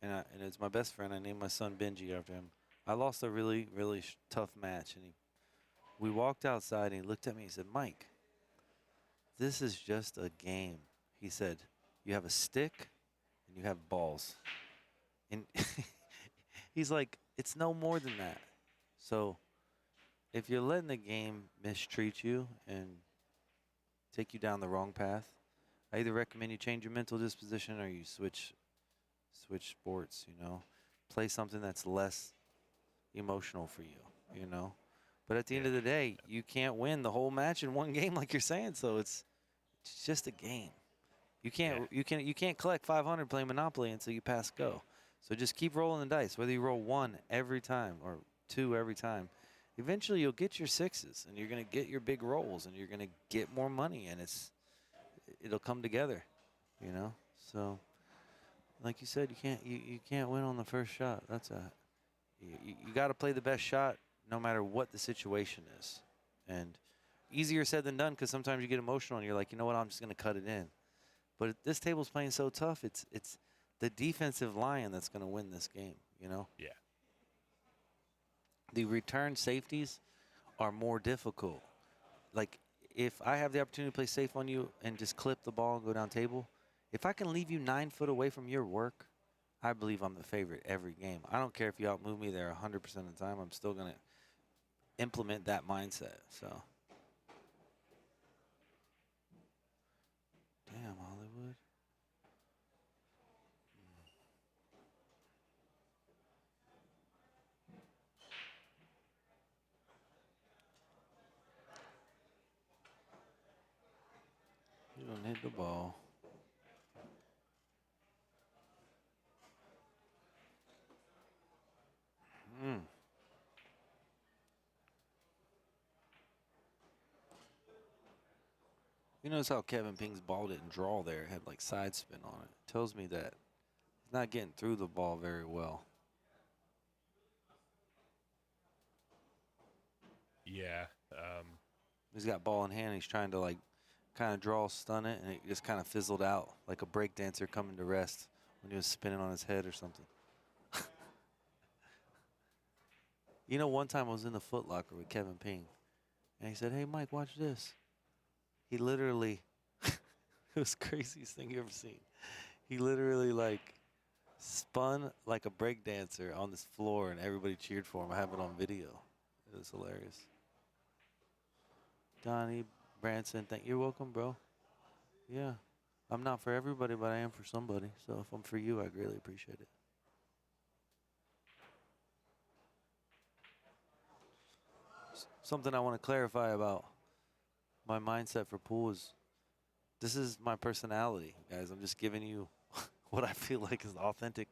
and it's my best friend. I named my son Benji after him. I lost a really, really tough match, and we walked outside, and he looked at me and he said, Mike, this is just a game. He said, you have a stick, and you have balls. And he's like, it's no more than that. So if you're letting the game mistreat you and take you down the wrong path, I either recommend you change your mental disposition or you switch sports, you know. Play something that's less emotional for you, you know. But at the end of the day, you can't win the whole match in one game like you're saying, so it's just a game. You can't collect 500 playing Monopoly until you pass go. So just keep rolling the dice, whether you roll 1 every time or 2 every time. Eventually you'll get your 6s and you're going to get your big rolls and you're going to get more money, and it'll come together, you know? So like you said, you can't win on the first shot. You got to play the best shot no matter what the situation is. And easier said than done, because sometimes you get emotional and you're like, you know what, I'm just going to cut it in. But this table's playing so tough, it's the defensive lion that's going to win this game, you know? Yeah. The return safeties are more difficult. Like, if I have the opportunity to play safe on you and just clip the ball and go down table, if I can leave you 9 foot away from your work, I believe I'm the favorite every game. I don't care if you outmove me there 100% of the time. I'm still going to implement that mindset. So, damn, Hollywood. You don't hit the ball. You notice how Kevin Ping's ball didn't draw there. It had like side spin on it. Tells me that he's not getting through the ball very well. Yeah. He's got ball in hand. He's trying to like kind of draw, stun it, and it just kind of fizzled out like a break dancer coming to rest when he was spinning on his head or something. You know, one time I was in the Foot Locker with Kevin Ping, and he said, "Hey, Mike, watch this." He literally, it was the craziest thing you ever seen. He literally like spun like a break dancer on this floor, and everybody cheered for him. I have it on video. It was hilarious. Donnie Branson, you're welcome, bro. Yeah, I'm not for everybody, but I am for somebody. So if I'm for you, I greatly appreciate it. Something I want to clarify about my mindset for pool is this is my personality, guys. I'm just giving you what I feel like is the authentic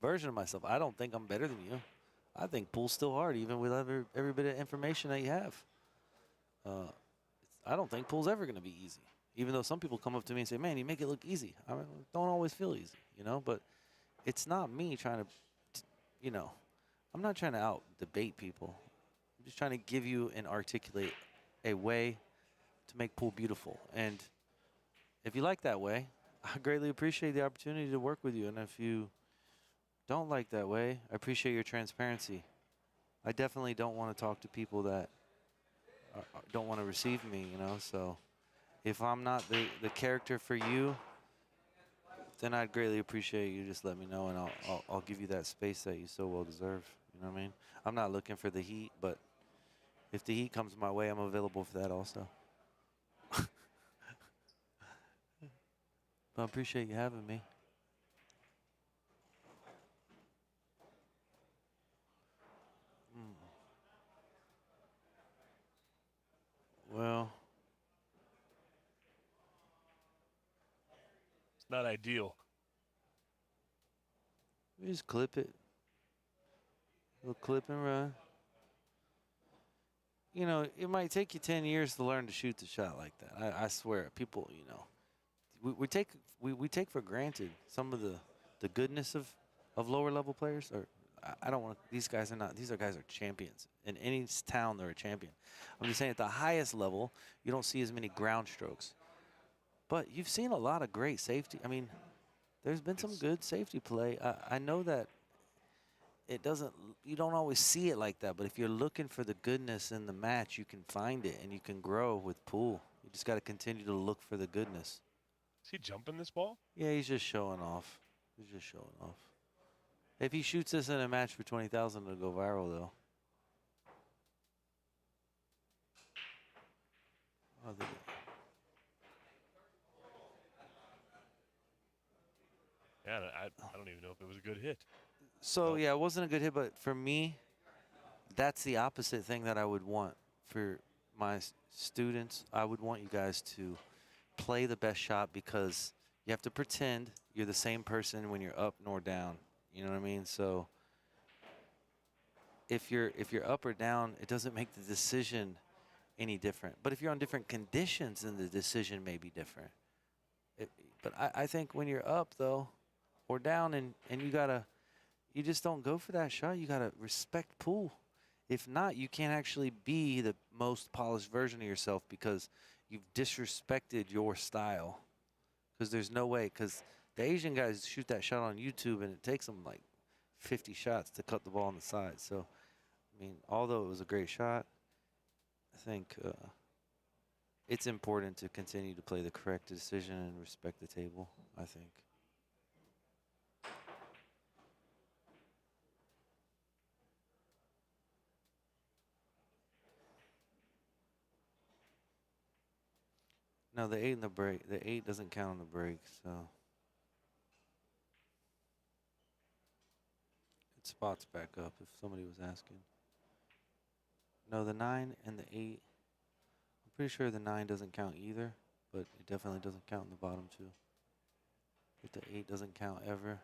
version of myself. I don't think I'm better than you. I think pool's still hard, even with every bit of information that you have. I don't think pool's ever going to be easy, even though some people come up to me and say, "Man, you make it look easy." I mean, don't always feel easy, you know, but it's not me trying to, you know, I'm not trying to out-debate people. I'm just trying to give you and articulate a way to make pool beautiful. And if you like that way, I greatly appreciate the opportunity to work with you. And if you don't like that way, I appreciate your transparency. I definitely don't want to talk to people that don't want to receive me, you know. So if I'm not the character for you, then I'd greatly appreciate you just let me know, and I'll give you that space that you so well deserve. You know what I mean? I'm not looking for the heat, but if the heat comes my way, I'm available for that also. But I appreciate you having me. Well, It's not ideal. we just clip it. We'll clip and run. You know, it might take you 10 years to learn to shoot the shot like that. I swear, people, you know, we take for granted some of the goodness of lower level players. Or I don't want to. These guys are champions. In any town, they're a champion. I'm just saying, at the highest level, you don't see as many ground strokes. But you've seen a lot of great safety. I mean, there's been some good safety play. I know that you don't always see it like that, but if you're looking for the goodness in the match, you can find it, and you can grow with pool. You just got to continue to look for the goodness. Is he jumping this ball? Yeah, he's just showing off. He's just showing off. If he shoots this in a match for 20,000, it'll go viral, though. Yeah, I don't even know if it was a good hit. So, yeah, it wasn't a good hit, but for me, that's the opposite thing that I would want for my students. I would want you guys to play the best shot because you have to pretend you're the same person when you're up nor down. You know what I mean? So if you're up or down, it doesn't make the decision any different. But if you're on different conditions, then the decision may be different. But I think when you're up though, or down, and you just don't go for that shot. You gotta respect pool. If not, you can't actually be the most polished version of yourself because you've disrespected your style. Because there's no way. Because the Asian guys shoot that shot on YouTube, and it takes them like 50 shots to cut the ball on the side. So, I mean, although it was a great shot, I think it's important to continue to play the correct decision and respect the table, I think. No, the 8 in the break. The 8 doesn't count on the break, so it spots back up if somebody was asking. No, the 9 and the 8. I'm pretty sure the 9 doesn't count either, but it definitely doesn't count in the bottom two. If the 8 doesn't count ever.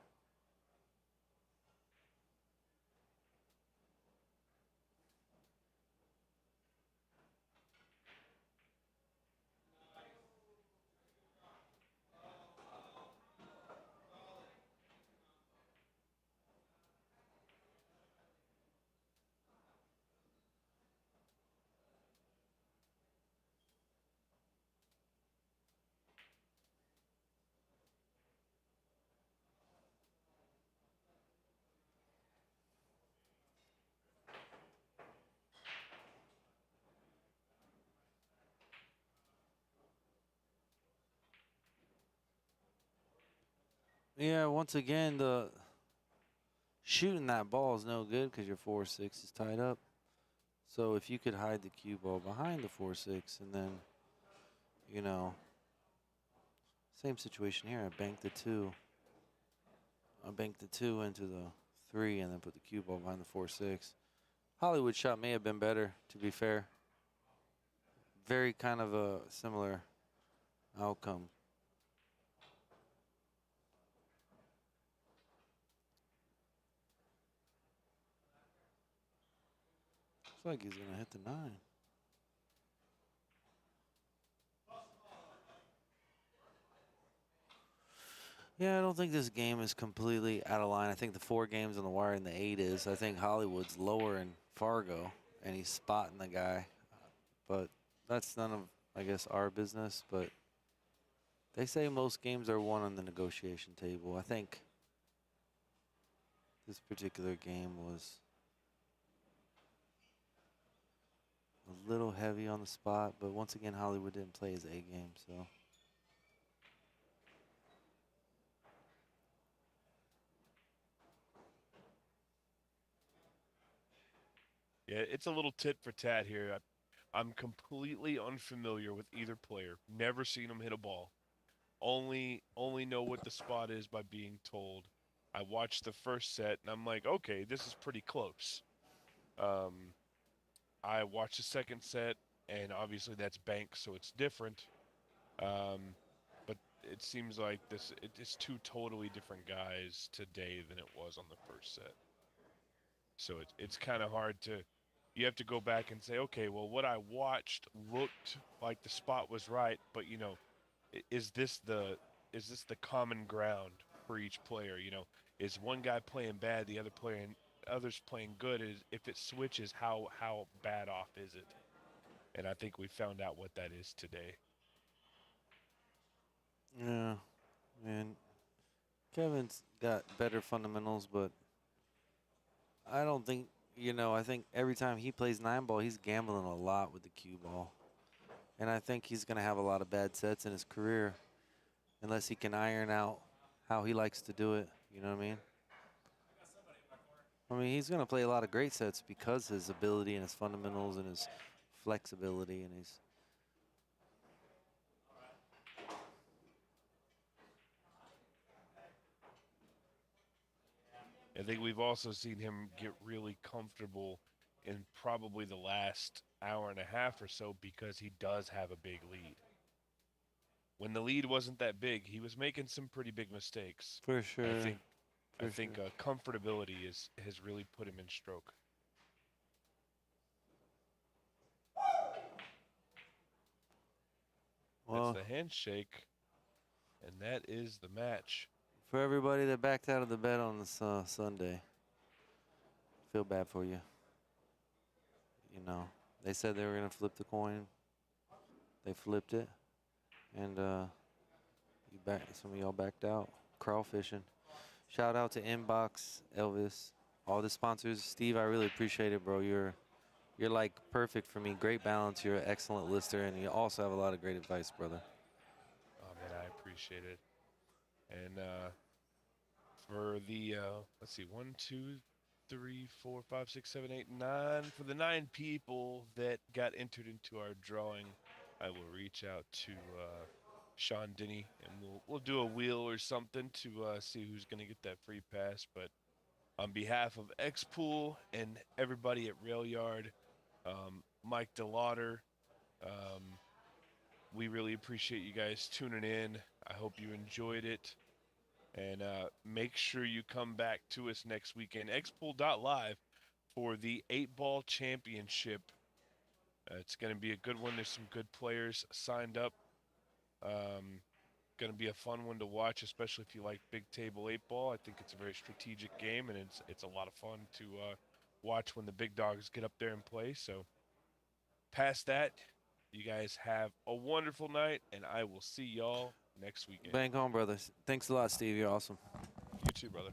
Yeah, once again, the shooting that ball is no good because your 4-6 is tied up. So if you could hide the cue ball behind the 4-6 and then, you know, same situation here. I banked the 2. I banked the 2 into the 3 and then put the cue ball behind the 4-6. Hollywood shot may have been better, to be fair. Very kind of a similar outcome. Looks like he's going to hit the 9. Yeah, I don't think this game is completely out of line. I think the 4 games on the wire and the 8 is. I think Hollywood's lower in Fargo, and he's spotting the guy. But that's none of, I guess, our business. But they say most games are won on the negotiation table. I think this particular game was a little heavy on the spot. But once again, Hollywood didn't play his A game, so. Yeah, it's a little tit for tat here. I'm completely unfamiliar with either player. Never seen them hit a ball. Only know what the spot is by being told. I watched the first set and I'm like, okay, this is pretty close. I watched the second set and obviously that's bank, so it's different. But it seems like it's 2 totally different guys today than it was on the first set. So it's kind of hard to. You have to go back and say, okay, well, what I watched looked like the spot was right, but you know, is this the common ground for each player? You know, is one guy playing bad, the other playing others playing good? Is if it switches, how bad off is it? And I think we found out what that is today. Yeah, man. Kevin's got better fundamentals, but I don't think, you know, I think every time he plays 9-ball, he's gambling a lot with the cue ball. And I think he's going to have a lot of bad sets in his career unless he can iron out how he likes to do it. You know what I mean? I mean, he's going to play a lot of great sets because his ability and his fundamentals and his flexibility and his. I think we've also seen him get really comfortable in probably the last hour and a half or so because he does have a big lead. when the lead wasn't that big, he was making some pretty big mistakes. For sure. I think comfortability has really put him in stroke. Well, That's the handshake, and that is the match. for everybody that backed out of the bet on this Sunday, feel bad for you. You know, they said they were going to flip the coin. They flipped it, and some of y'all backed out. Crawfishing. Shout out to Inbox, Elvis, all the sponsors. Steve, I really appreciate it, bro. You're like perfect for me. Great balance. You're an excellent lister, and you also have a lot of great advice, brother. Oh man, I appreciate it. And for the let's see, 1, 2, 3, 4, 5, 6, 7, 8, 9. For the 9 people that got entered into our drawing, I will reach out to Sean Denny, and we'll do a wheel or something to see who's gonna get that free pass. But on behalf of X-Pool and everybody at Railyard, Mike DeLauder, we really appreciate you guys tuning in. I hope you enjoyed it. And make sure you come back to us next weekend, xpool.live, for the 8-Ball Championship. It's going to be a good one. There's some good players signed up. Going to be a fun one to watch, especially if you like big table 8-ball. I think it's a very strategic game, and it's a lot of fun to watch when the big dogs get up there and play. So past that, you guys have a wonderful night, and I will see y'all next weekend. Bang on, brothers. Thanks a lot, Steve. You're awesome. You too, brother.